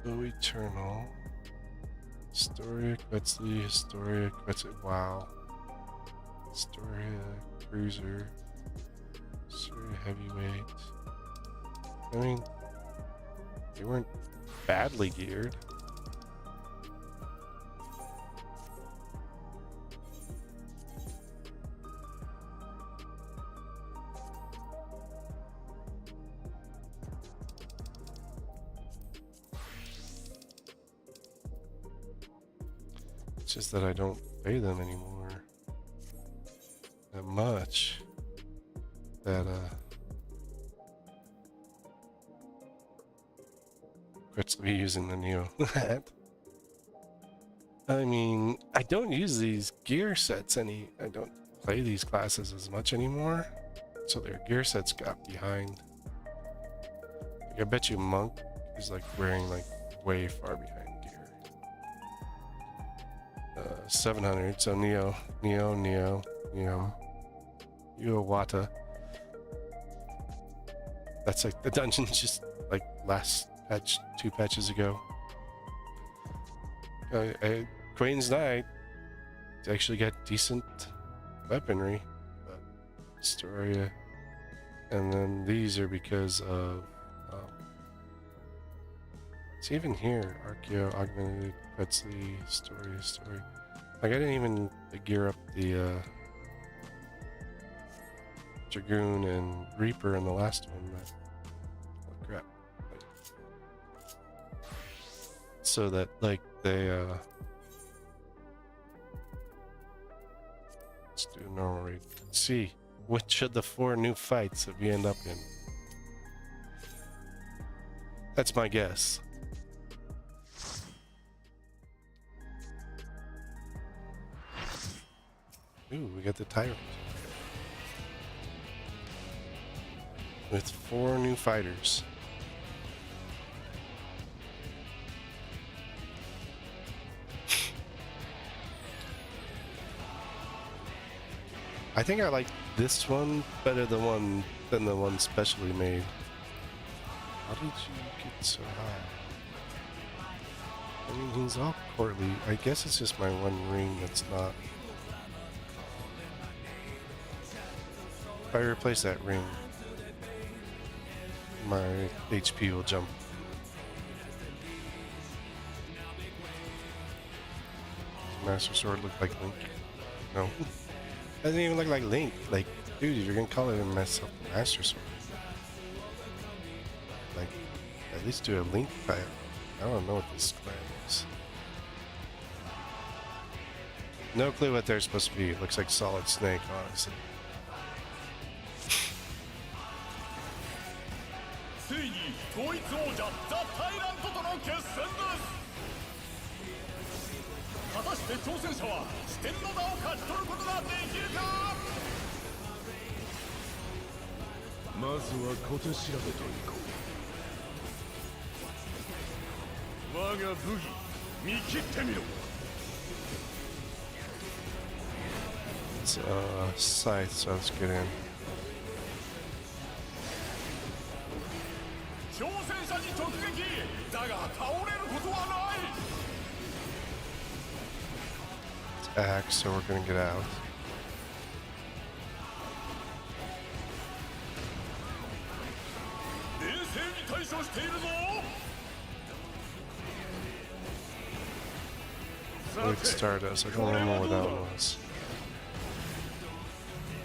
Oh, Eternal. Historia, Quetzalcoatl, Historia, Quetzalcoatl. Wow. Historia, Cruiser. Historia, Heavyweight. I mean, they weren't badly geared. It's just that I don't play them anymore that much. That Quetzalcoatl be using the Neo. I mean, I don't use these gear sets I don't play these classes as much anymore. So their gear sets got behind. Like, I bet you Monk is like wearing like way far behind gear. 700, so Neo, Uawata. That's like the dungeon just like last patch, 2 patches ago. Queen's Knight actually got decent weaponry, but Historia, and then these are because of it's even here, Archeo, Augmented, Quetzalcoatl, Story. Like I didn't even gear up the Dragoon and Reaper in the last one. But, oh crap! So that like they let's do a normal raid. Let's see which of the 4 new fights that we end up in. That's my guess. Ooh, we got the Tyrant. With 4 new fighters. I think I like this one better than the one specially made. How did you get so high? I mean, he's all courtly. I guess it's just my one ring that's not. If I replace that ring, my HP will jump. Does Master Sword look like Link? No. Doesn't even look like Link. Like, dude, you're gonna call it a Master Sword. Like, at least do a Link fight. I don't know what this clan is. No clue what they're supposed to be. It looks like Solid Snake, honestly. ついに統一王者ザ・タイラントとの決戦です。果たして挑戦者は四天の座を勝ち取ることができるか。まずは小手調べといこう。我が武技見切ってみろ。 It's scythe, so let's get in. 挑戦者に直撃だが倒れることはない。 It's axe, so we're gonna get out. 冷静に対処しているぞ。With Stardust. I don't remember what that one was.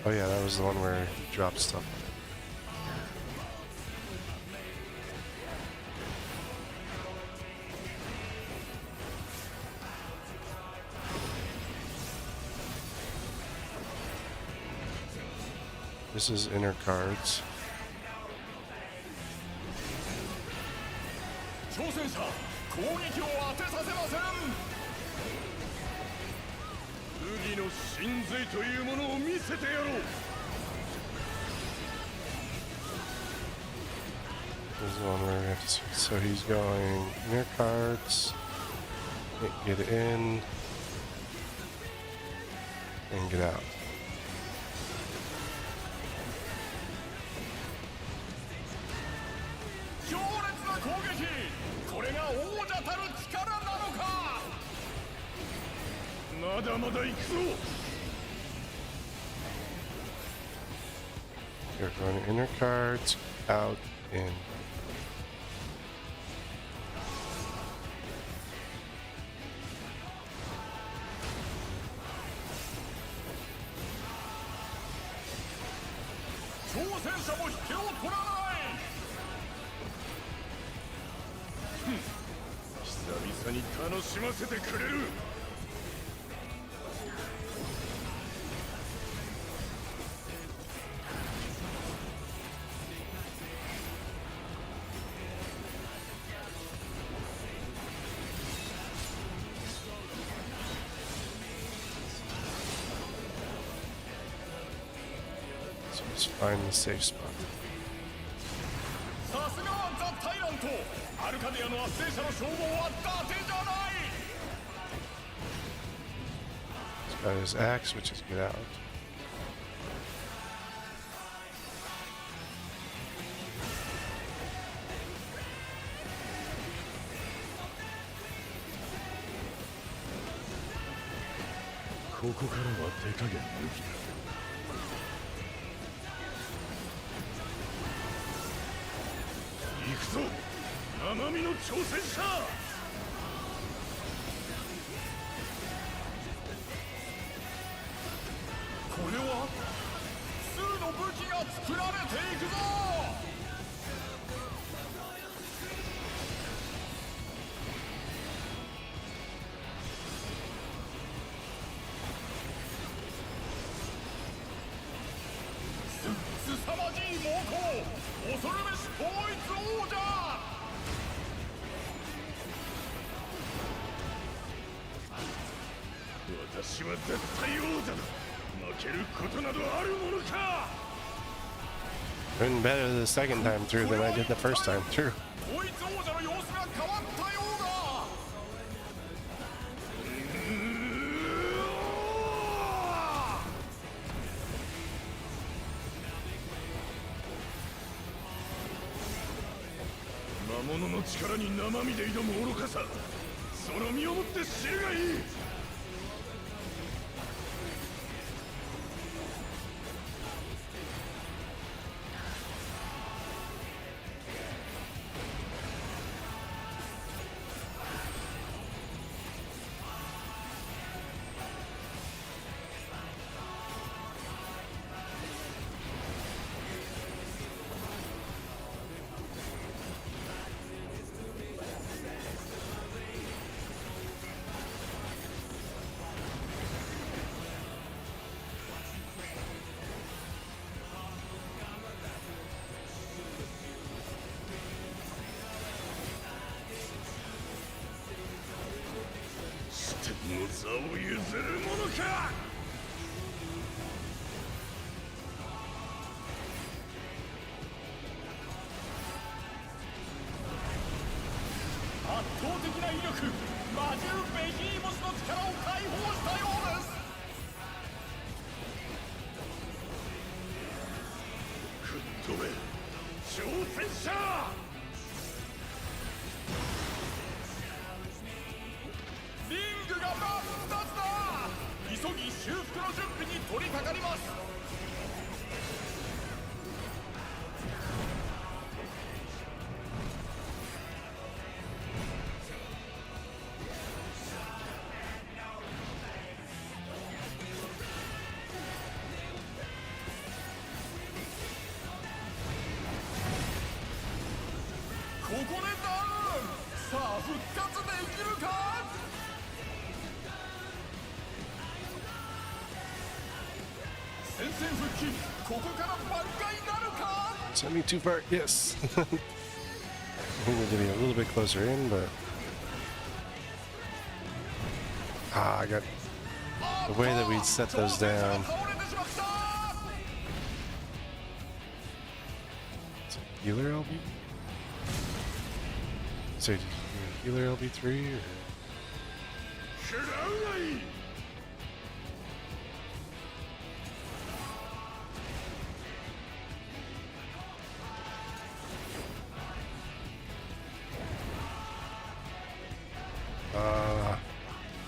Oh yeah, that was the one where he dropped stuff. This is inner cards. 挑戦者攻撃を当てさせません。麦の神髄というものを見せてやろう。 This is the one where we have to see. So he's going inner cards, get in, and get out. 強烈な攻撃。これが王者たる力なのか。まだまだ行くぞ。 You're going inner cards, out, in. 挑戦者も引けを取らない。久々に楽しませてくれる。 So let's find the safe spot. さすがはザ・タイラント。アルカディアの圧政者の称号は伊達じゃない。 He's got his axe, which is get out.凄まじい猛攻。恐るべし統一王者。 私は絶対王者だ。負けることなどあるものか。 Doing better the second time through than I did the first time through. 統一王者の様子が変わったようだ。 魔物の力に生身で挑む愚かさ。その身をもって知るがいい。 の座を譲るものか。圧倒的な威力、魔獣ベヒーモスの力を解放したようです。吹っ飛べ挑戦者。 リングが真っ二つだ。急ぎ修復の準備に取り掛かります。ここでダウン。さあ復活できるか。戦線復帰、ここから挽回なるか。 Send me too far. Yes. I think we're getting a little bit closer in, but I got the way that we set those down. Is it healer LB? So healer LB3 or?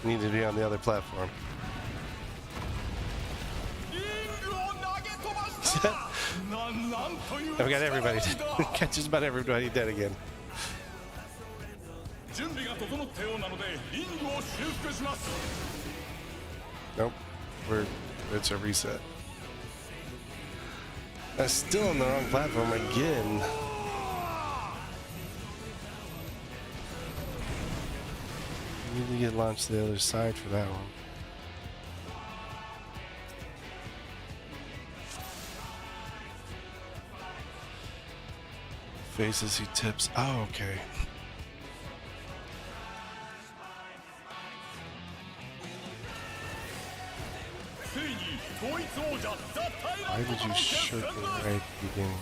Need to be on the other platform. I've got everybody. Catches about everybody dead again. Nope. It's a reset. I'm still on the wrong platform again. Need to get launched to the other side for that one. Faces he tips. Oh, okay. Why did you shirk it right at the beginning?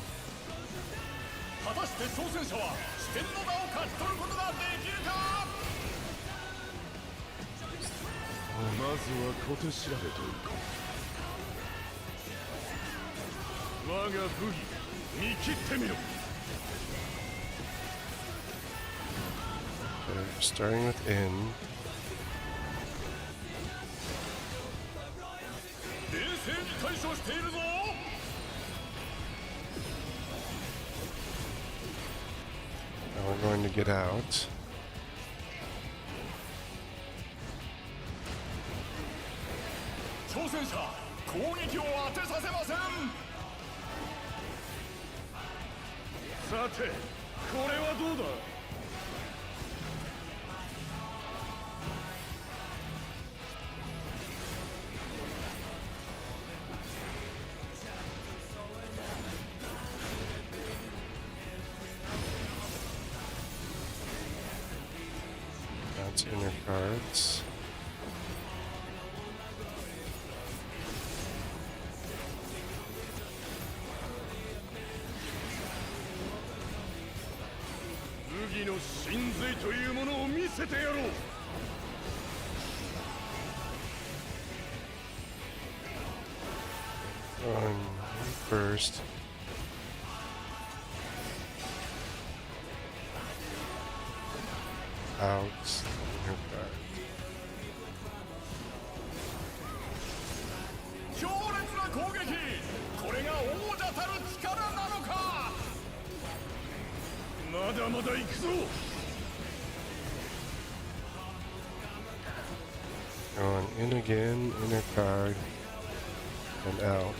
Okay, starting with N. Now we're going to get out. That's inner cards. First. Out. Inner card. Going in again, inner card, and out.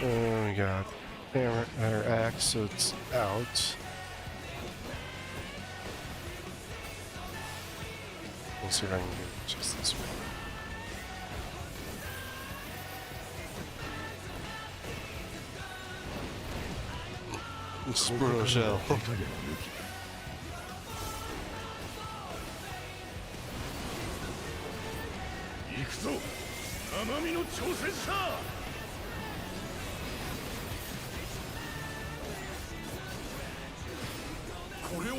Oh my god. Hammer, or axe, so it's out. Let's see if I can do it just this way. Squirrel shell. これは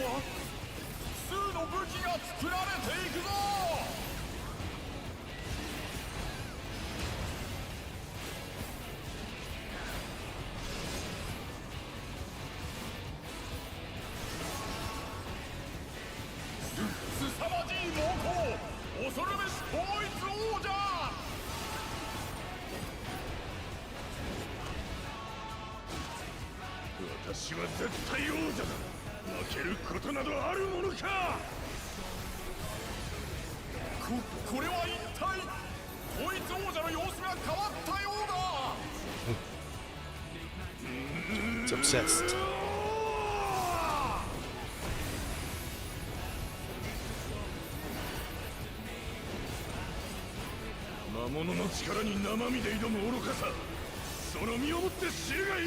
複数の武器が作られていくぞ。すさまじい猛攻、恐るべし統一王者。私は絶対王者だ。負けることなどあるものか。これは一体統一王者の様子が変わったようだ。It's obsessed. 魔物の力に生身で挑む愚かさ、その身をもって知るがいい。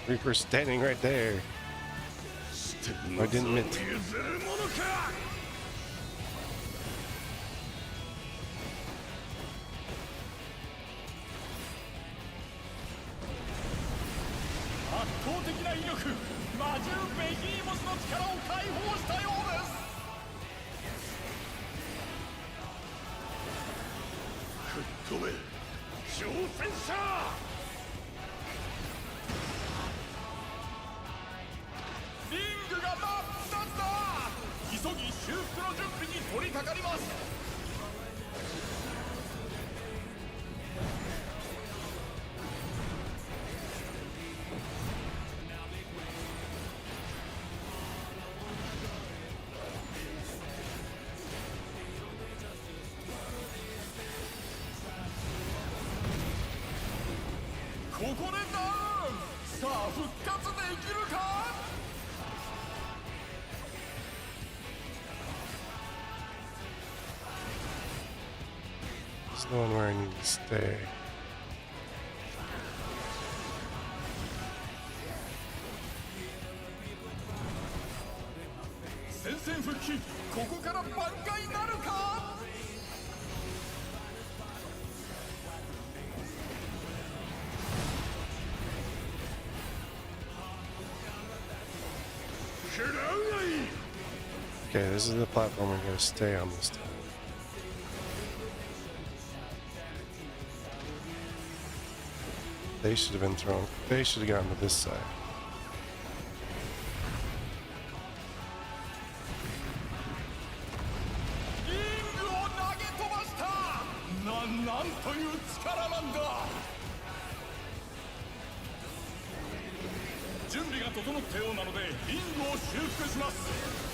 Reaper's standing right there. I didn't mean to. 譲るものか。圧倒的な威力、魔獣ベギーモスの力を解放したようです。吹っ飛べ挑戦者。リングが真っ二つだ。急ぎ修復の準備に取り掛かります。ここでダウン。さあ復活できるか。There's no one where I need to stay. 戦線復帰、ここから挽回なるか。食らうがいい。 Okay, this is the platform we're gonna stay on this time. They should have been thrown. They should have gotten to this side. リングを投げ飛ばした。なんという力なんだ。準備が整ったようなのでリングを修復します。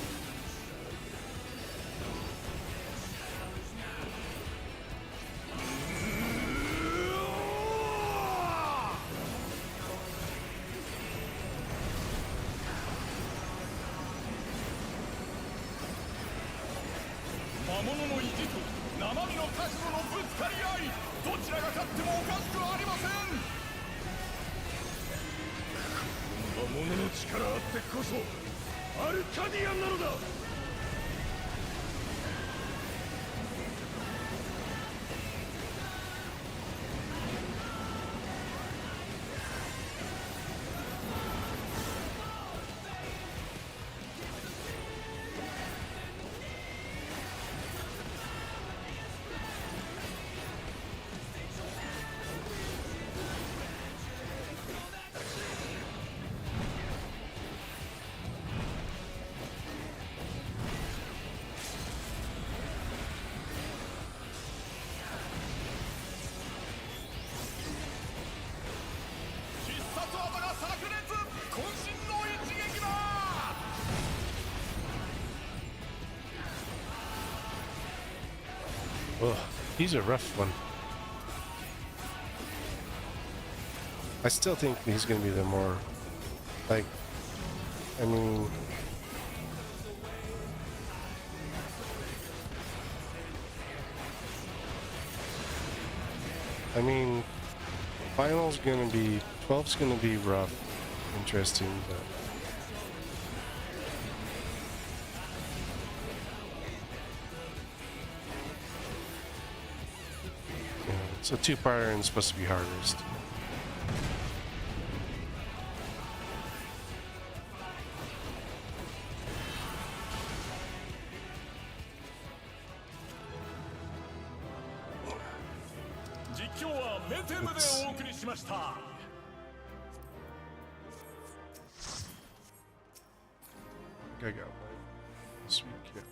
魔物の意地と生身の覚悟のぶつかり合い、どちらが勝ってもおかしくありません。魔物の力あってこそアルカディアンなのだ。Ugh, he's a rough one. I still think he's going to be the more, like, I mean, final's going to be, 12's going to be rough, interesting, but yeah, it's a two-parter and it's supposed to be hardest. I got my sweet kit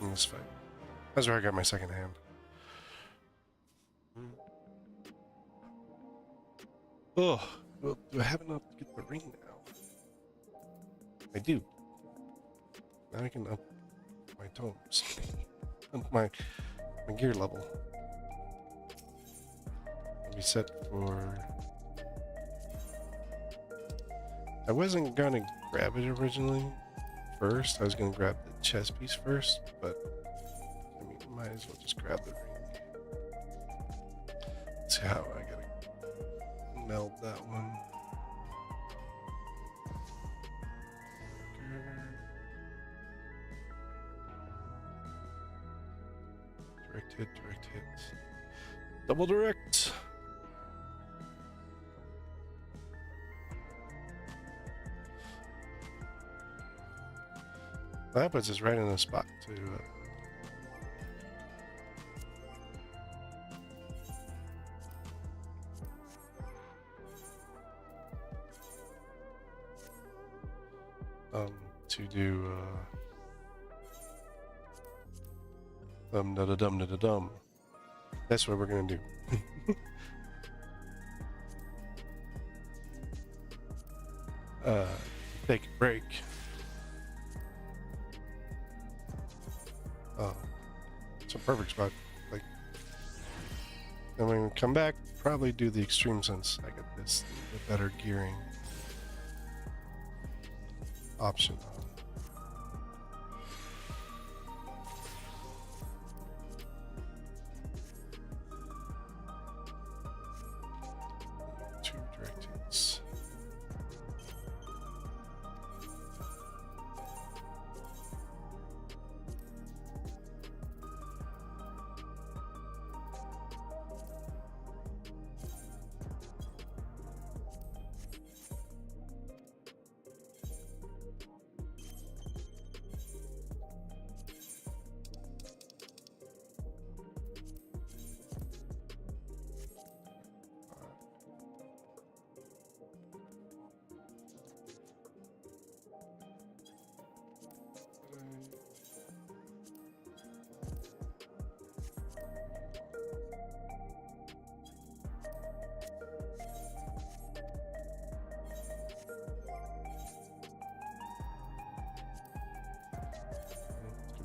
in this fight. That's where I got my second hand. Oh, well, do I have enough to get the ring now? I do. Now I can up my tomes. Up my gear level. I'll be set for... I wasn't gonna grab it originally. First, I was gonna grab the chest piece first, but I mean, might as well just grab the ring. Let's see how I gotta meld that one. Direct hit, double direct. That puts us right in the spot to do dum. That's what we're gonna do. Take a break. Oh, it's a perfect spot. Like, then when we come back, probably do the extreme since I got this, the better gearing option on. Two direct hits.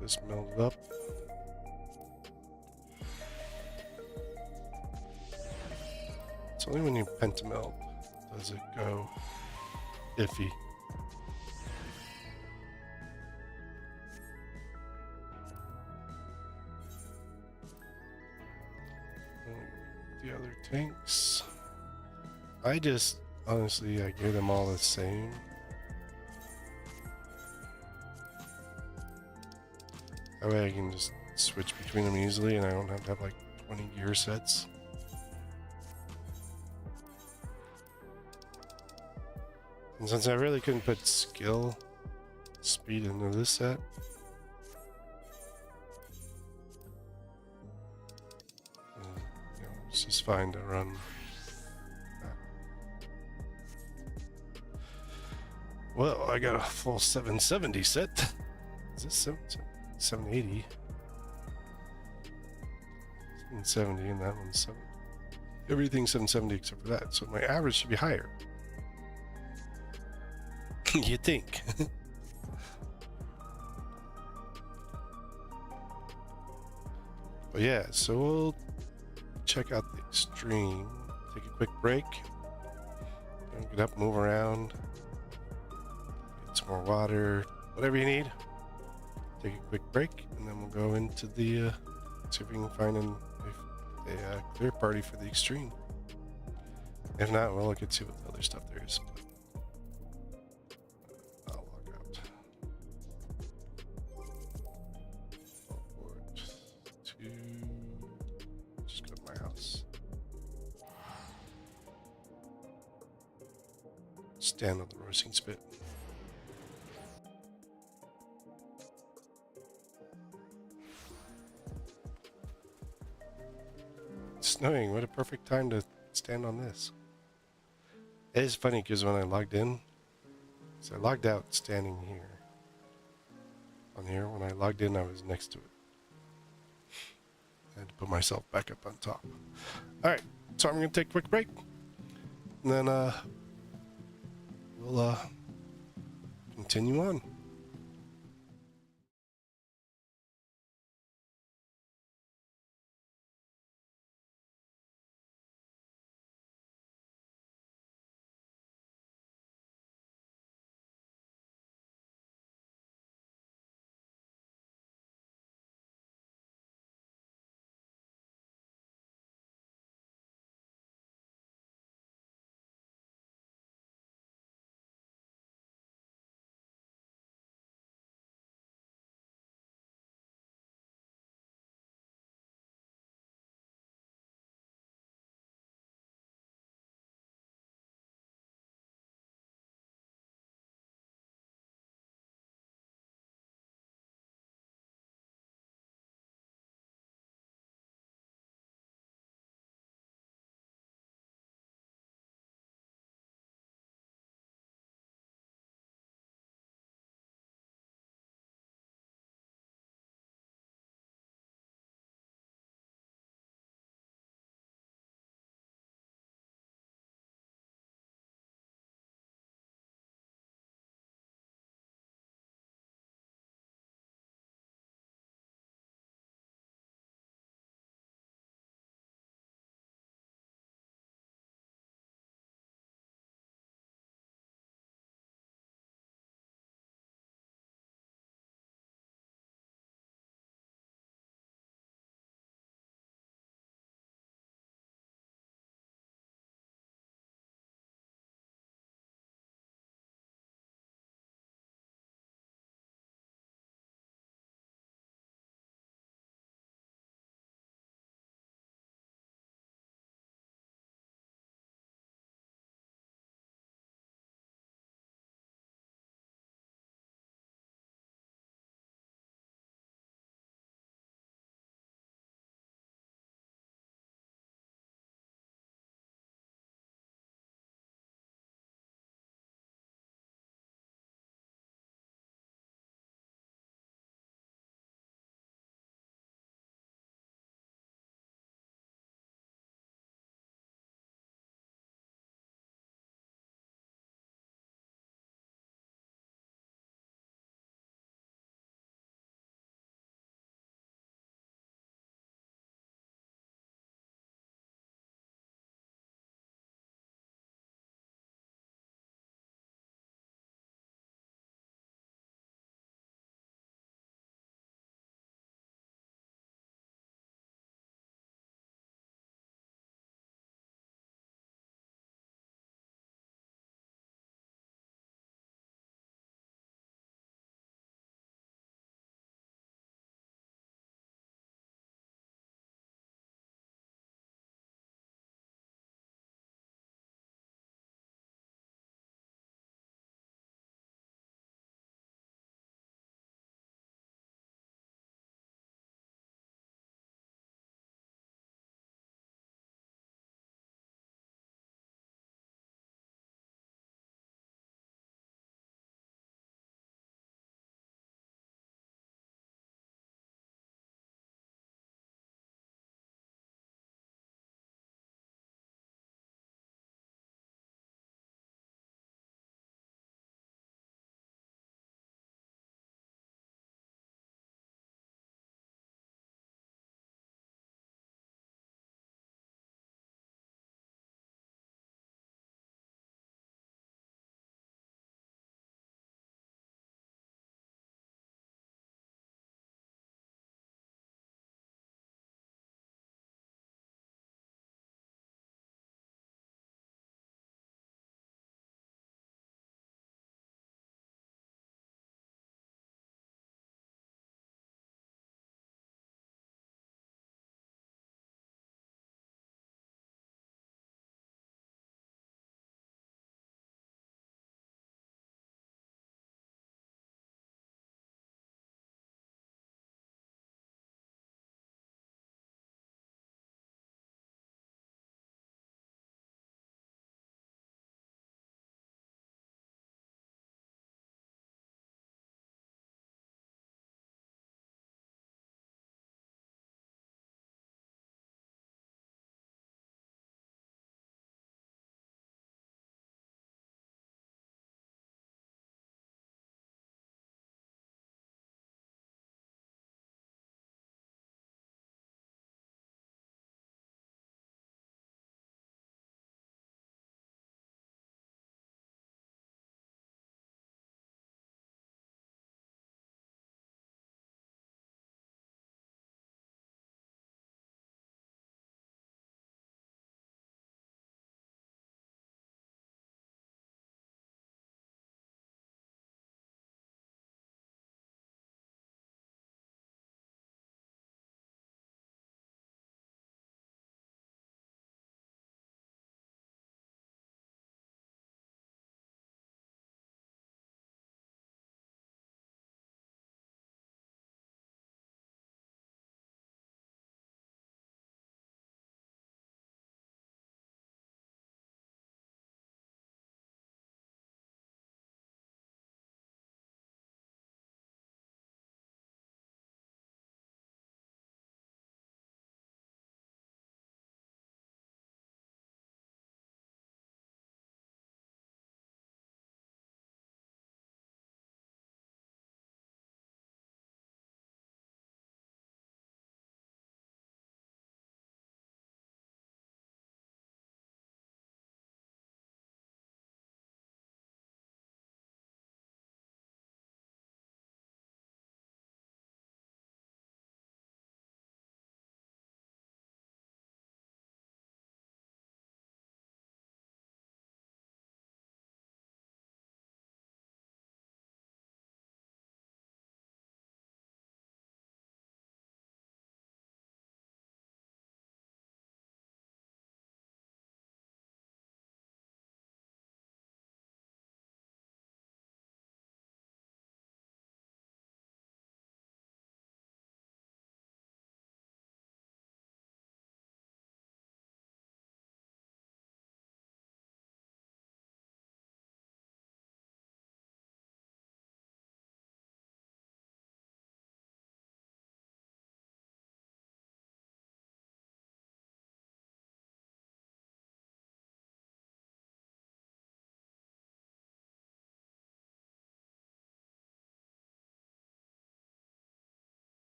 This melded up. It's only when you pentameld does it go iffy. The other tanks, I just honestly I gear them all the same. That way I can just switch between them easily and I don't have to have like 20 gear sets. And since I really couldn't put skill speed into this set, you know, it's just fine to run that. Well, I got a full 770 set. Is this 780? 770 and that one's 7. Everything's 770 except for that, so my average should be higher. You think? But yeah, so we'll check out the extreme. Take a quick break. Get up, move around. Get some more water. Whatever you need. Take a quick break, and then we'll go into the see if we can find a clear party for the extreme. If not, we'll look and see what the other stuff there is. I'll log out. Forward to just go to my house. Stand on the roasting spit. It's snowing. What a perfect time to stand on this. It is funny because when I logged in, so I logged out standing here. On here, when I logged in, I was next to it. I had to put myself back up on top. Alright, so I'm going to take a quick break. And then we'll continue on.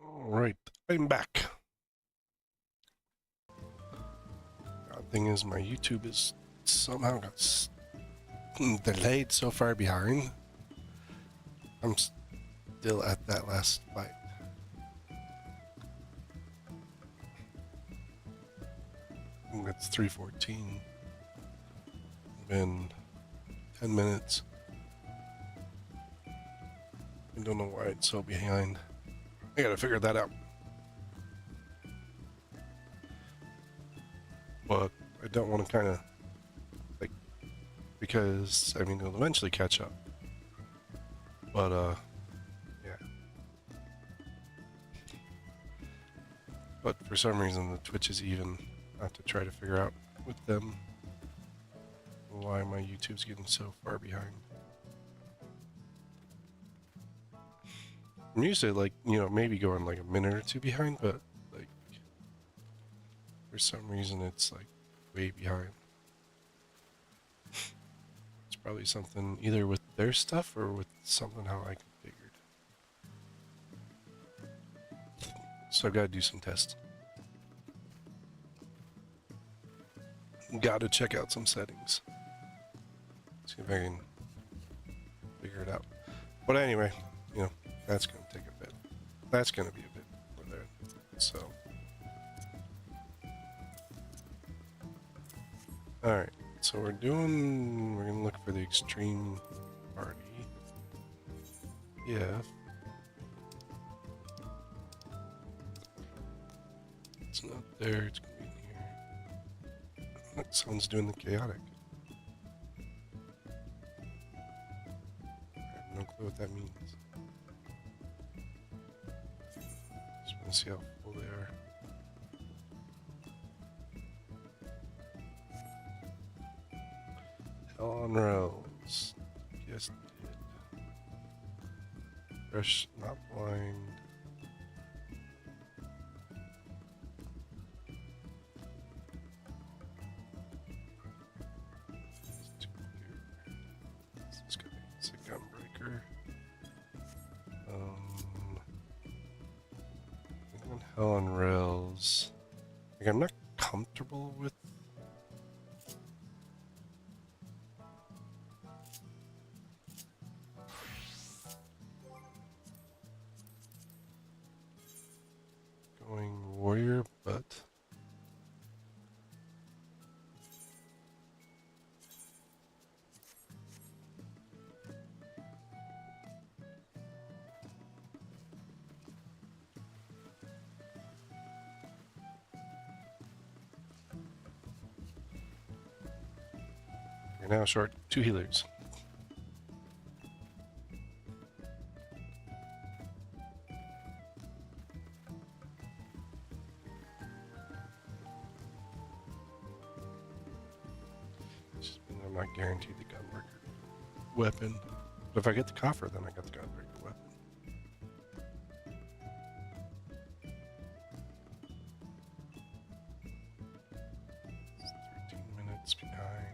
Alright, I'm back. Odd thing is, my YouTube is somehow got delayed so far behind. I'm still at that last fight. It's 3:14. Been 10 minutes. I don't know why it's so behind. I gotta figure that out. But I don't want to kind of like, because I mean it'll eventually catch up. But yeah. But for some reason the Twitch is even. I have to try to figure out with them why my YouTube's getting so far behind. I'm used to, like, you know, maybe going like a minute or two behind, but like for some reason it's like way behind. It's probably something either with their stuff or with something how I configured. So I've got to do some tests. Got to check out some settings. See if I can figure it out. But anyway, you know, that's going to take a bit. That's going to be a bit over there. So, alright. So we're going to look for the extreme party. Yeah. It's not there. It's going to be here. Someone's doing the chaotic. I have no clue what that means. Just want to see how full they are. Hell on rails. Yes, it did. Fresh, not blind. Hell on rails. Like, I'm not comfortable with going warrior, but you're now short 2 healers. I'm not guaranteed the gunbreaker weapon. But if I get the coffer, then I got the gunbreaker weapon. It's 13 minutes behind.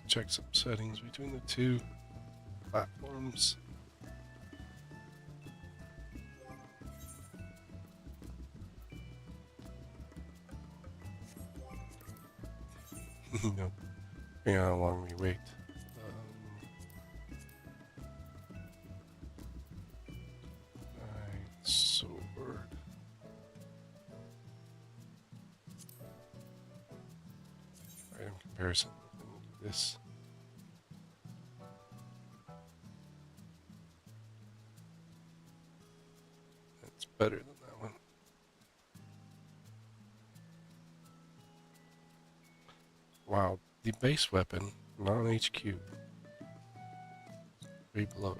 Check some settings between the two platforms. No, depending on how long we wait. Sword. Item comparison. This. That's better than that one. Wow, the base weapon, non-HQ. Way below.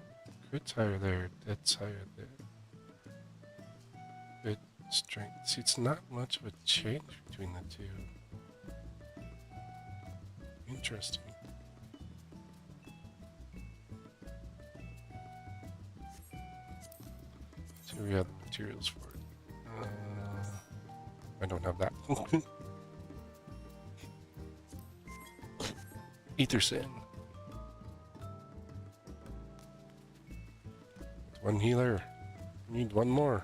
Crit's higher there, dead's higher there. Good strength. See, it's not much of a change between the two. Interesting. So we have the materials for it. I don't have that. Ether Sin. One healer. Need one more.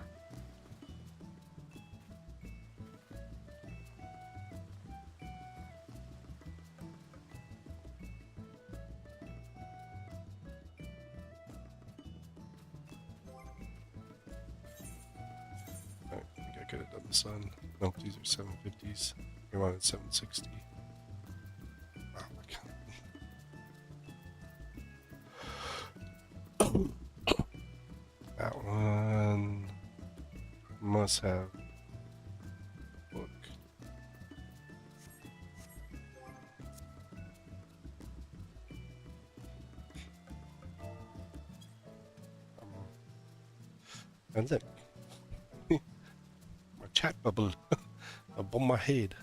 I think I could have done the sun. Nope, these are 750s. We wanted 760. Oh my god. That one must have book. And look, my chat bubble above my head.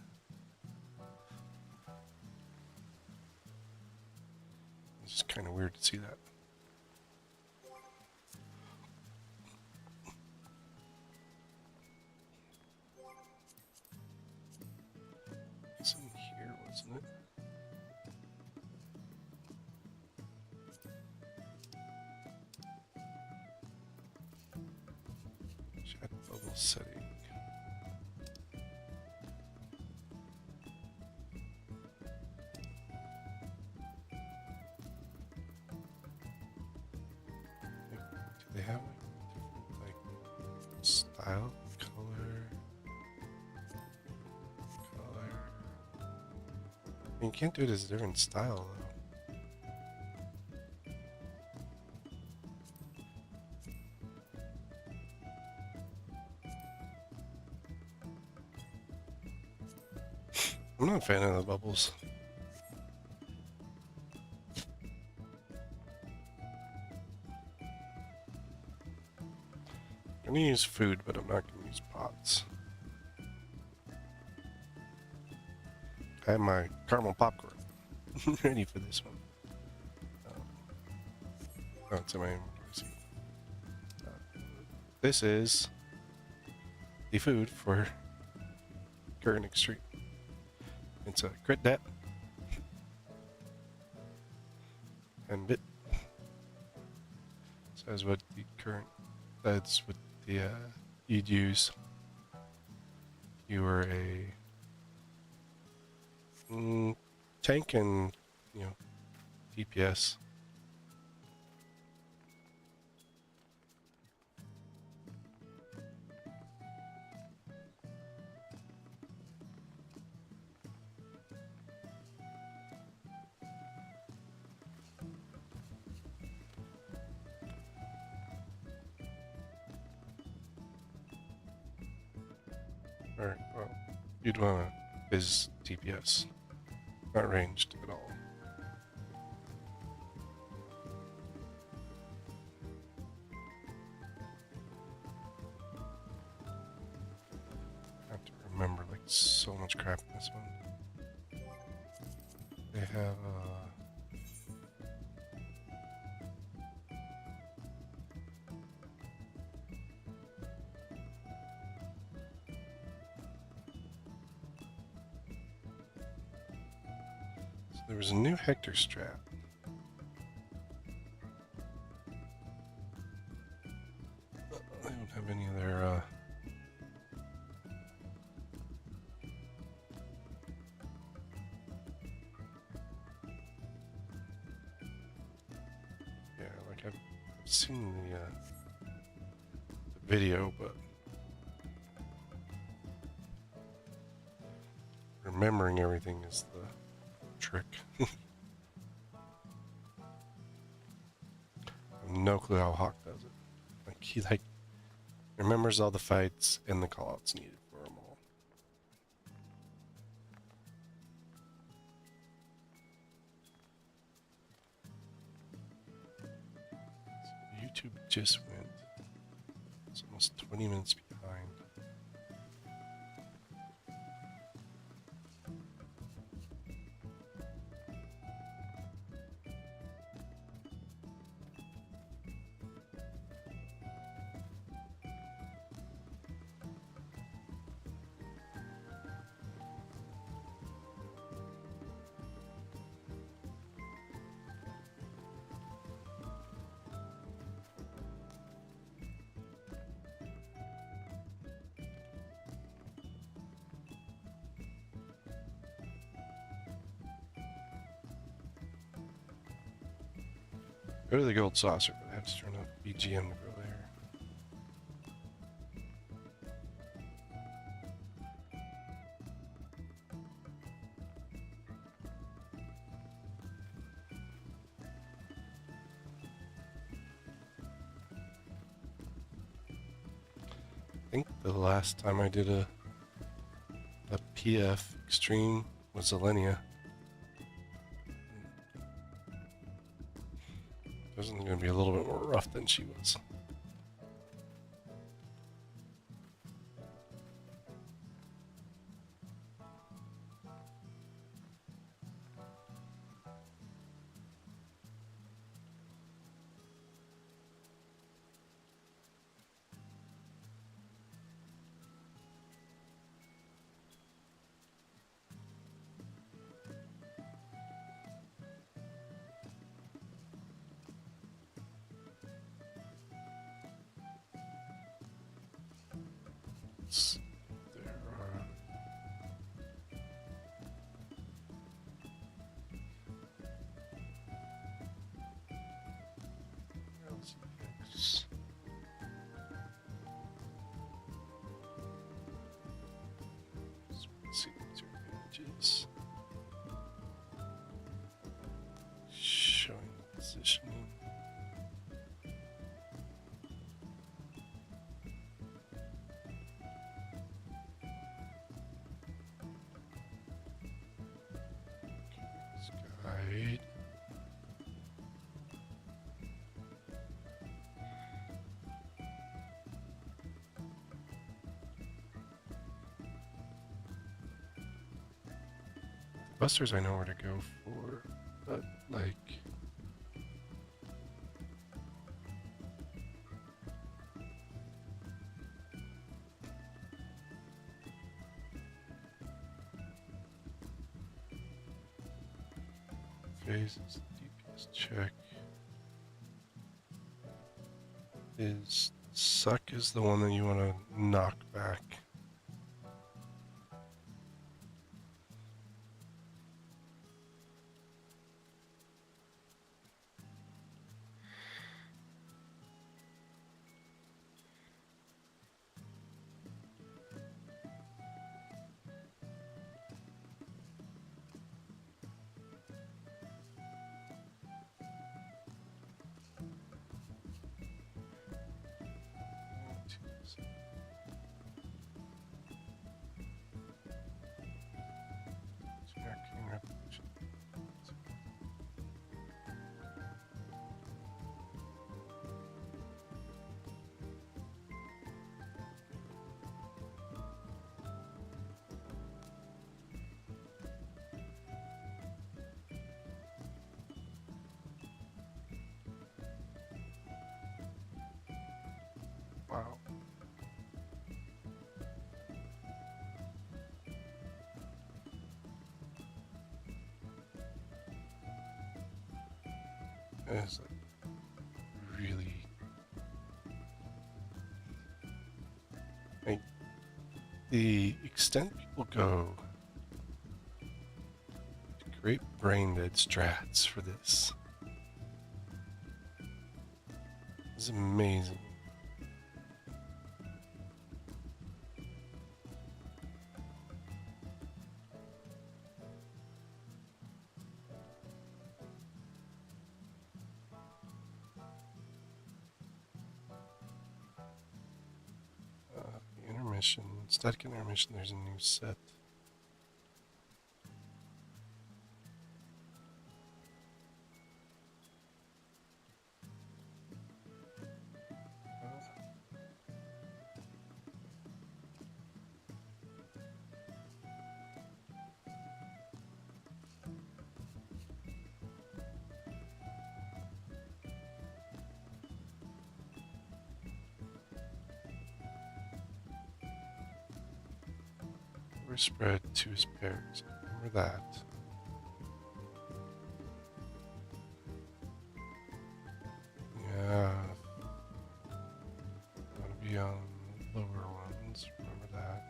It's just kind of weird to see that. It's in here, wasn't it? Chat bubble setting. Do they have like style, color? You can't do it as a different style, though. I'm not a fan of the bubbles. I'm gonna use food, but I'm not gonna use pots. I have my caramel popcorn ready for this one. Oh, it's in my inventory. This is the food for current extreme. It's a crit dat and bit. Says what the current. That's what the you'd use. You were a tank and, you know, DPS. Or, well, you'd want to biz DPS. Not ranged at all. I have to remember like so much crap in this one. They have there was a new Hector strat. I don't have any of their yeah, like I've seen the video, but remembering everything is the trick. I have no clue how Hawk does it. Like he remembers all the fights and the callouts needed for them all. So YouTube just went. It's almost 20 minutes behind. Go to the gold saucer, but I have to turn off BGM to go there. I think the last time I did a PF Extreme was Zelenia. Wasn't going to be a little bit more rough than she was. There are LCX. Let's see these are images showing the positioning. Guide. Busters I know where to go for, but like phases, DPS check is suck is the one that you want to knock back. Wow. It's like really like the extent people go to create brain dead strats for this is amazing. Static intermission, there's a new set. Spread to his pairs. Remember that. Yeah. Gotta be on lower ones. Remember that.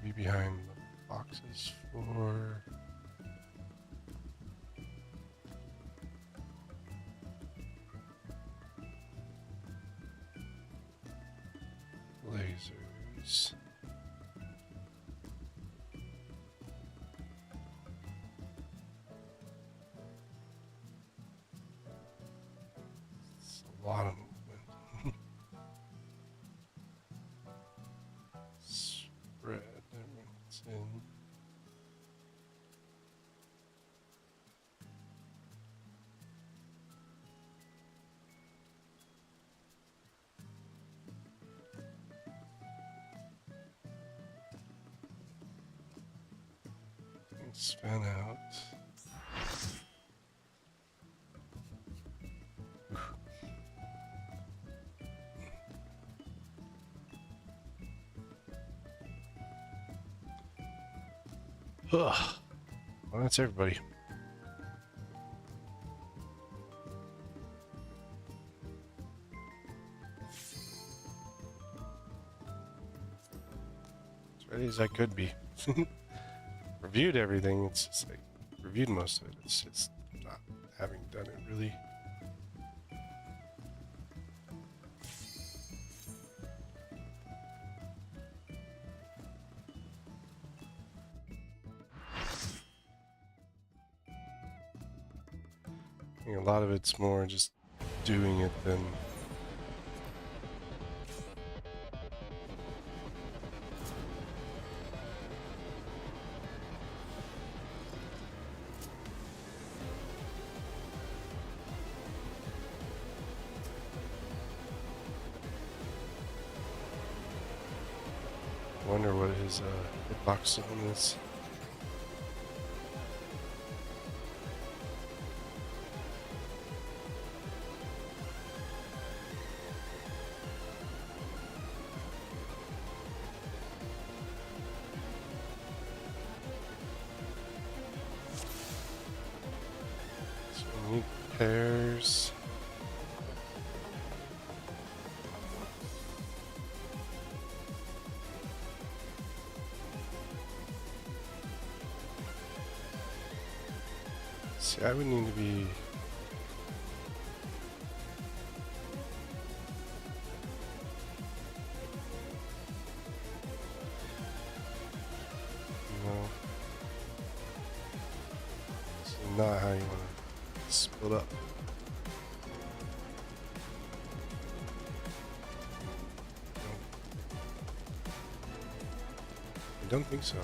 be behind the boxes for... lasers. It's a lot of movement. Spread everyone's in. Span out. Ugh. Well, that's everybody. As ready as I could be. Reviewed everything, it's just like, reviewed most of it, it's just not having done it really. I think a lot of it's more just doing it than wonder what his hitbox zone is. So we need pairs. See, I would need to be... No. This is not how you want to split up. No. I don't think so.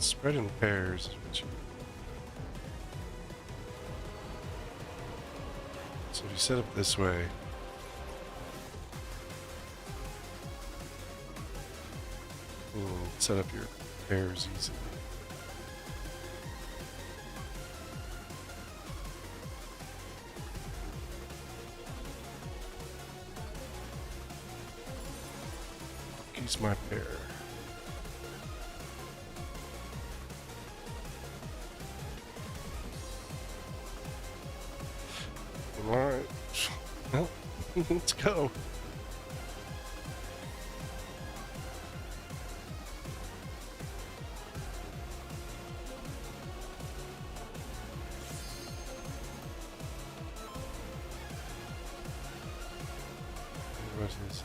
Spread in pairs is what you... So if you set up this way, you can set up your pairs easily. Use my pair. Alright. Well, let's go. What is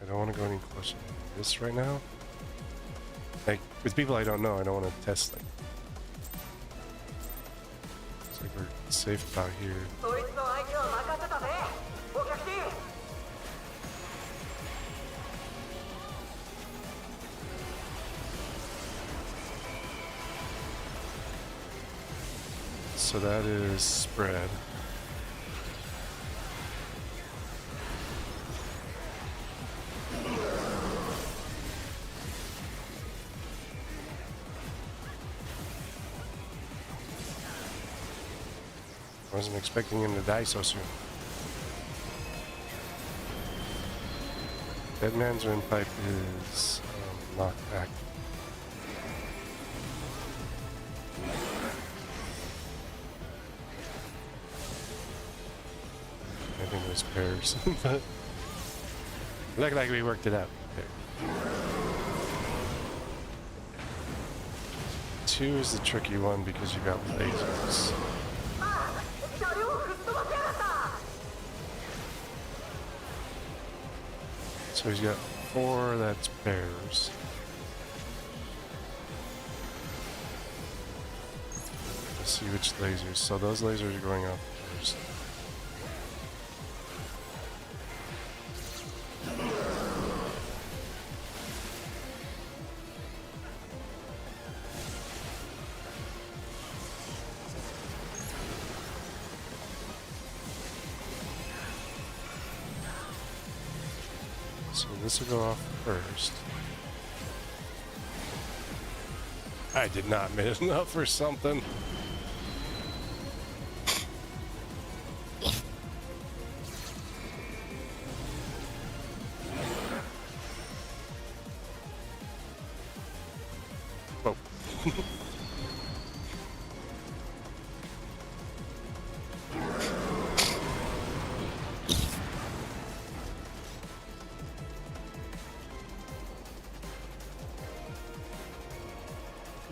I don't want to go any closer than this right now. Like, with people I don't know, I don't want to test them. Looks like we're safe about here. So that is spread. Wasn't expecting him to die so soon. Dead man's windpipe is knocked back. I think it was pairs, but looked like we worked it out. Okay. 2 is the tricky one because you got lasers. So he's got 4, that's pairs. Let's see which lasers. So those lasers are going off first. So this will go off first. I did not miss enough for something. Oh.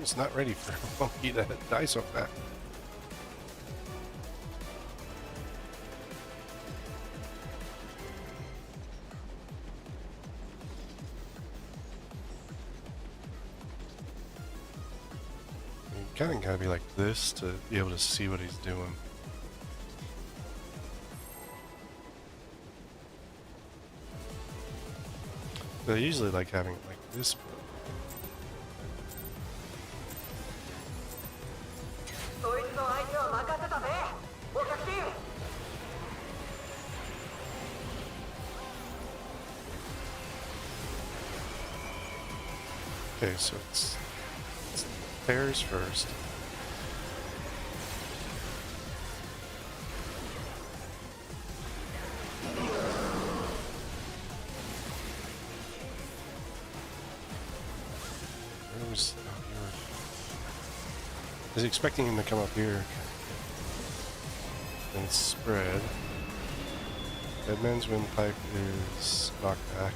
It's not ready for a monkey to die so fast. You kind of gotta be like this to be able to see what he's doing. They usually like having it like this. Okay, so it's pairs first. Where was I was expecting him to come up here and spread. Deadman's windpipe is knocked back.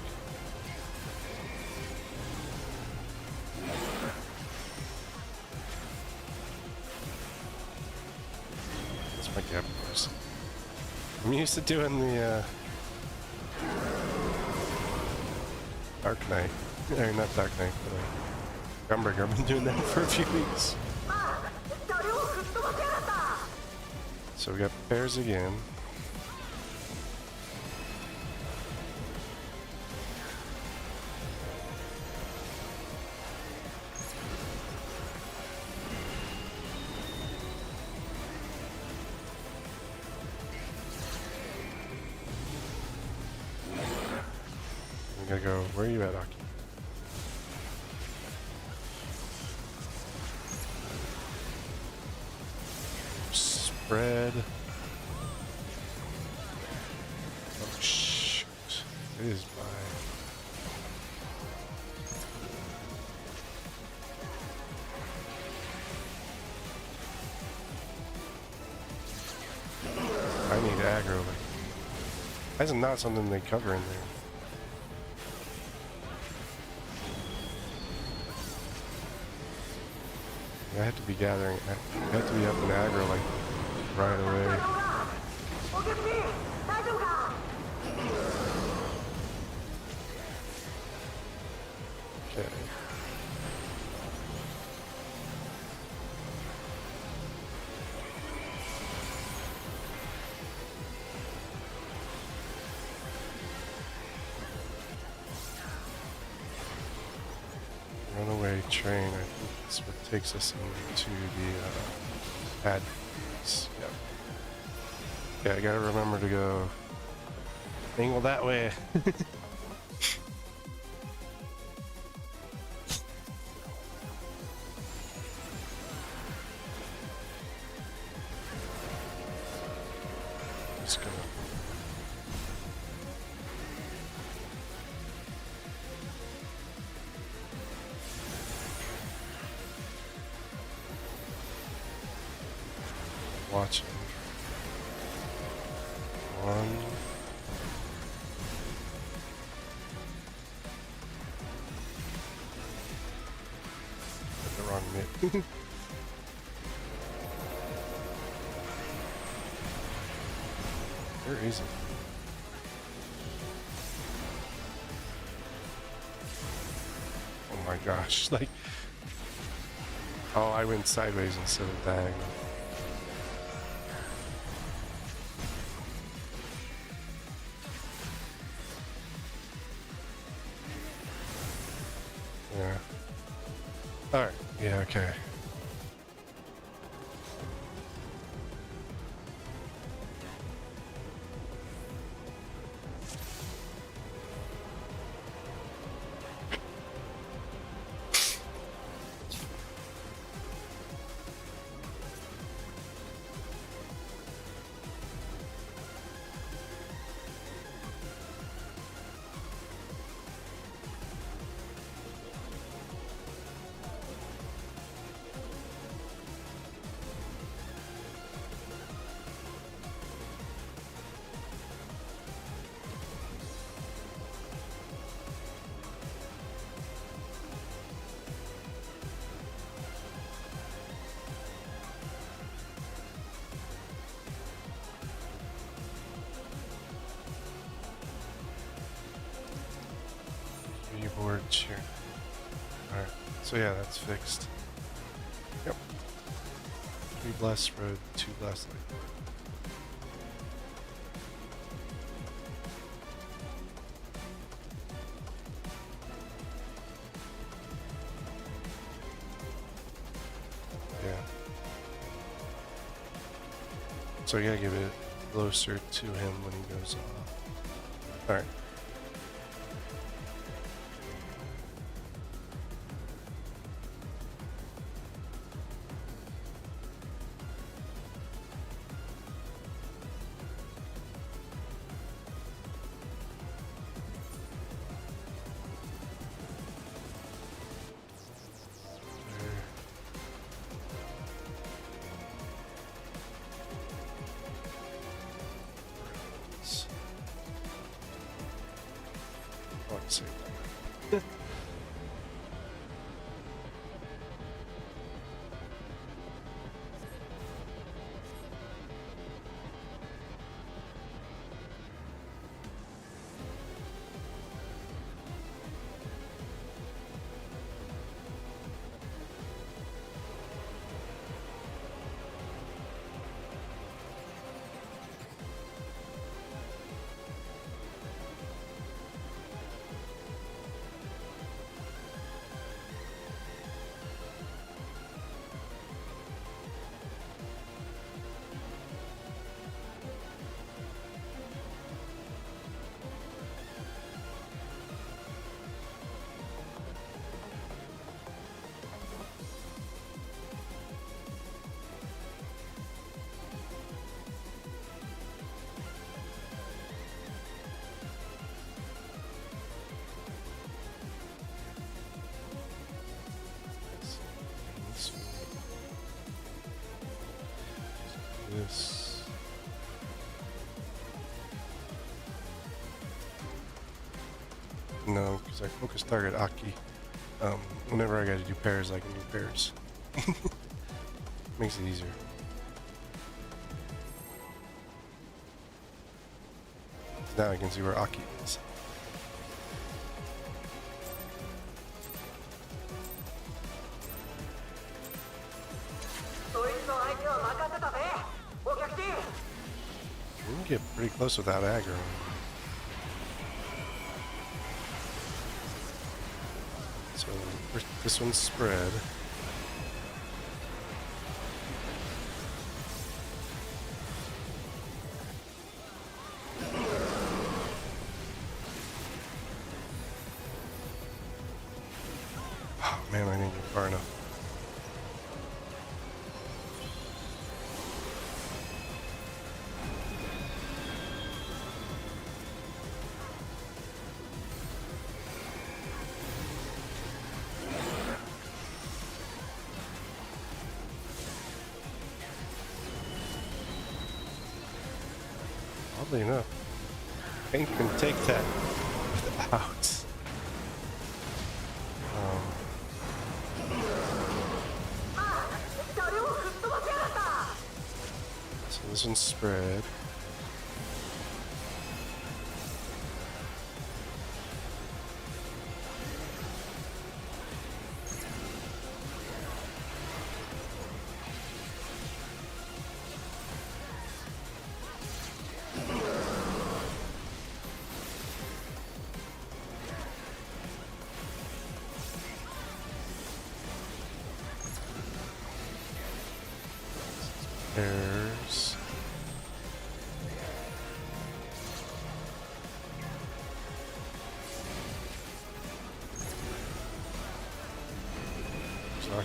That's my gap force. I'm used to doing the Dark Knight. Or not Dark Knight, but Gumberger. I've been doing that for a few weeks. So we got pairs again. We gotta go. Where are you at, Aki? Spread. Oh shoot! It is mine. I need aggro. Why is it not something they cover in there? I have to be gathering. I have to be up in aggro like right away. Okay. Runaway train, I think that's what takes us into the pad. Yep. Yeah, I gotta remember to go angle that way. watching. One. Got the wrong mitt. Where is it? Oh my gosh, like... Oh, I went sideways instead of diagonal. Yeah. Alright, yeah, okay. Boards here. Alright, so yeah, that's fixed. Yep. 3 blast road, 2 blast light board. Yeah. So I gotta give it closer to him when he goes off. Alright. See. This. No, because I focus target Aki. Whenever I gotta do pairs, I can do pairs. Makes it easier. Now I can see where Aki is. We can get pretty close without aggro. So this one's spread. Oh man, I didn't get far enough. Oddly enough, Paint can take that without. So this one's spread. Pairs. Sorry.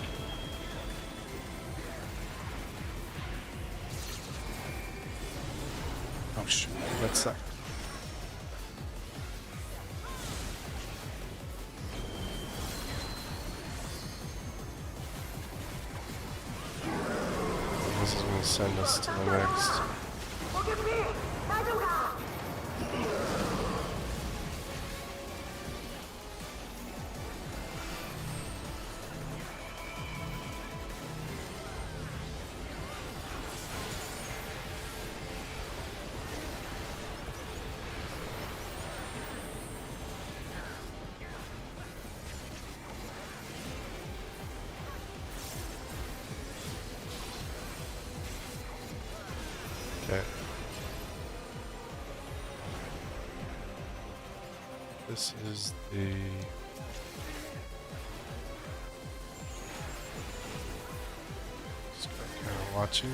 Oh shoot, that sucked. This is going to send us to the next. Okay. This is the just kind of watching.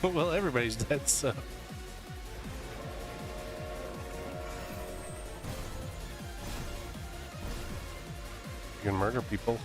Well, everybody's dead, so. You can murder people.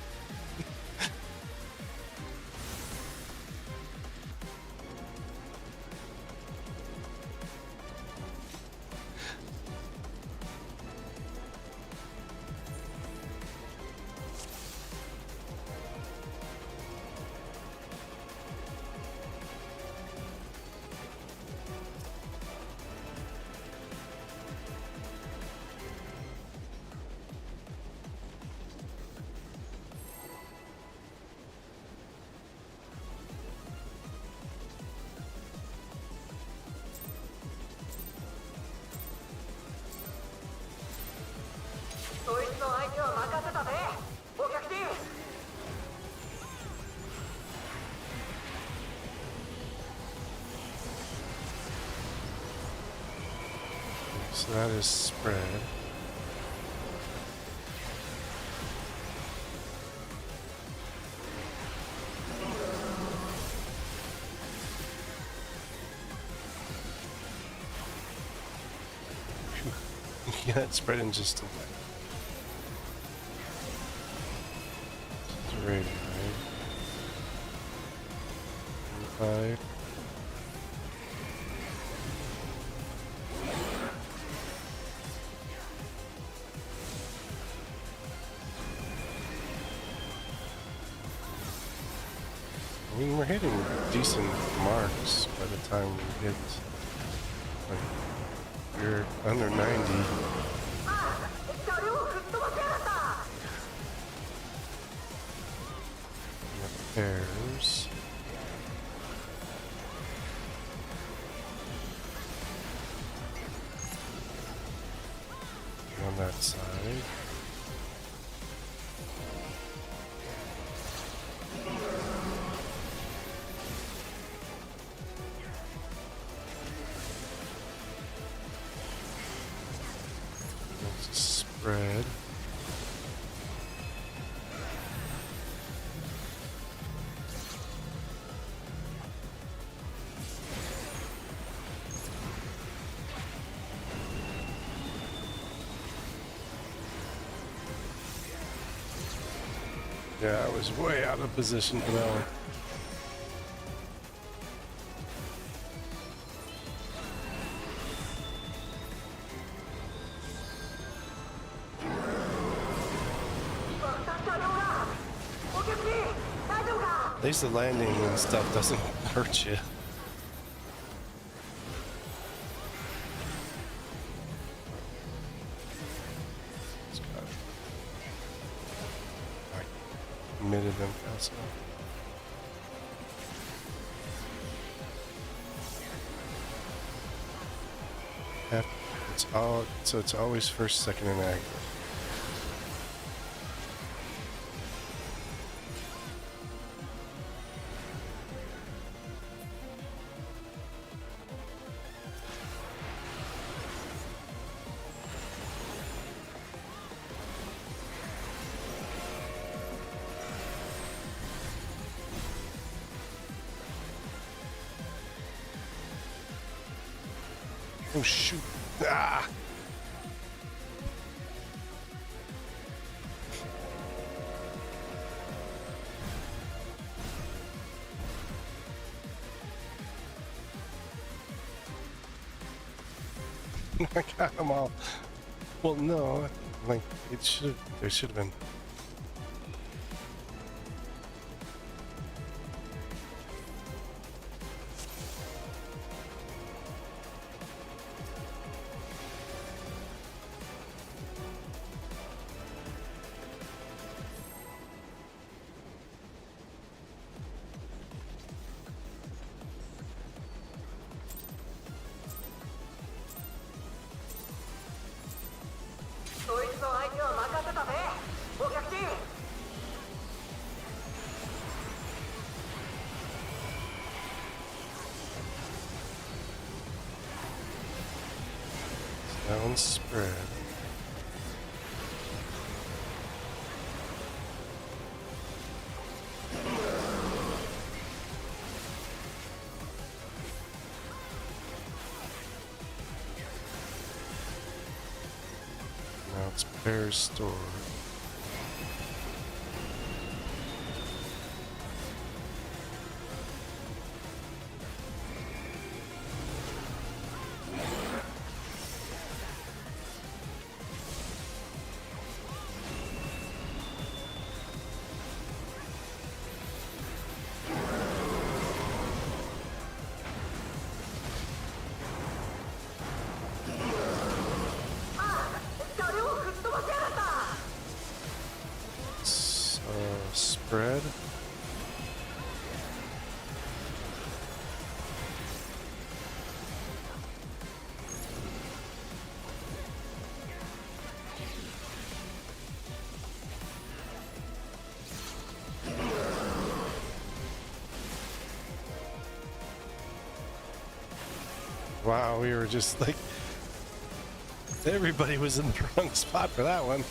So that is spread. Yeah, it's spreading just a bit. It's rating, right? 5. I mean, we're hitting decent marks by the time we hit, like, we're under 90. Pairs. On that side. Spread. Yeah, I was way out of position for that one. At least the landing and stuff doesn't hurt you. I committed them fast enough. It's always first, second, and aggregate. Oh shoot! Ah! I got them all. Well, no, like it should. There should have been. That one's spread. Now it's Bear's store. Spread. Wow, we were just like, everybody was in the wrong spot for that one.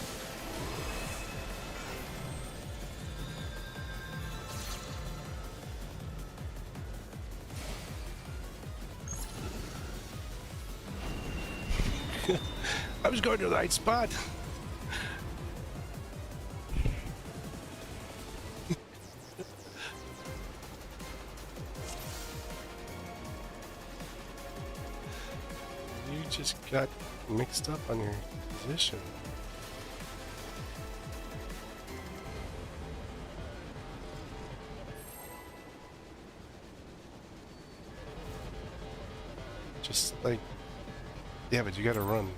I was going to the right spot. You just got mixed up on your position. Just like, yeah, but you gotta run.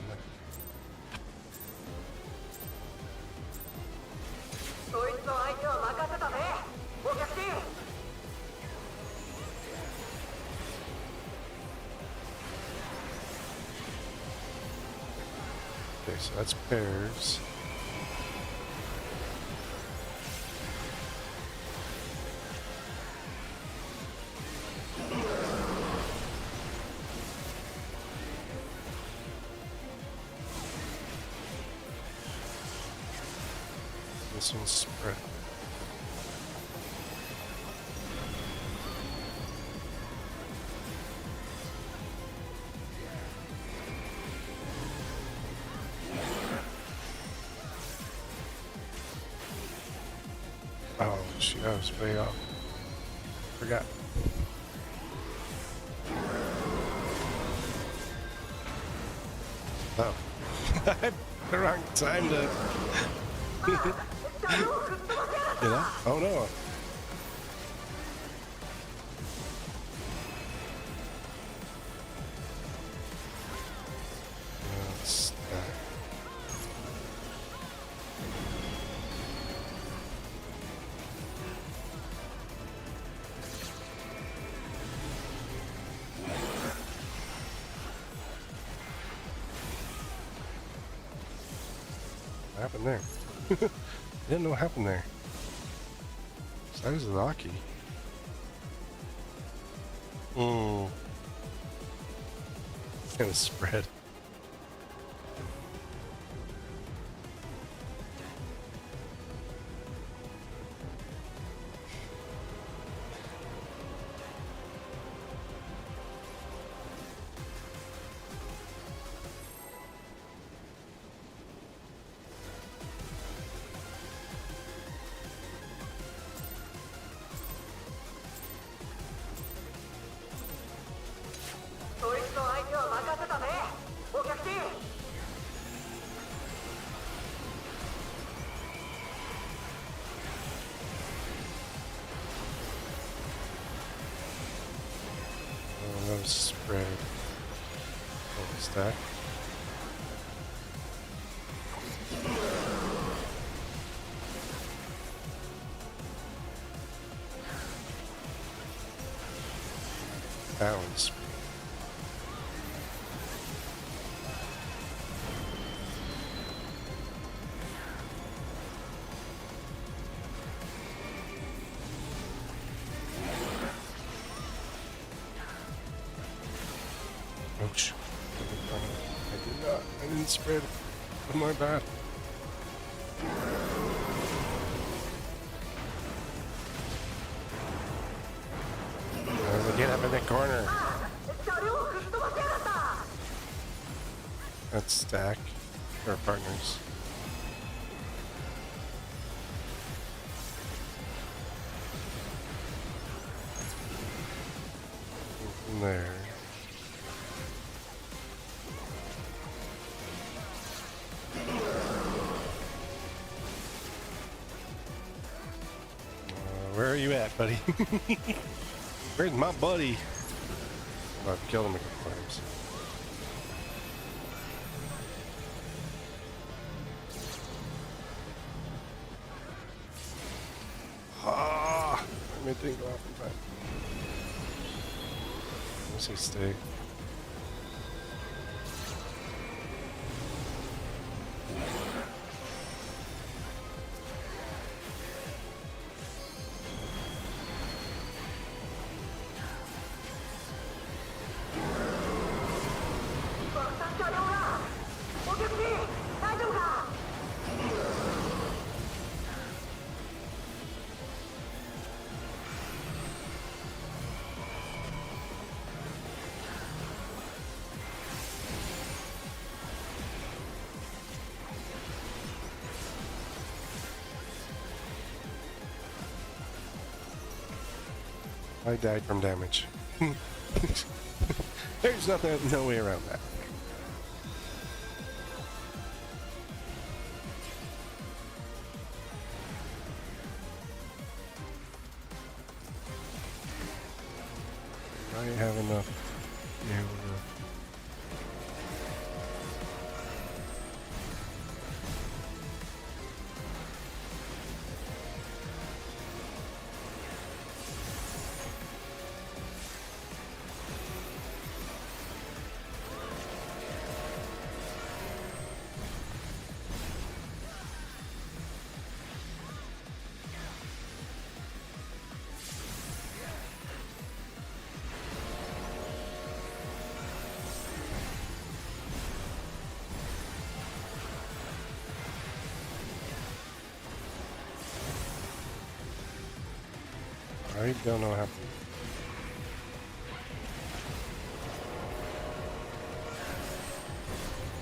Okay, so that's Bears. This one's spread. Oh, shoot, I was way off. Forgot. Oh. I had the wrong time to... You know? Oh no. That's what happened there? I didn't know what happened there. Size of the Aki. Kind of spread. Spread. Stack. Balance. Ouch. I didn't spread. Oh, my bad. Get up in the corner. That's Stack. Our partners. There. Where are you at, buddy? Where's my buddy? Oh, I've killed him a couple times. Ah! Let me think off the back. Let me say stay. I died from damage. There's no way around that. I have enough to be able to... I don't know what happened.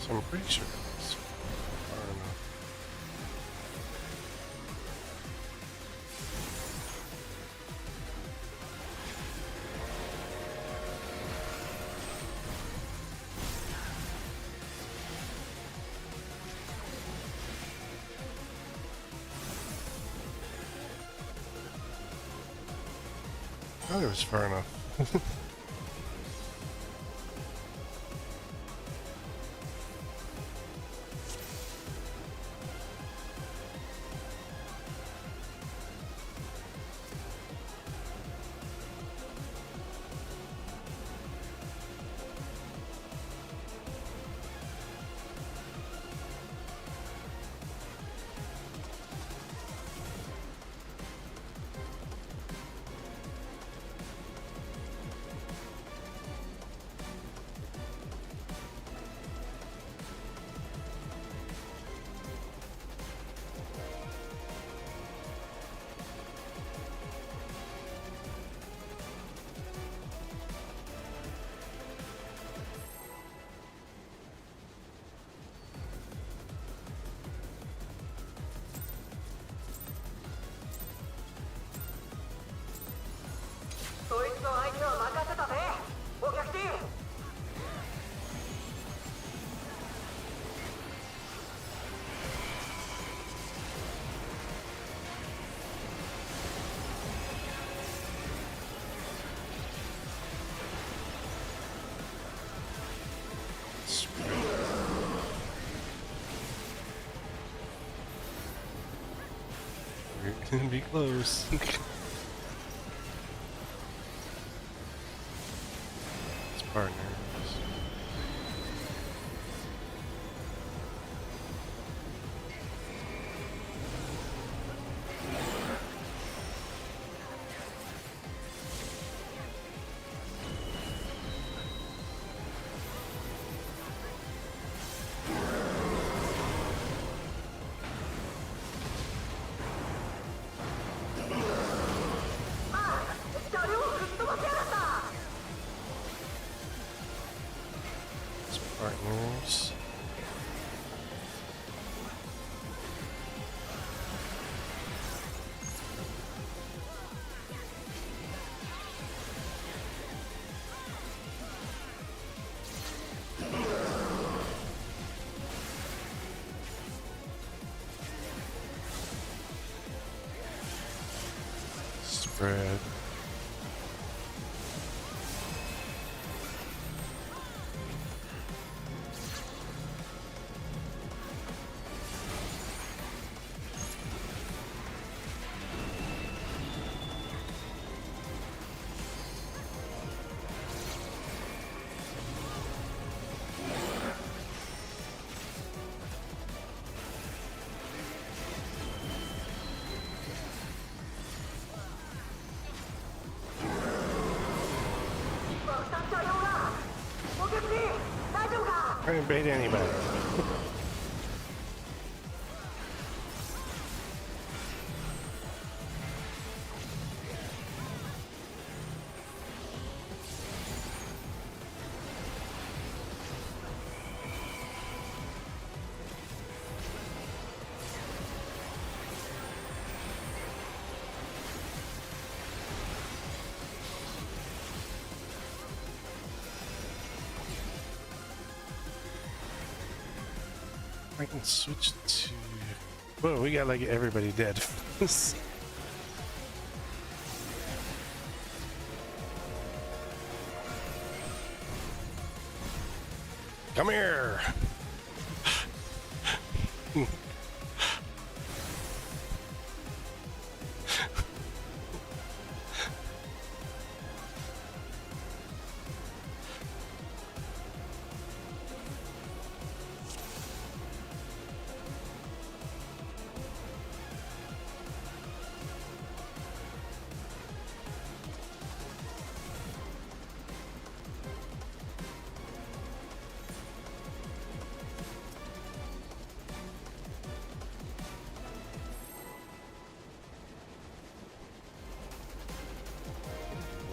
So I'm pretty sure it's far enough. I thought it was far enough. We're gonna be close. It's partners. Partners. Spread. I didn't bait anybody. I can switch to... Whoa, we got like everybody dead. Come here!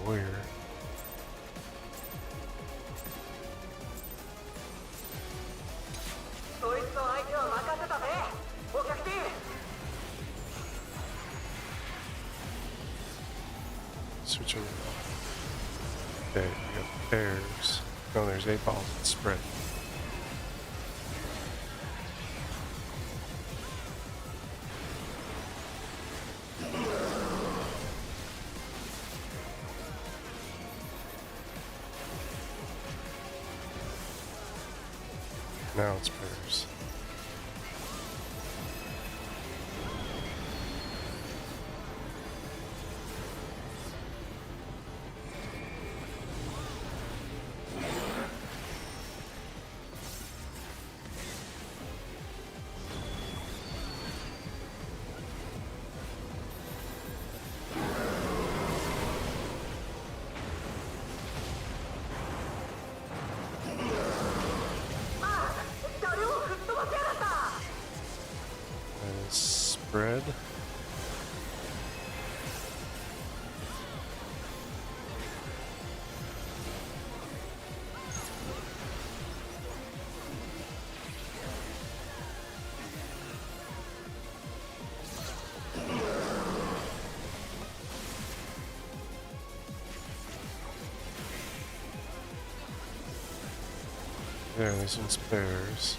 Warrior. Switch over. There, we got pairs. Oh, there's 8 balls. It's spread. Now it's pairs. Spread. There, this one's pairs.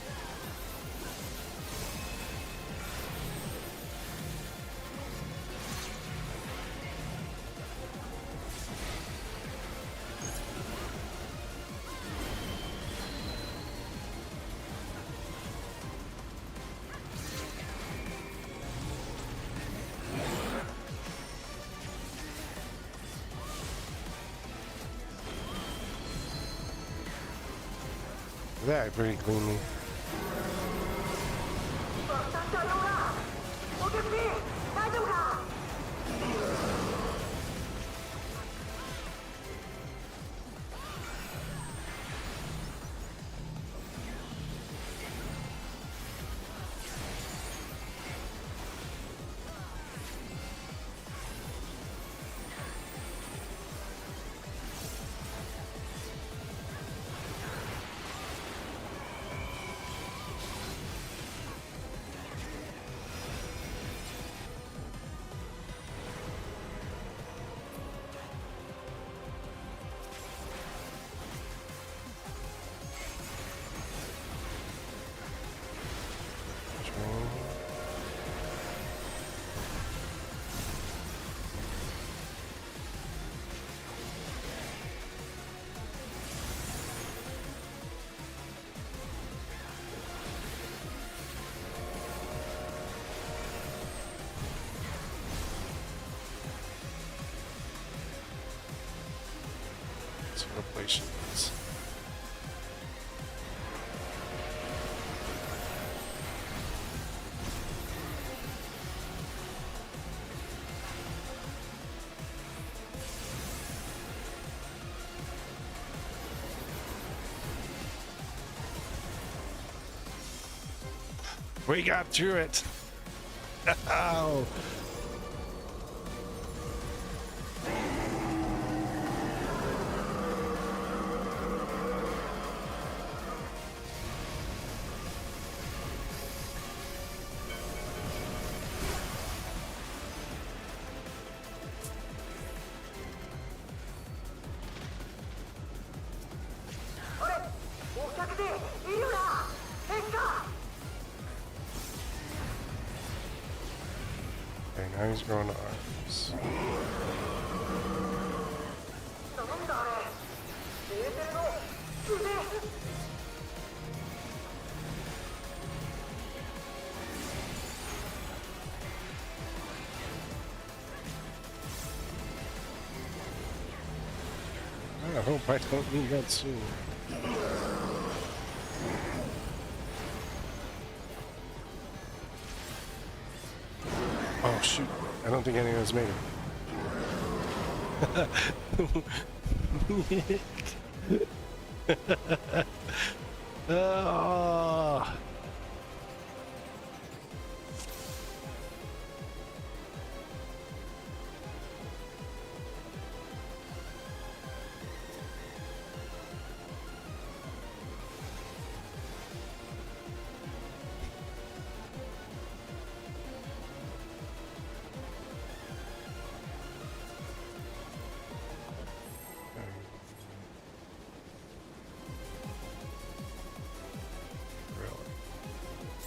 That pretty cleanly. Relations. We got through it. Oh. Okay, now he's growing arms. I hope I don't need that soon. Oh shoot, I don't think any of us made it. Oh.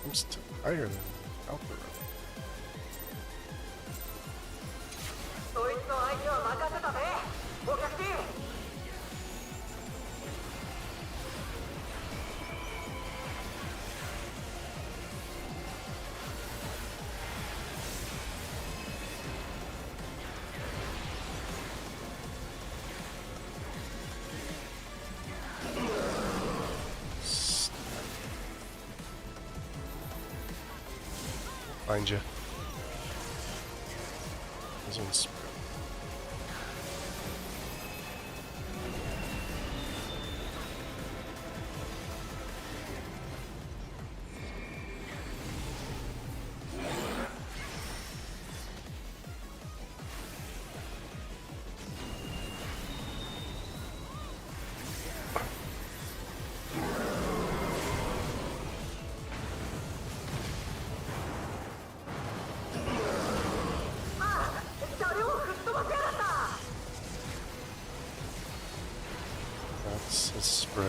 I'm still higher than Alpha. find you. This one's... That's a spray.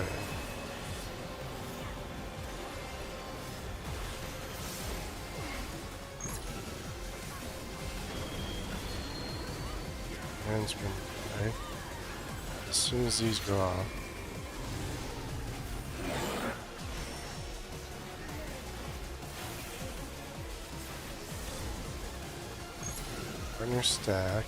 Hands been okay. As soon as these go off. Burn your stack.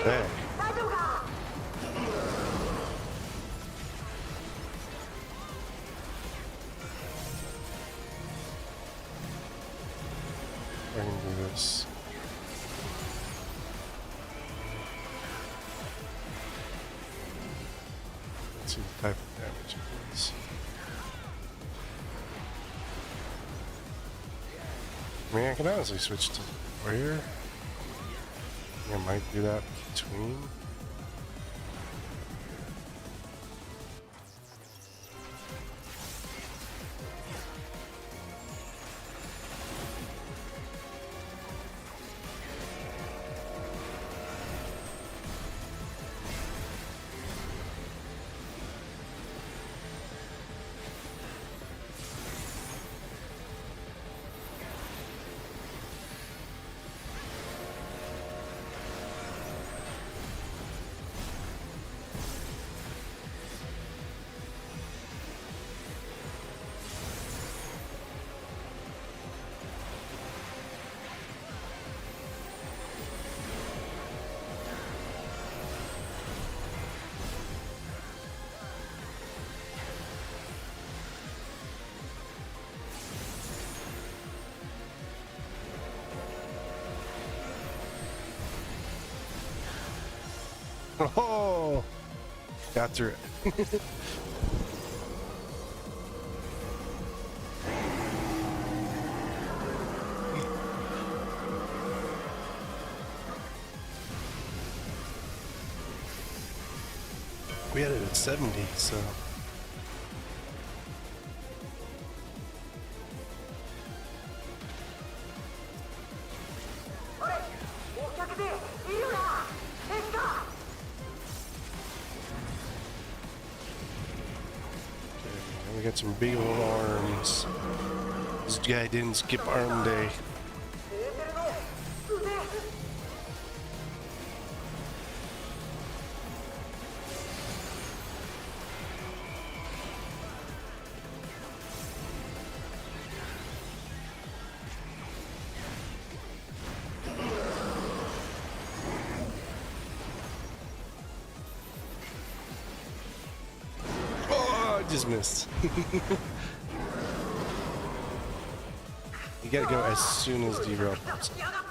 Dang. I can do this. Let's see the type of damage it is. I mean, I can honestly switch to warrior. I think I might do that between. Oh, got through it. We had it at 70, so. We got some big old arms. This guy didn't skip arm day. Oh, I just missed. You gotta go as soon as derail pops up.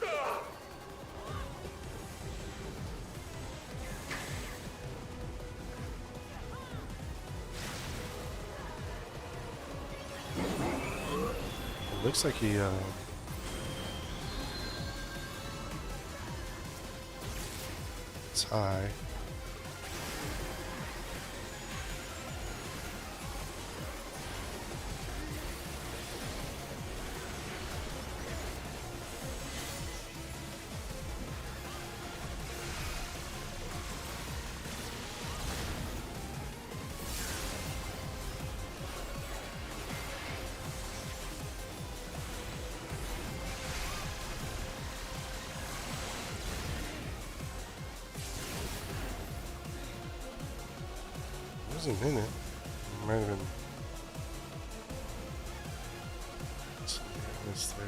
It looks like he it's high. wasn't in it. Might have been. Is there?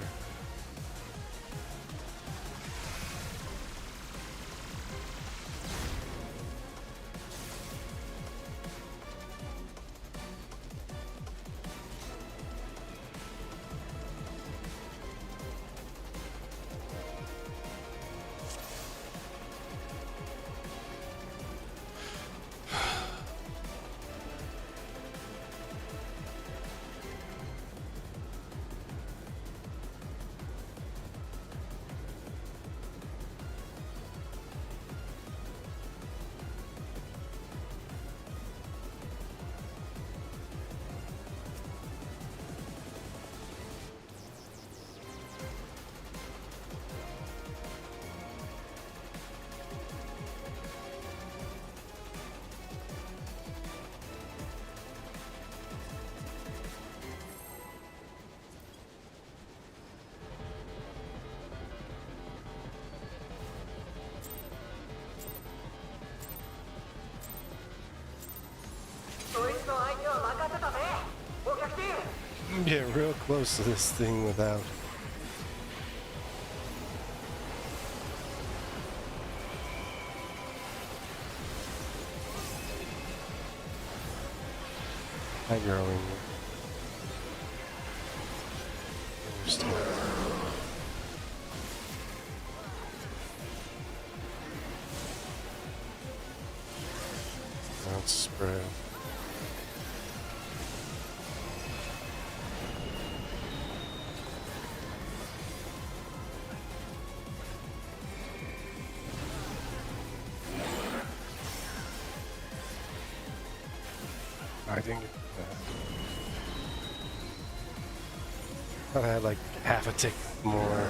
Get real close to this thing without. Hi, growing. Let's spread. I didn't get that. Thought I had like half a tick more.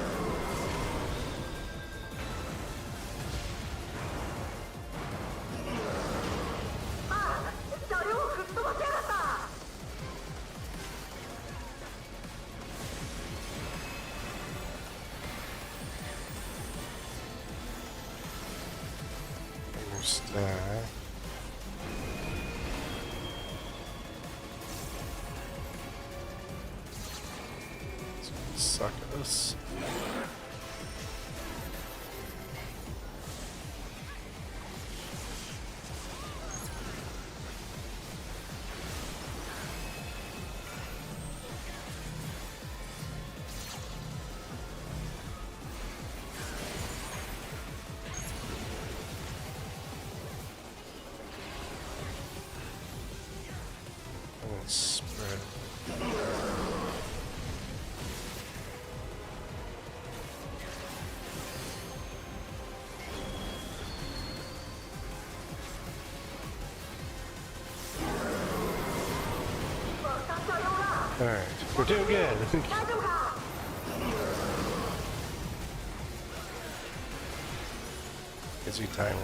There's that. Suck us. Spread. Alright, we're doing good. Gives me timers.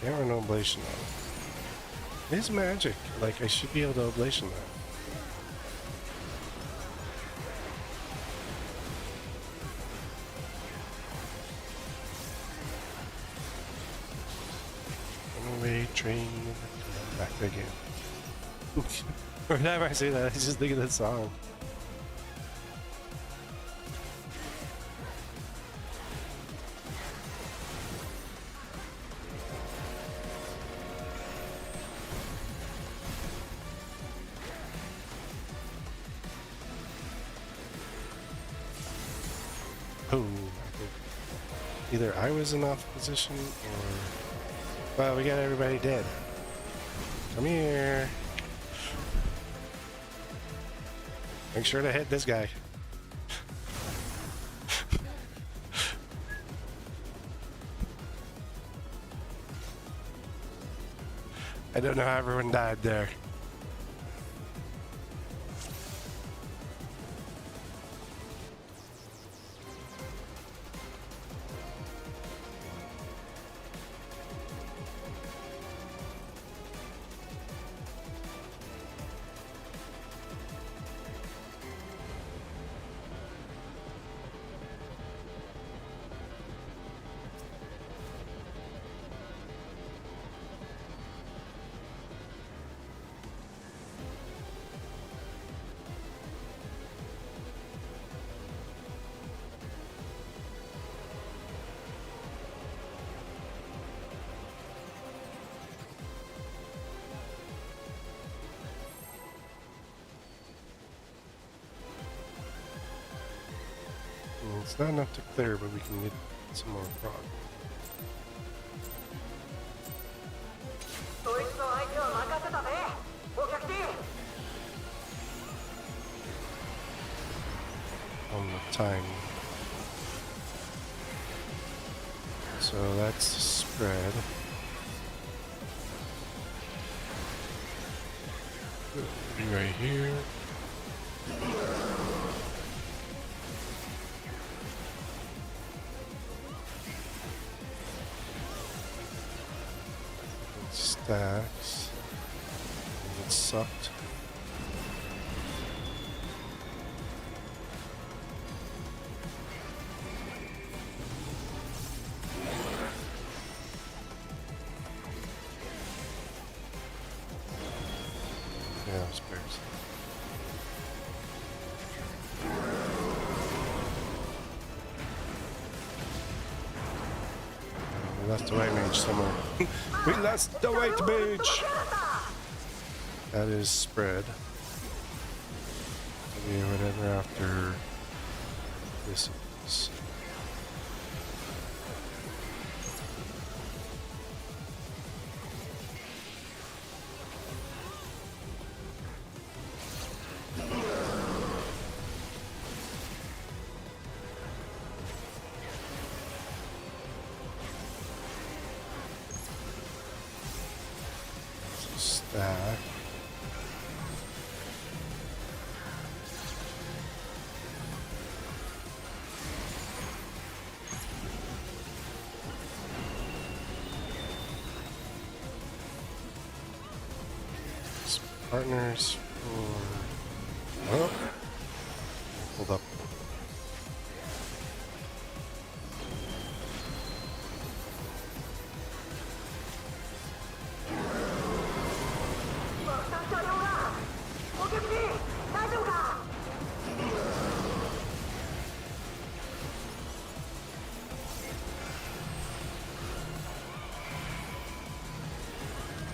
Can't run no ablation though. It is magic. Like, I should be able to ablation that. Runaway train back again. Every time I say that, I just think of that song. Oh, I think either I was in off position or... Well, we got everybody dead. Come here. Make sure to hit this guy. I don't know how everyone died there. It's not enough to clear, but we can get some more frog. On the time. So that's the spread. Right here. Stacks. It sucked. Yeah, it was bears. We lost the white mage somewhere. We lost the white mage! That is spread. Maybe whatever after this is. Stack. Partners for... Oh. Hold up.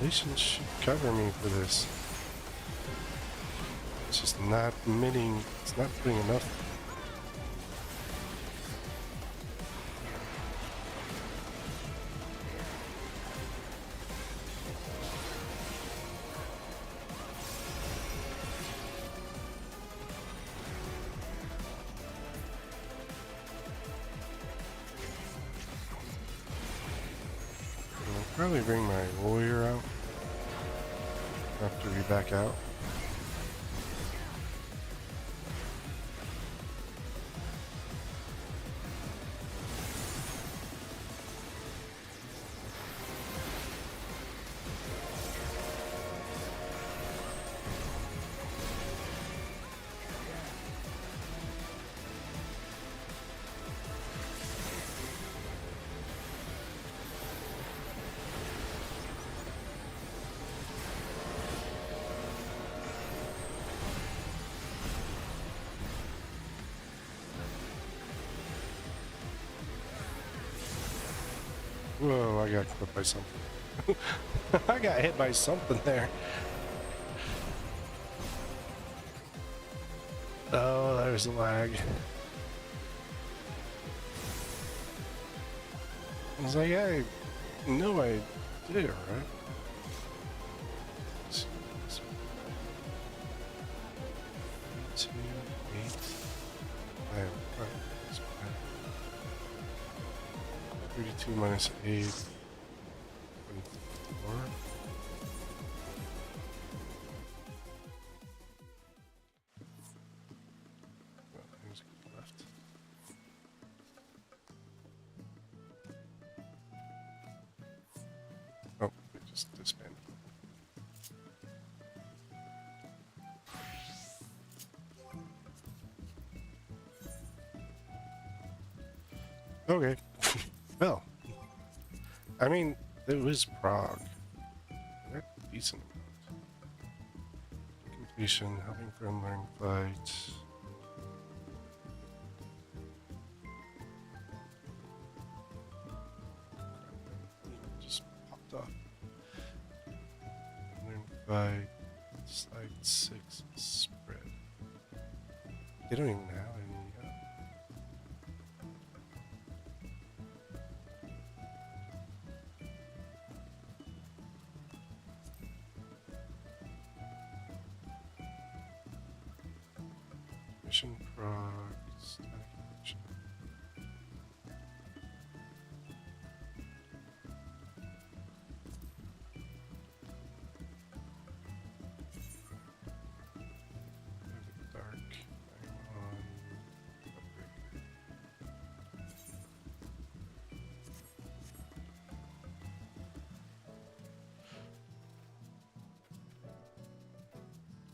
Patience should cover me for this. It's just not emitting, it's not doing enough. I'll probably bring my warrior out after we back out. Whoa, I got clipped by something. I got hit by something there. Oh, there's a lag. I was like, I know I did it, right? Let's see. 2, 8, 5, 32 minus 8, 24. Well, there's a good left. Oh, they just disbanded. Okay. Well, I mean, it was Prague. That's a decent amount. Completion, helping friend learn fight. Just popped off. Learn fight. Slide 6 spread. They don't even have any. Mission prog. Static action. Dark.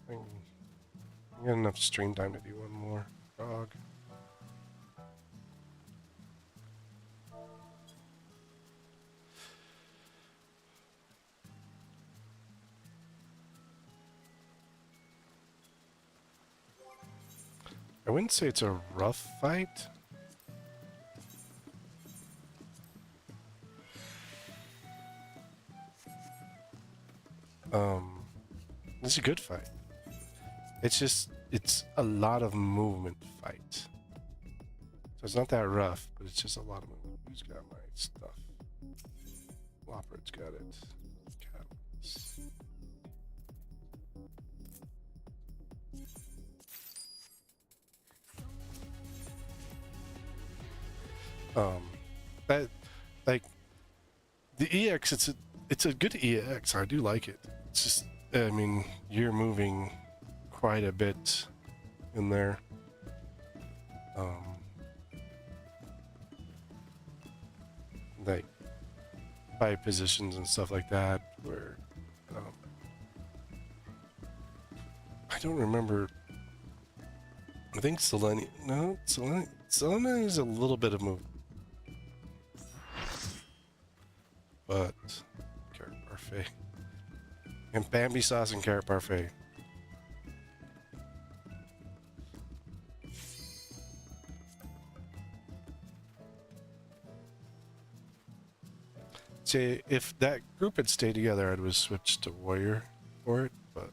I'm on upgrade. I got enough stream time to do one more. Dog. I wouldn't say it's a rough fight. It's a good fight. It's just, it's a lot of movement fight. So it's not that rough, but it's just a lot of movement. Who's got my stuff? Lopper's got it. Catalyst. That, like, the EX, it's a good EX. I do like it. It's just, I mean, you're moving quite a bit in there. Like fight positions and stuff like that, where I don't remember. I think Selene is a little bit of move, but carrot parfait and Bambi sauce and carrot parfait. See, if that group had stayed together, I'd have switched to warrior for it, but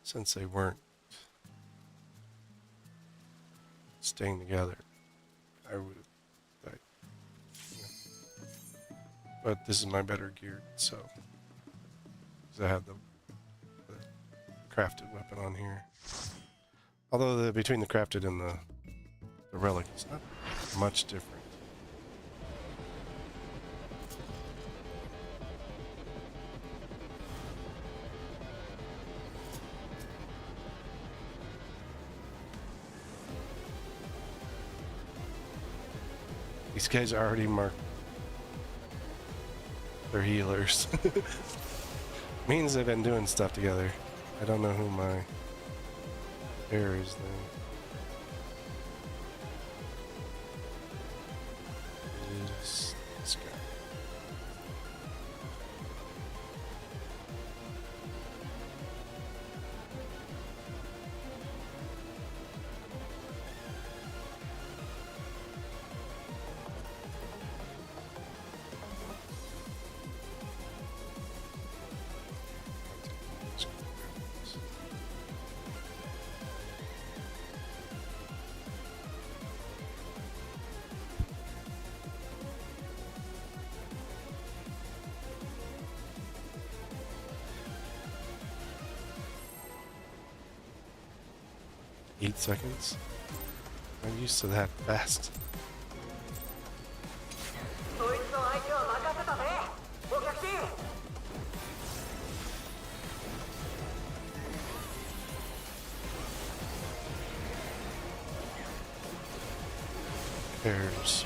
since they weren't staying together, I would have. But this is my better geared, so because I have the crafted weapon on here. Although between the crafted and the relic, it's not much different. These guys are already marked. They're healers. Means they've been doing stuff together. I don't know who my pair is then. It is this guy. Eight seconds? I'm used to that fast. Pairs.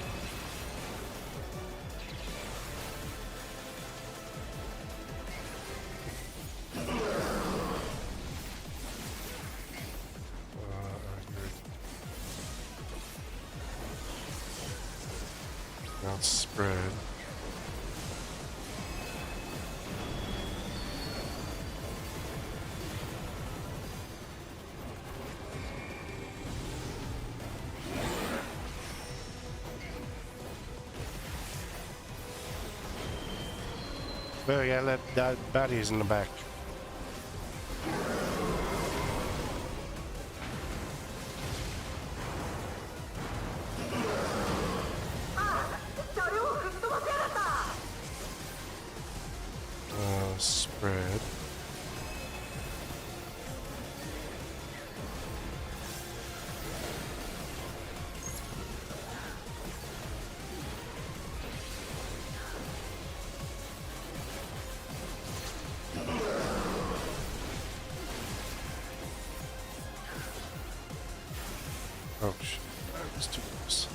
Now it's spread. Well, yeah, that baddies in the back. Spread. Oh shit, that was too close.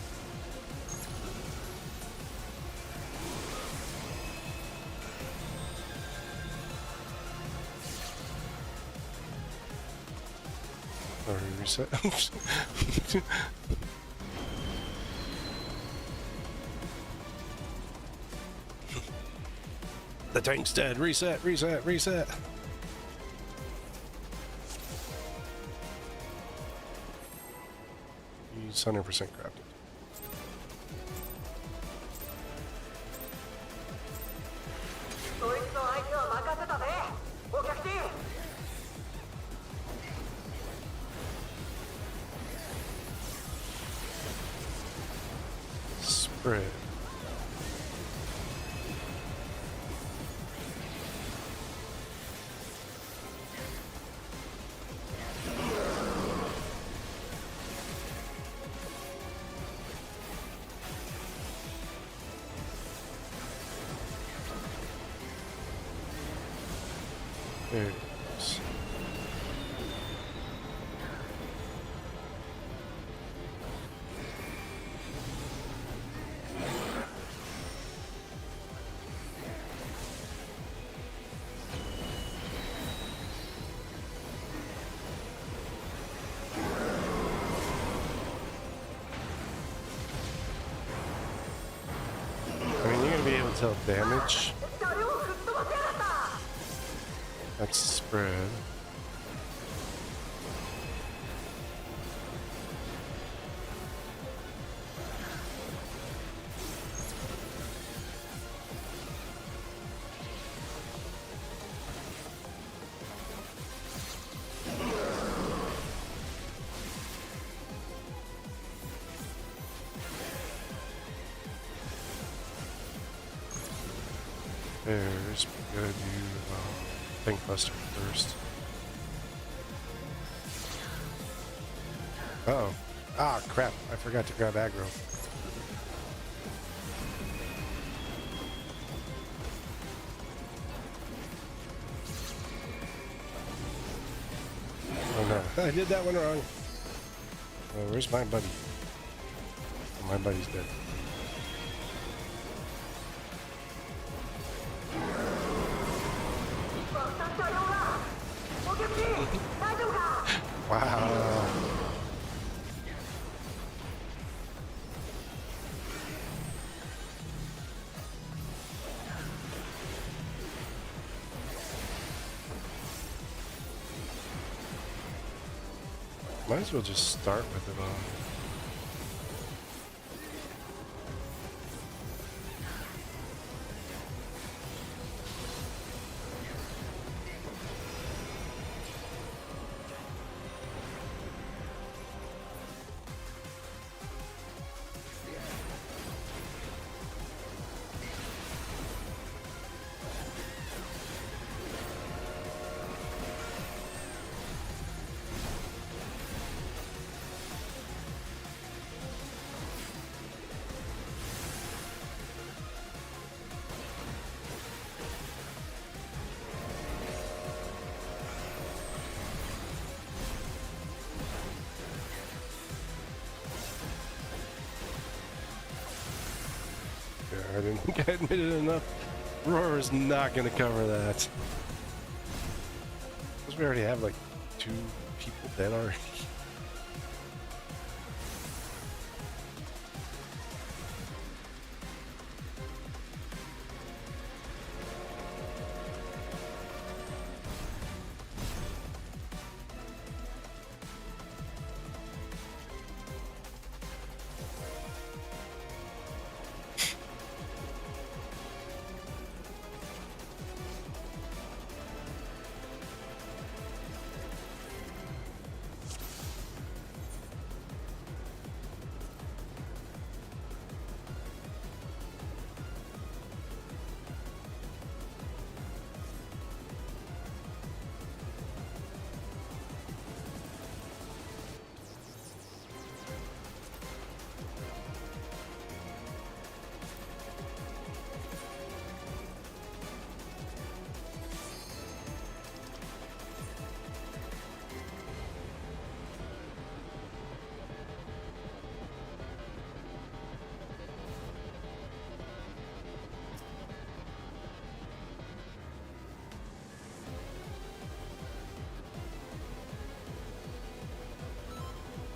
Or reset. The tank's dead. Reset, reset, reset. He's 100% crafted. Spread. There it is. I mean, you're gonna be able to tell damage. That's spread. There's, we gotta do Tank Buster first. Uh-oh. Ah, crap. I forgot to grab aggro. Oh no, I did that one wrong. Oh, where's my buddy? Oh, my buddy's dead. Wow. Might as well just start with it on. I didn't think I admitted enough. Roar is not going to cover that. Because we already have like 2 people dead already.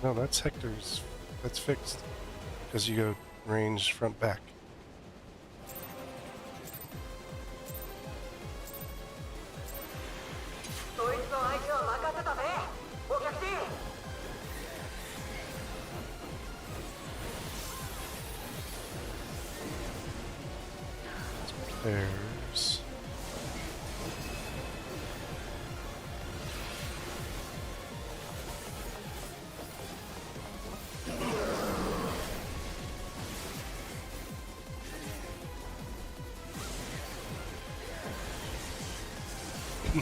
No, that's Hector's. That's fixed. Because you go range front back. There's...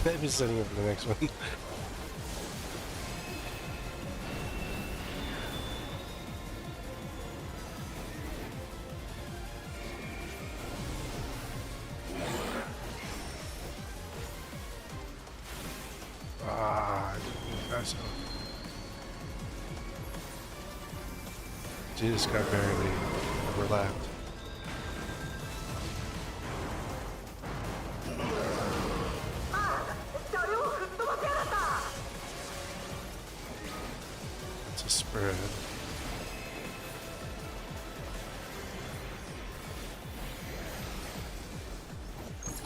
Maybe setting up for the next one. Just got barely overlapped. It's a spread.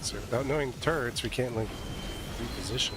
So without knowing turrets, we can't like reposition.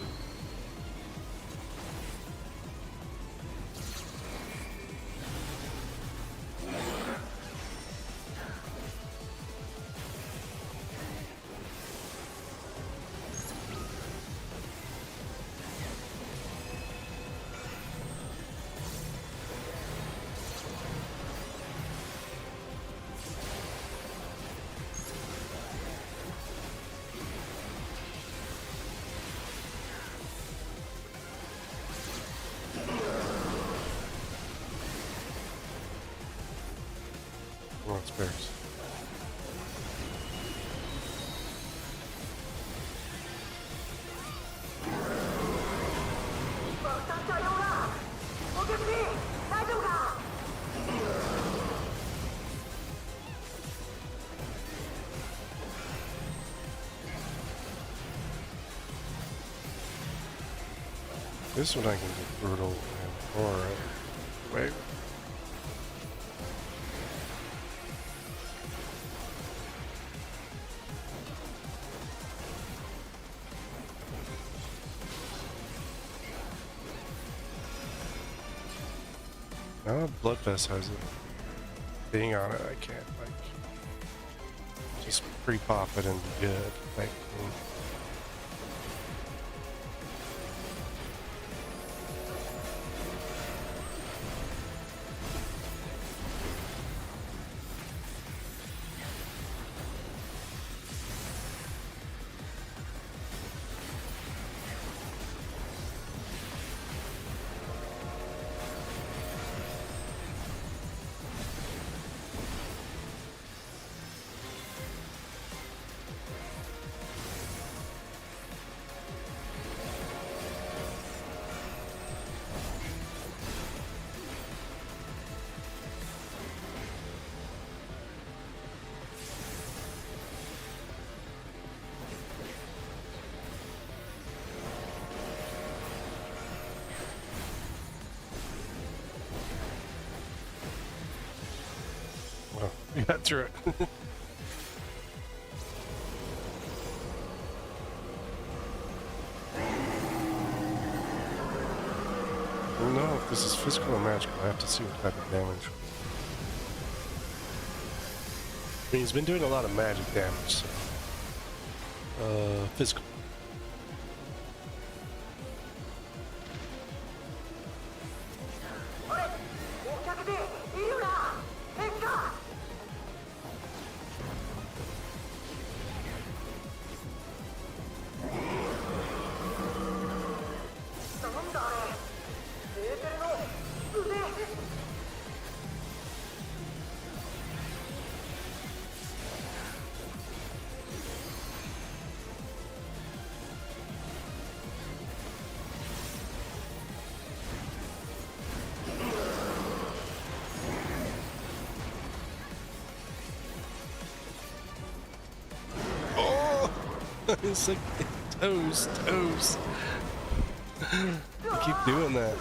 It's bears. This one I can get brutal and horror. Wait. Now Bloodfest has it. Being on it, I can't like just pre-pop it and be good. Like, we got through it. I don't know if this is physical or magical. I have to see what type of damage. I mean, he's been doing a lot of magic damage, so. Physical. It's like toes. I keep doing that.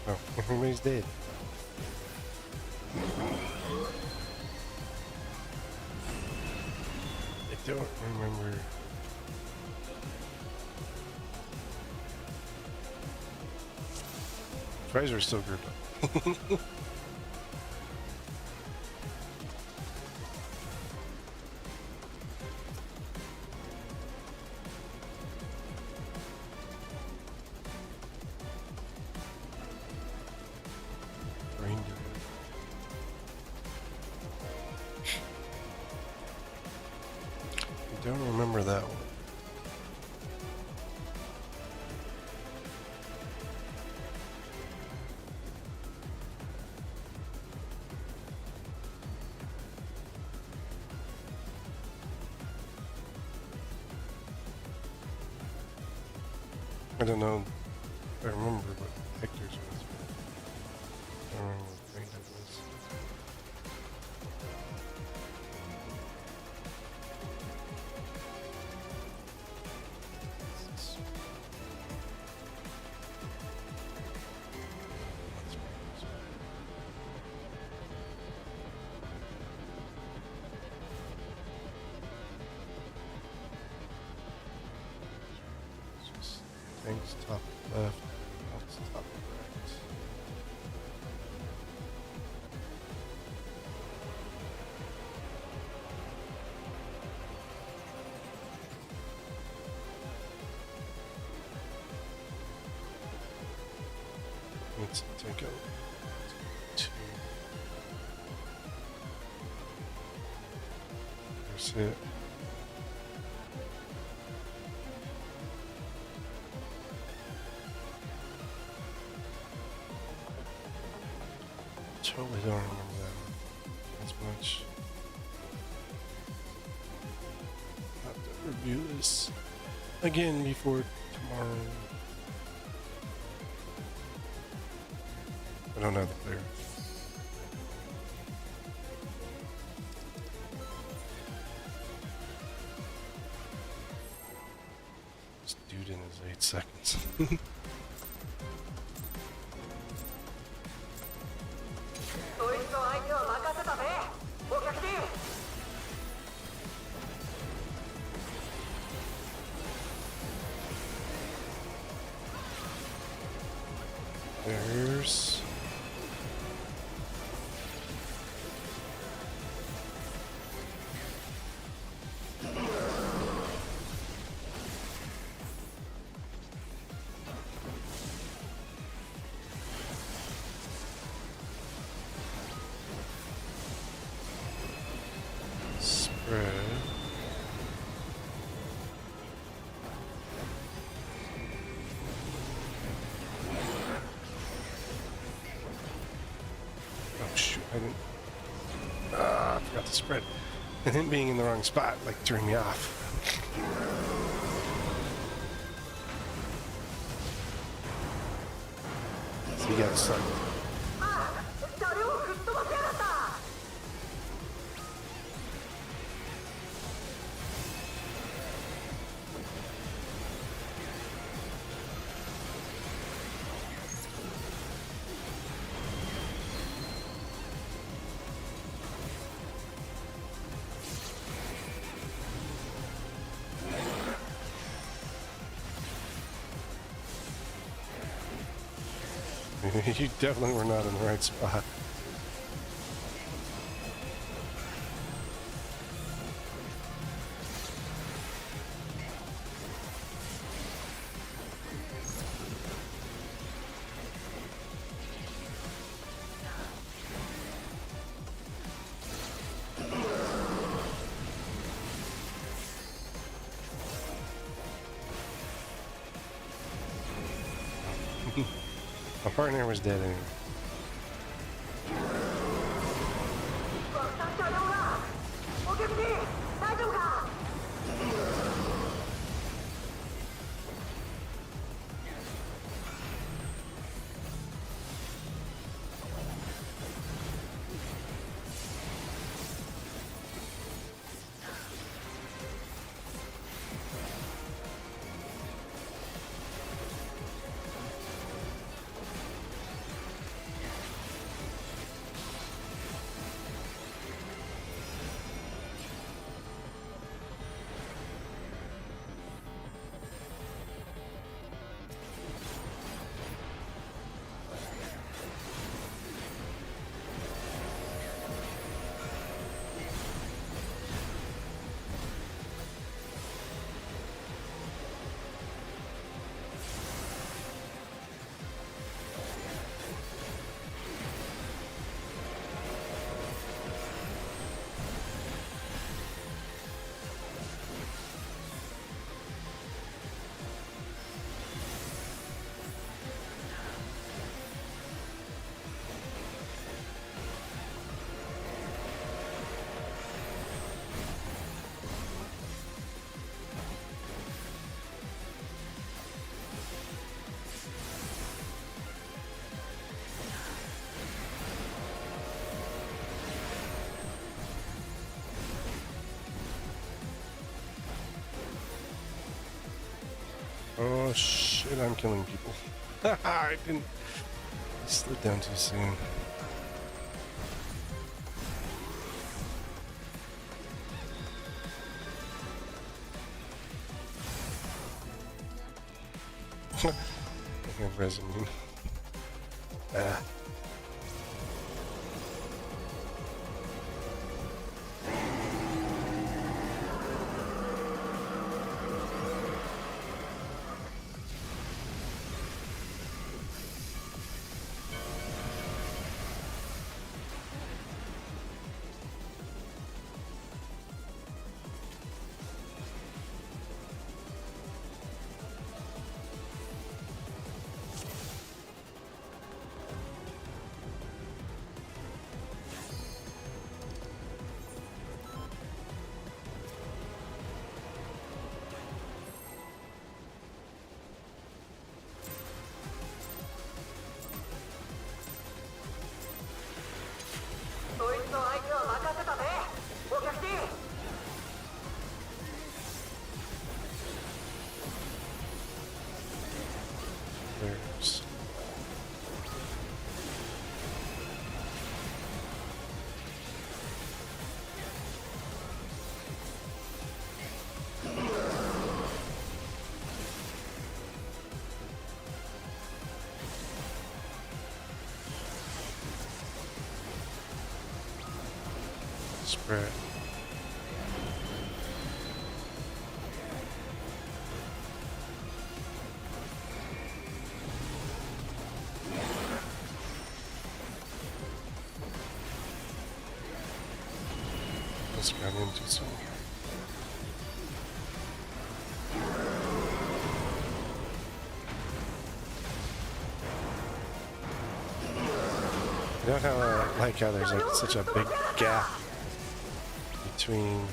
Oh, everybody's dead. I don't remember. Fries are still grouped up. I don't remember that one. I don't know. I remember what Hector's was. I don't remember what Brandon was. Thanks, top left, that's top right. Let's take out 2. There's it. Totally don't remember that as much. I'll have to review this again before tomorrow. I don't have the clear. This dude in his 8 seconds. There's spread. Oh shoot, I didn't. I forgot to spread. And him being in the wrong spot, like, threw me off. So he got stuck. You definitely were not in the right spot. My partner was dead anyway. Oh shit, I'm killing people. I didn't. I slid down too soon. I have resume. Ah. There's spread. Let's grab into some. You know how I like how there's like such a big gap between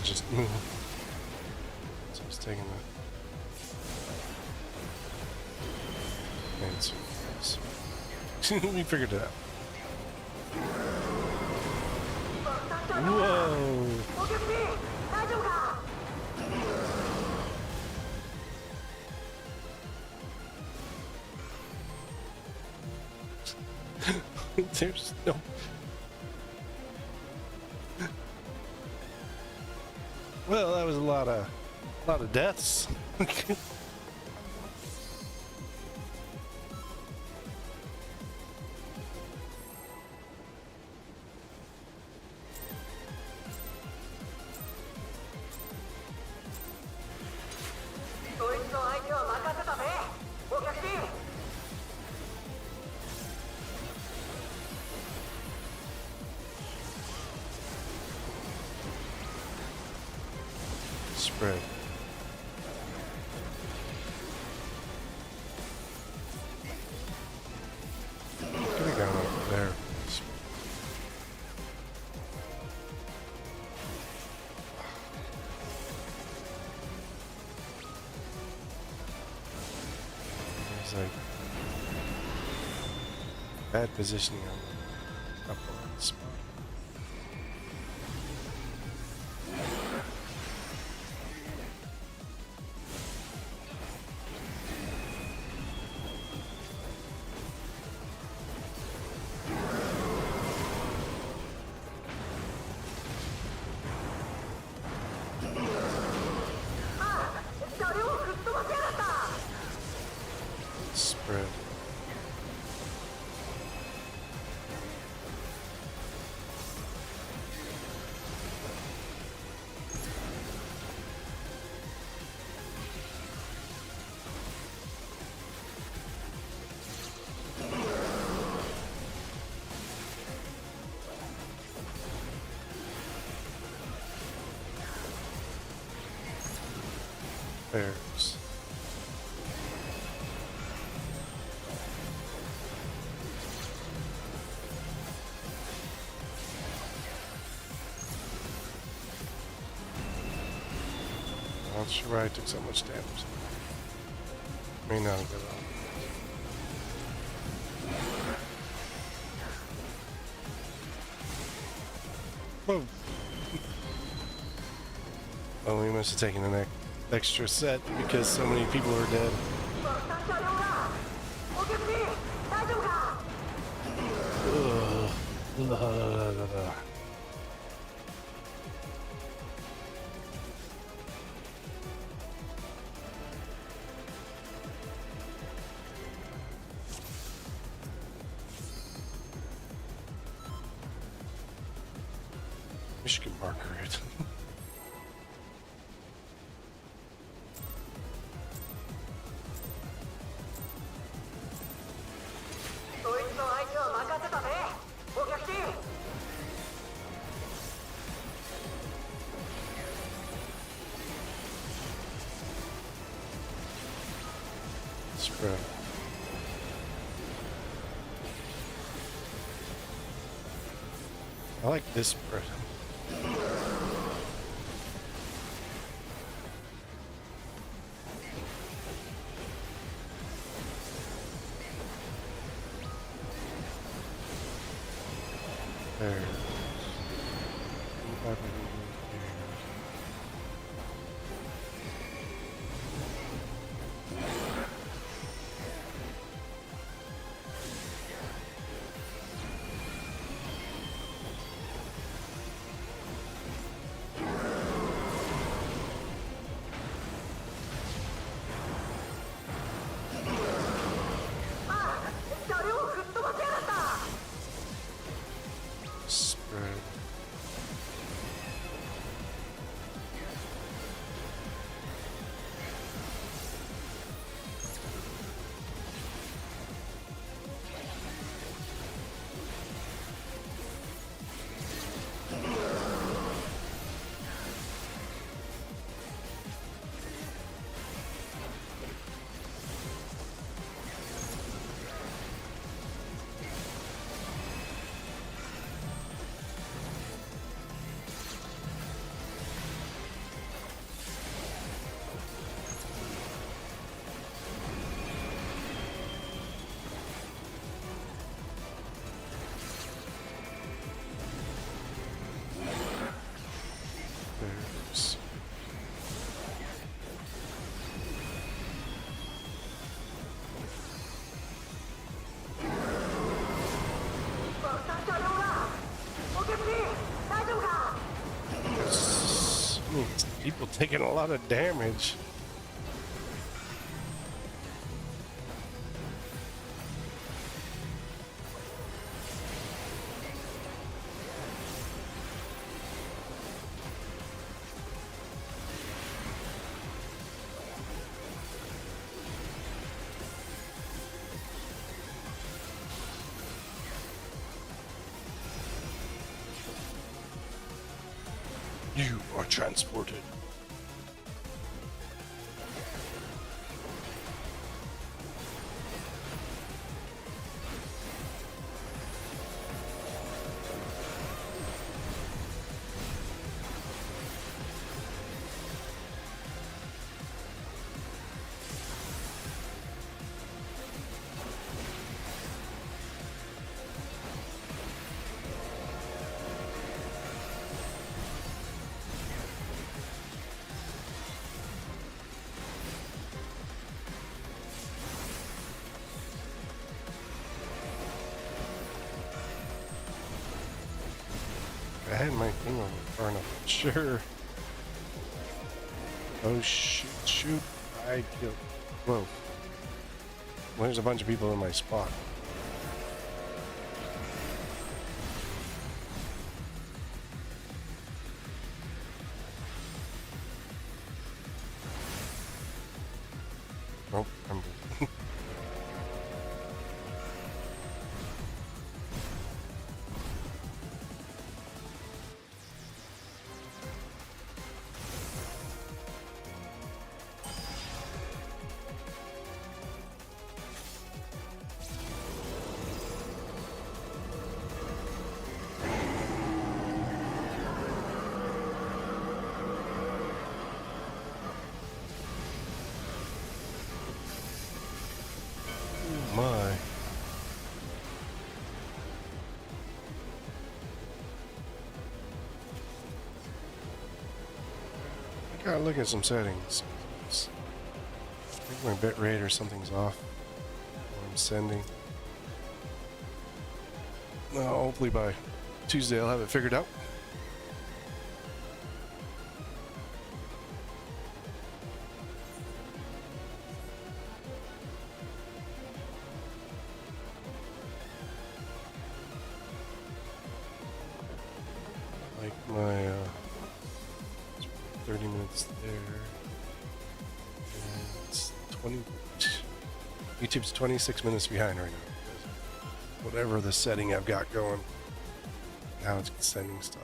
just so it's taking that. We figured it out. Whoa! There's no. Well, that was a lot of deaths. Spread. Could have gone over there. There's like bad positioning on the upper spot. Spread. Bears. Not sure why I took so much damage. May not have been on. Whoa. Oh, we must have taken an extra set because so many people are dead. Ugh. Michigan Margaret. Spread. I like this spread. There. Spread. There's so many people taking a lot of damage. You are transported. I had my thing on far enough. Sure. Oh shoot, shoot. I killed. Whoa. Well, there's a bunch of people in my spot. Nope, I'm good. Gotta look at some settings. I think my bit rate or something's off when I'm sending. Hopefully by Tuesday I'll have it figured out. Like my 30 minutes there. And it's 20. YouTube's 26 minutes behind right now. Whatever the setting I've got going, now it's sending stuff.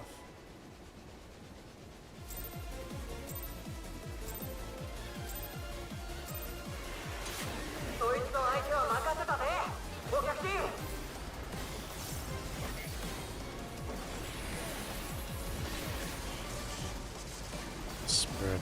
Spread.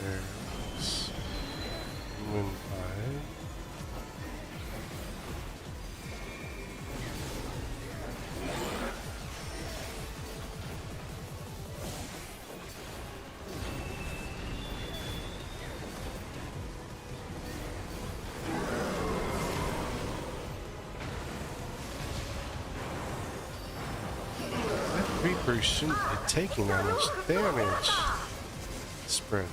There's Moon Pie. That Reaper shouldn't be taking that much damage. Spread.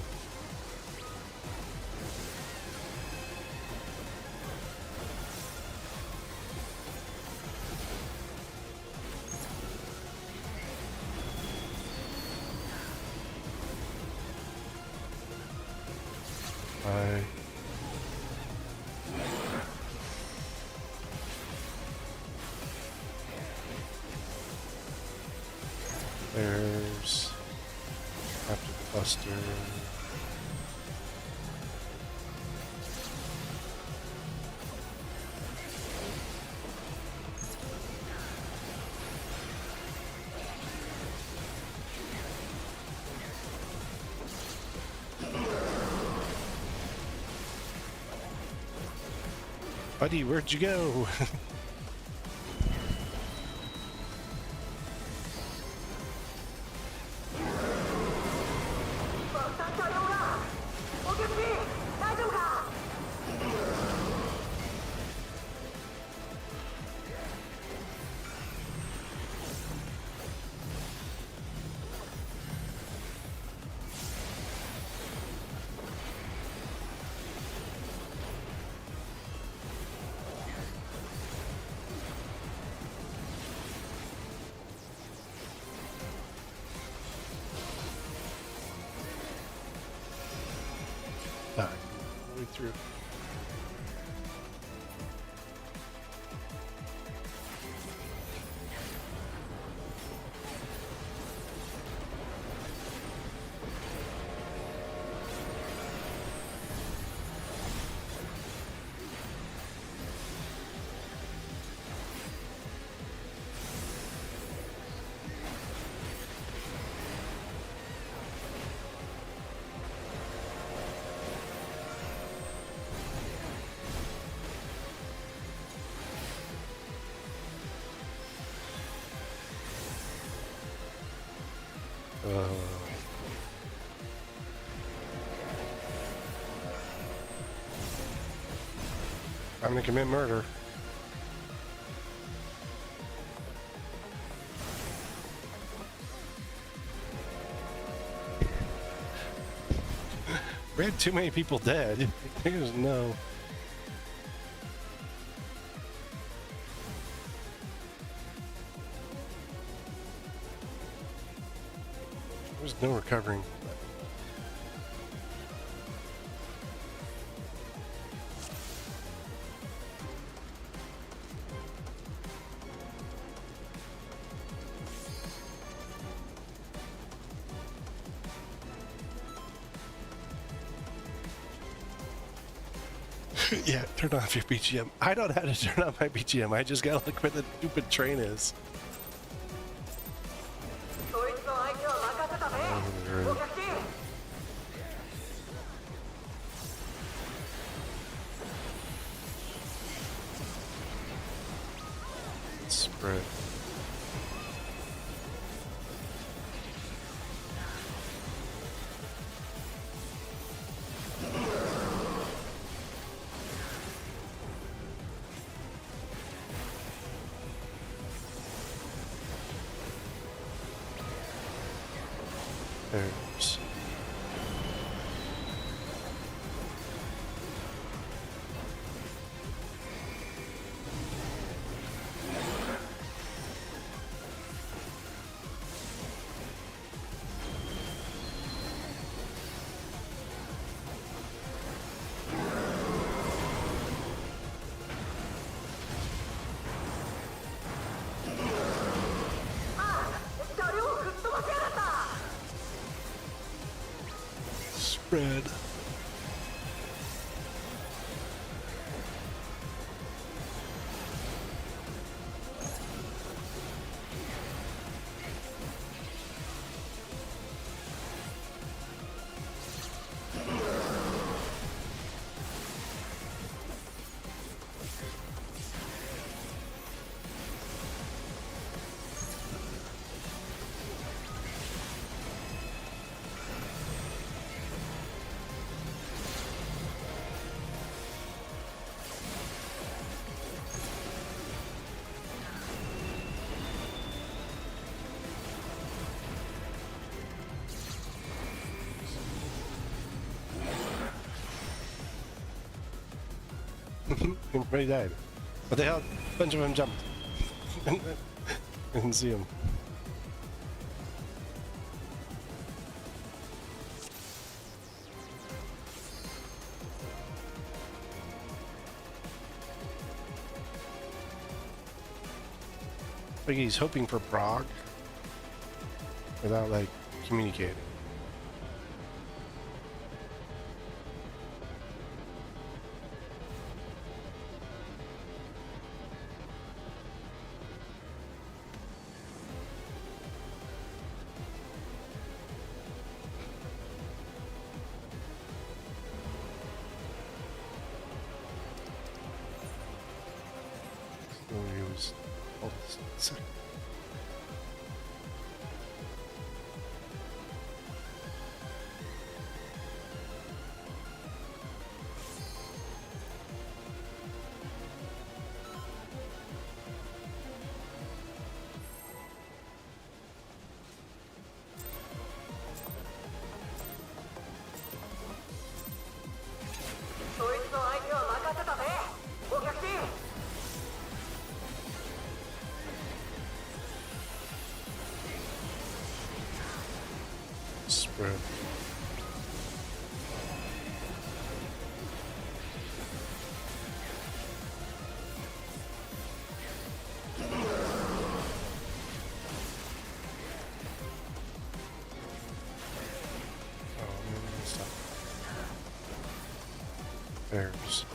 Bye. There's Captain Buster. Buddy, where'd you go? All the way through. I'm gonna commit murder. We had too many people dead. There's no. There's no recovering. Yeah, turn off your BGM. I don't know how to turn off my BGM. I just gotta look where the stupid train is. Spread. There's spread. Everybody died. What the hell? A bunch of them jumped. I didn't see them. Like he's hoping for Prague without like communicating. Spread. Bears.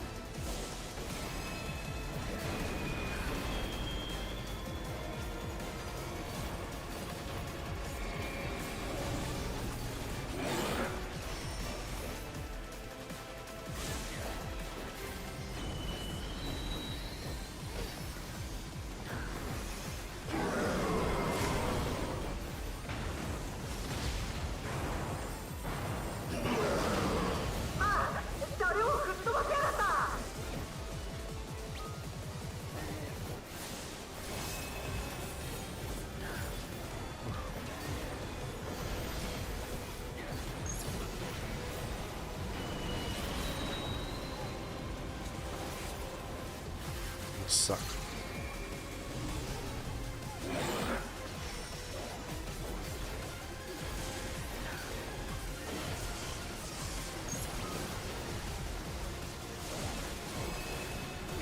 Suck.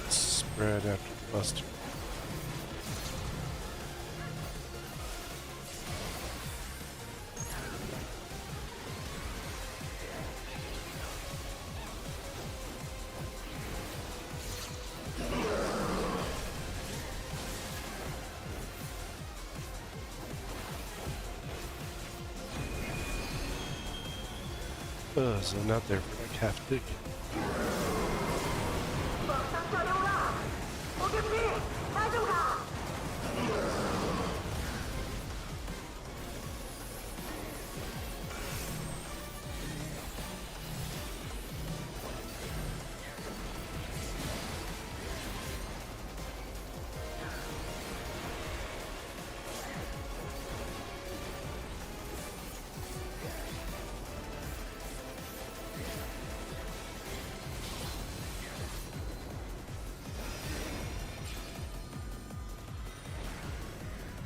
Spread after Buster. So not there for like half a ticket.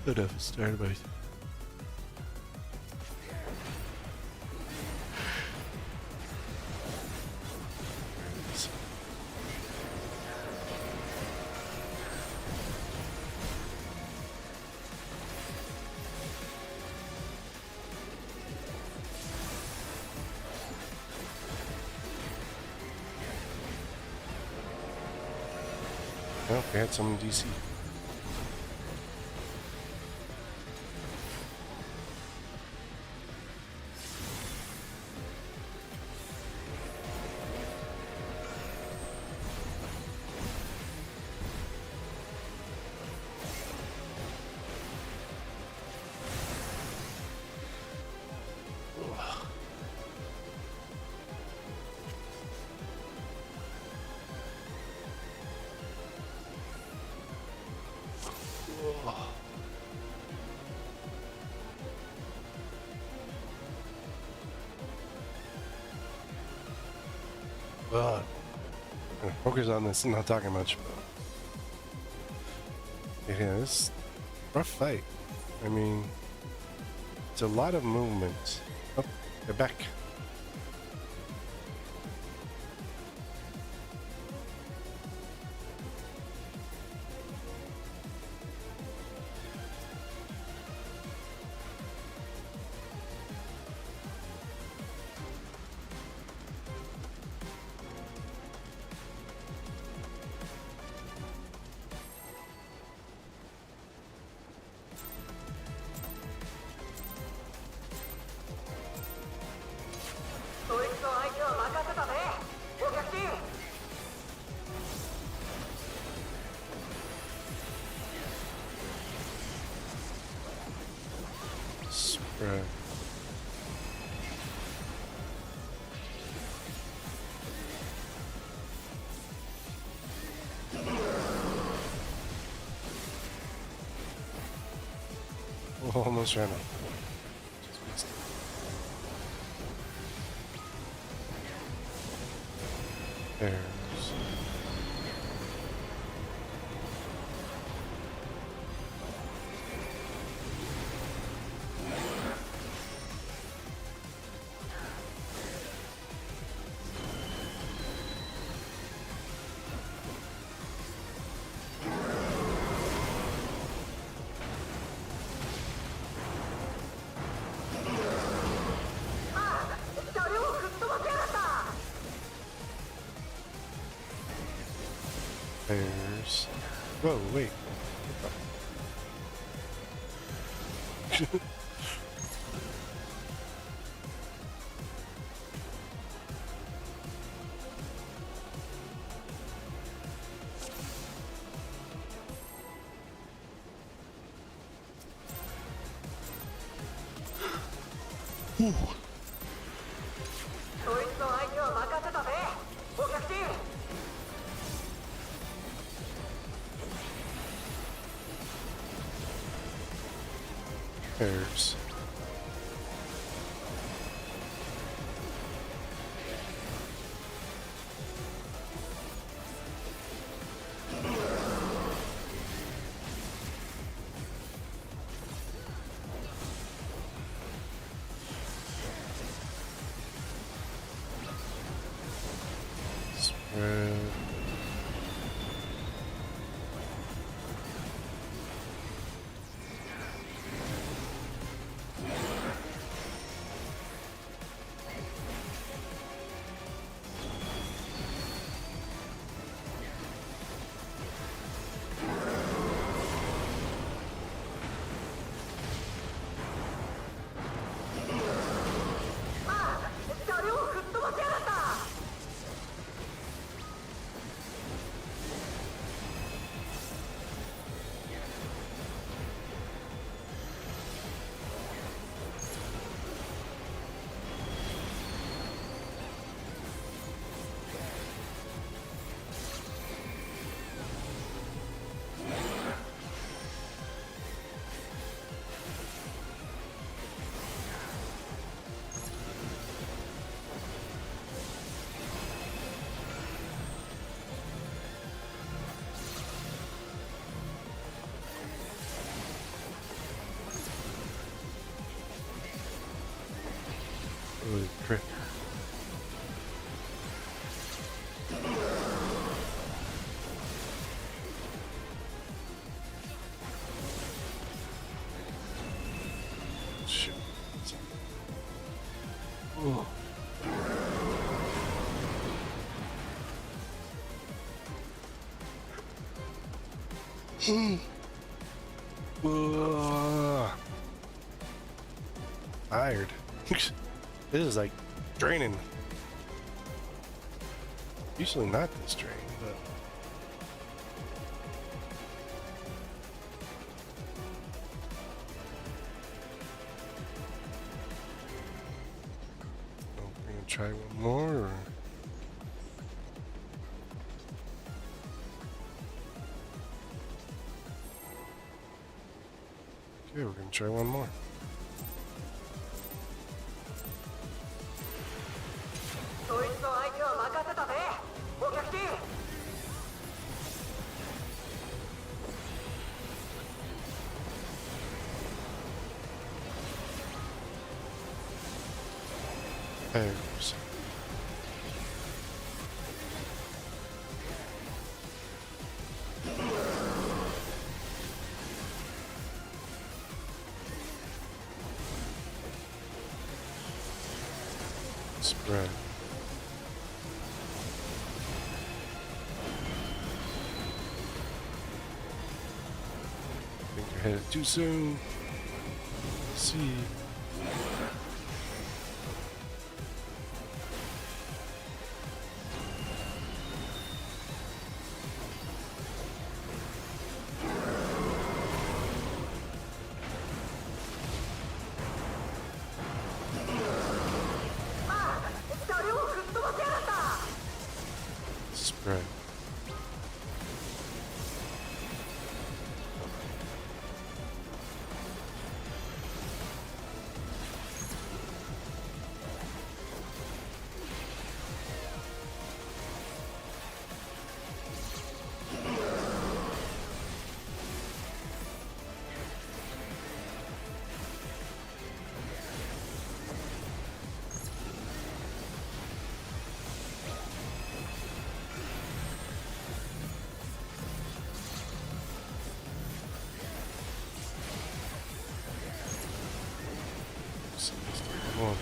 Enough started by well, we had some in DC. I'm gonna focus on this and not talking much. But yeah, it's a rough fight. I mean, it's a lot of movement. Oh, they're back. Spread. Oh, almost ran out. Just missed it. There's There's... Whoa, wait. There's... Spread... Whoa. Tired. This is like draining. Usually not this draining, but oh, we're gonna try one more. Or... Okay, we're gonna try one more. There's. Spread. I think you're headed too soon. See. Spread. Come on.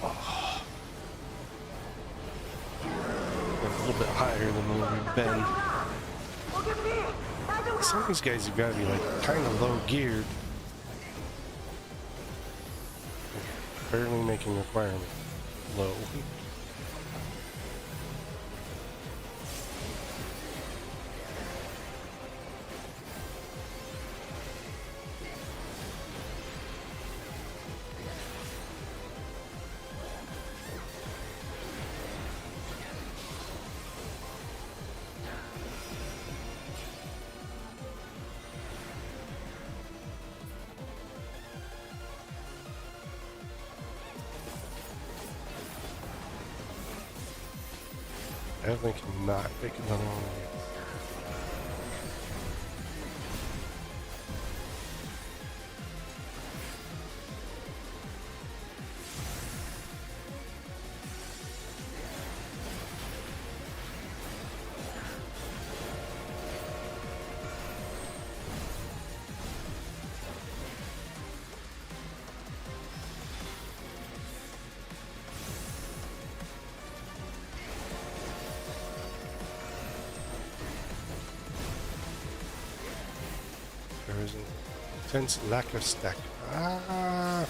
Oh. A little bit higher than where we've been. Some of these guys have got to be like kind of low geared. Barely making requirement low. I definitely cannot pick another one of these. There is an intense lack of stack. Ah!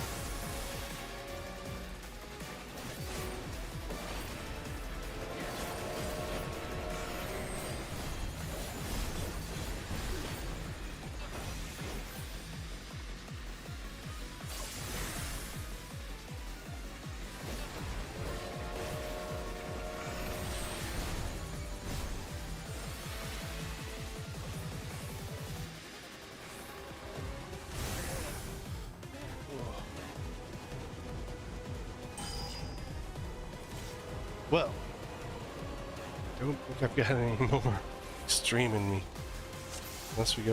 Well, I don't think I've got any more extreme in me. Unless I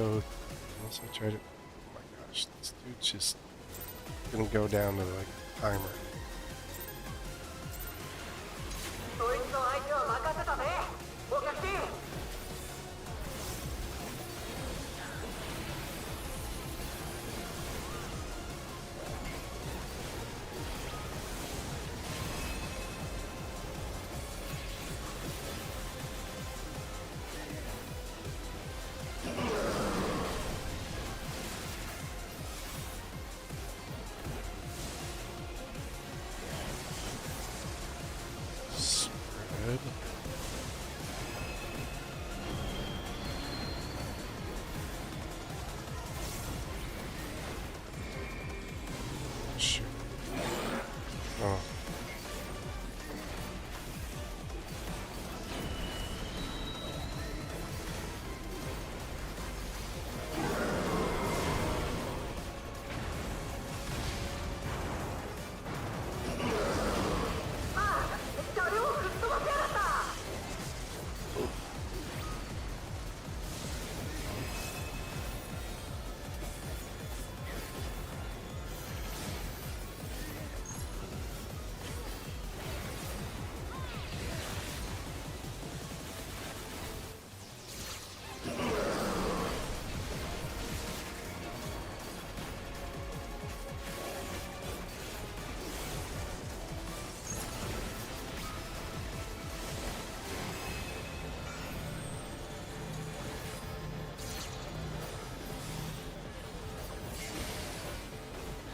try to... Oh my gosh, this dude's just gonna go down to like timer.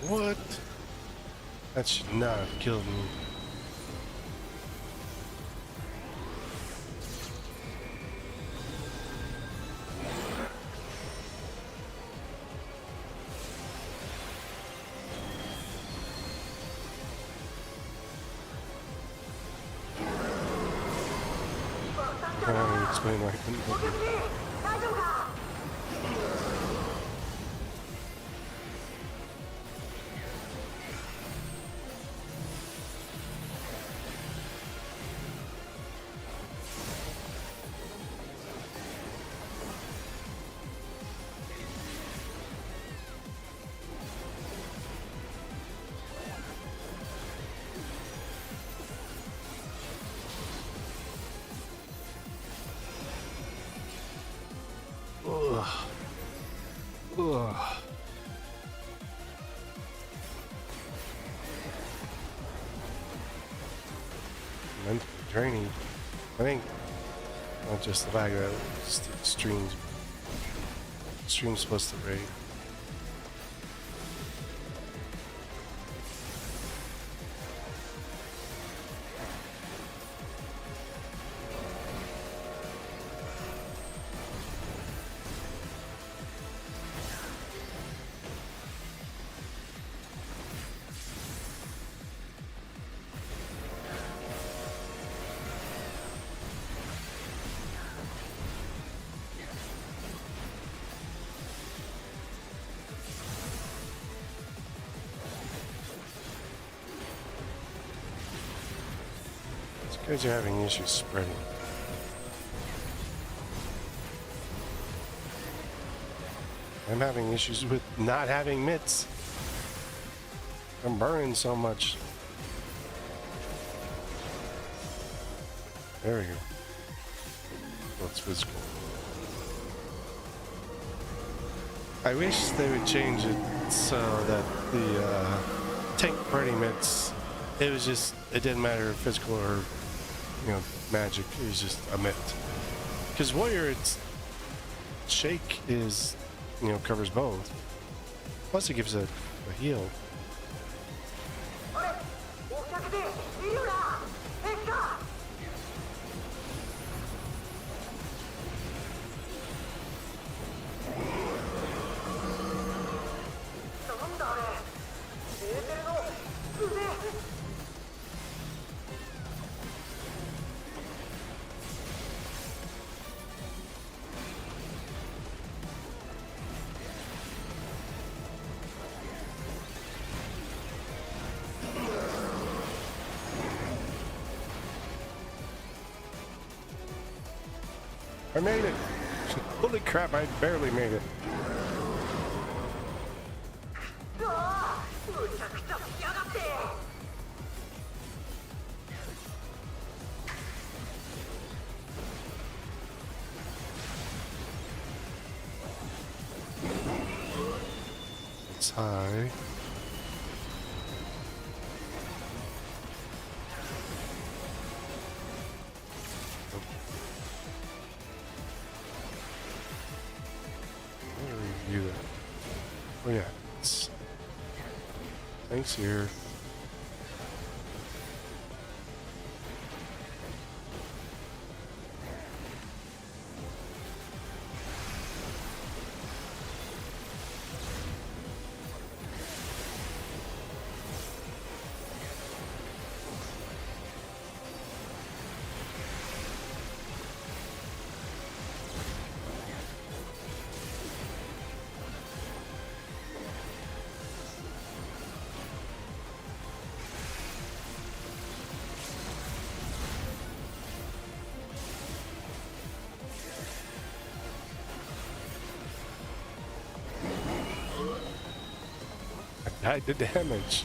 What? That should not have killed me. Explain why I couldn't hit you. Ugh. Mentally draining. I think not just the fact that it's the stream's supposed to raid. These guys are having issues spreading. I'm having issues with not having mitts. I'm burning so much. There we go. Well, it's physical. I wish they would change it so that the tank party mitts, it didn't matter if physical or, you know, magic, it was just a mitt. Because warrior, it's shake is, you know, covers both. Plus it gives a heal. I made it! Holy crap, I barely made it. It's high. Oh yeah, thanks here. I did damage.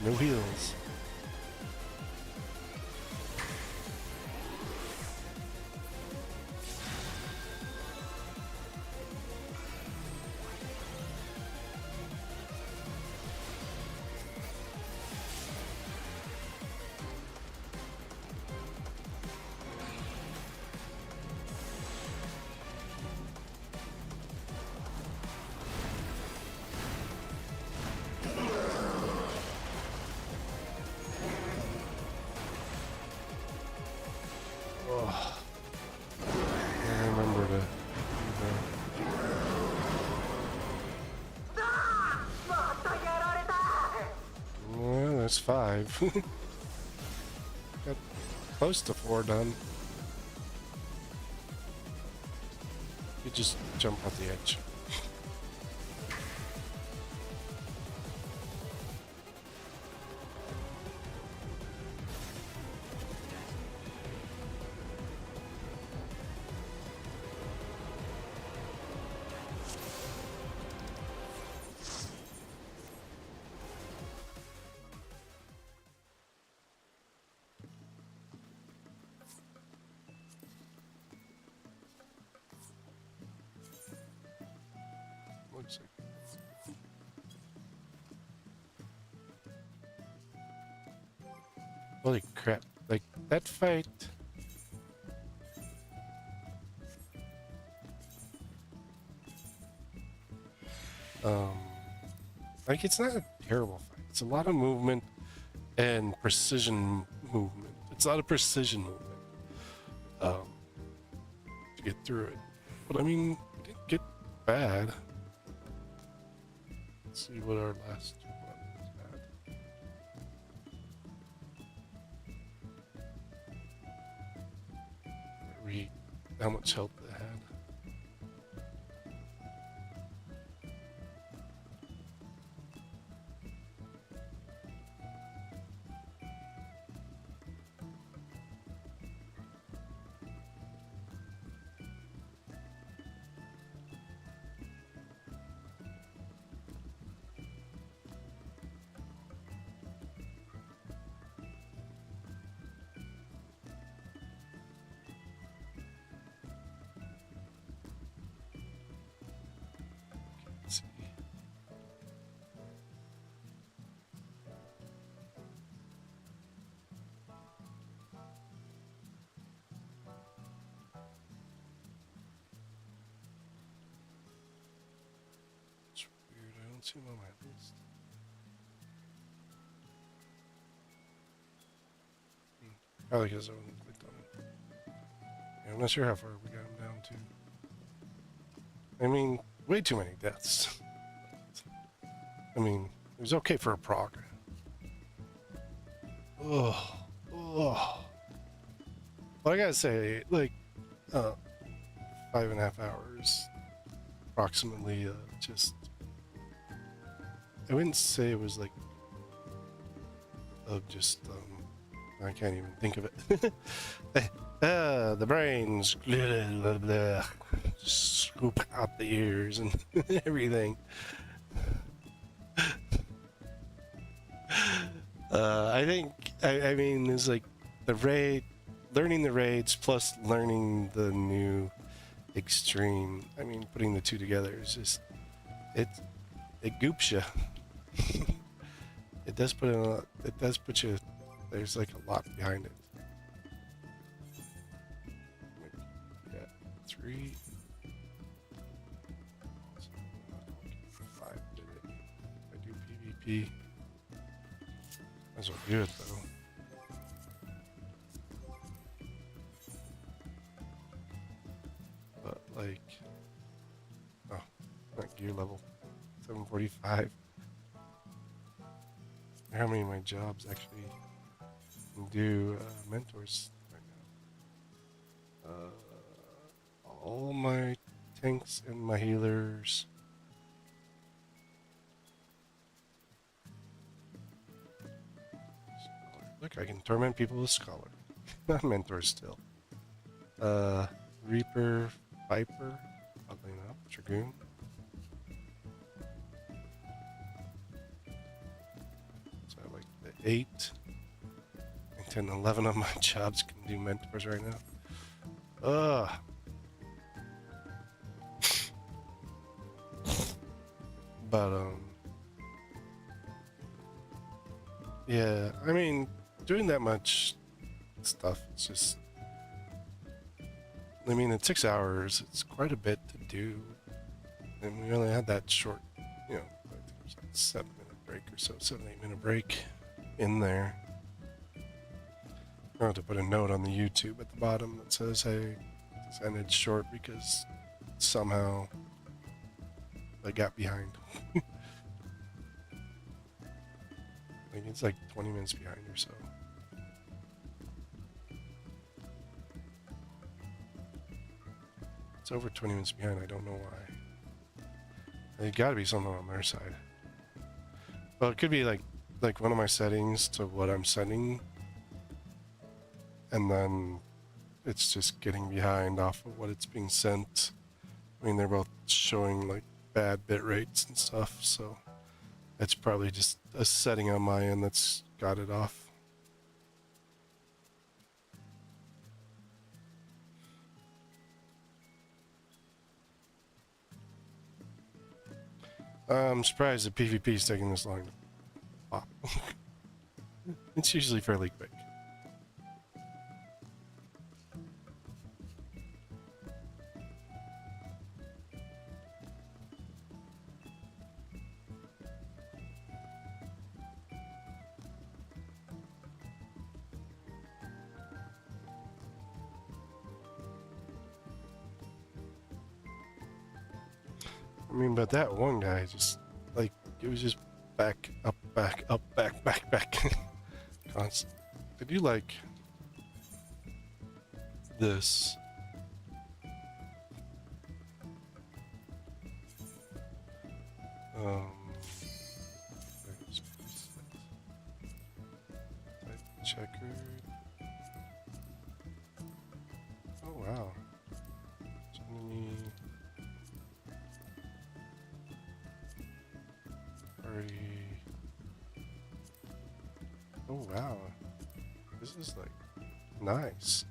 No heals. Oh. I remember to. Well, that's 5. Got close to 4 done. You just jump off the edge. Looks like. Holy crap, like that fight. Like it's not a terrible fight. It's a lot of movement and precision movement. It's a lot of precision movement to get through it. But I mean, it didn't get bad. Let's see what our last one had. Read how much health it had. Let's see. It's weird, I don't see him on my list. Probably because I wasn't clicked on it. Yeah, I'm not sure how far we got him down to. I mean, way too many deaths. I mean, it was okay for a proc. Oh, oh. But I gotta say, like, 5.5 hours, approximately. Just, I wouldn't say it was like, just, I can't even think of it. The brains, blah, blah, blah, scoop out the ears and everything. I think, I mean, it's like the raid, learning the raids plus learning the new extreme. I mean, putting the two together is just, it goops you. It does put in a, it does put you, there's like a lot behind it. Yeah, 3. 5 did it. I do PvP. Might as well do it though. But like, oh, not gear level 745. How many of my jobs actually do mentors right now? All my tanks and my healers. Look, I can torment people with Scholar. Not mentors still. Reaper, Viper, oddly enough, Dragoon. So I like the 8 and 10, 11 of my jobs can do mentors right now. Ugh. But yeah, I mean, doing that much stuff, it's just, I mean, in 6 hours, it's quite a bit to do. And we only had that short, you know, I think it was like 7-minute break or so, 7-8 minute break in there. I have to put a note on the YouTube at the bottom that says, hey, this ended short because somehow I got behind. I think it's like 20 minutes behind or so. It's over 20 minutes behind, I don't know why. There's gotta be something on their side. Well, it could be like one of my settings to what I'm sending, and then it's just getting behind off of what it's being sent. I mean, they're both showing like bad bit rates and stuff, so it's probably just a setting on my end that's got it off. I'm surprised the PvP is taking this long to pop. It's usually fairly quick. I mean, but that one guy just, like, it was just back, up, back, up, back, back, back. Constant. I do like this. Checkered. Oh, wow. Enemy. Party. Oh wow, this is like nice.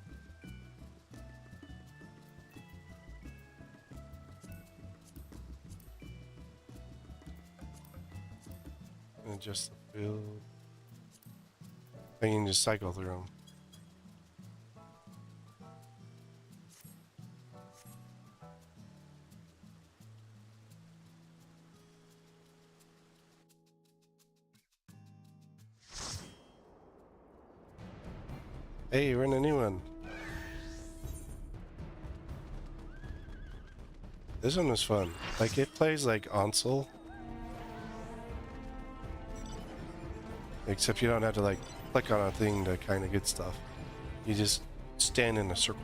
And just the build. I can just cycle through them. Hey, we're in a new one. This one was fun. Like, it plays like Ansel. Except you don't have to, like, click on a thing to kind of get stuff. You just stand in a circle.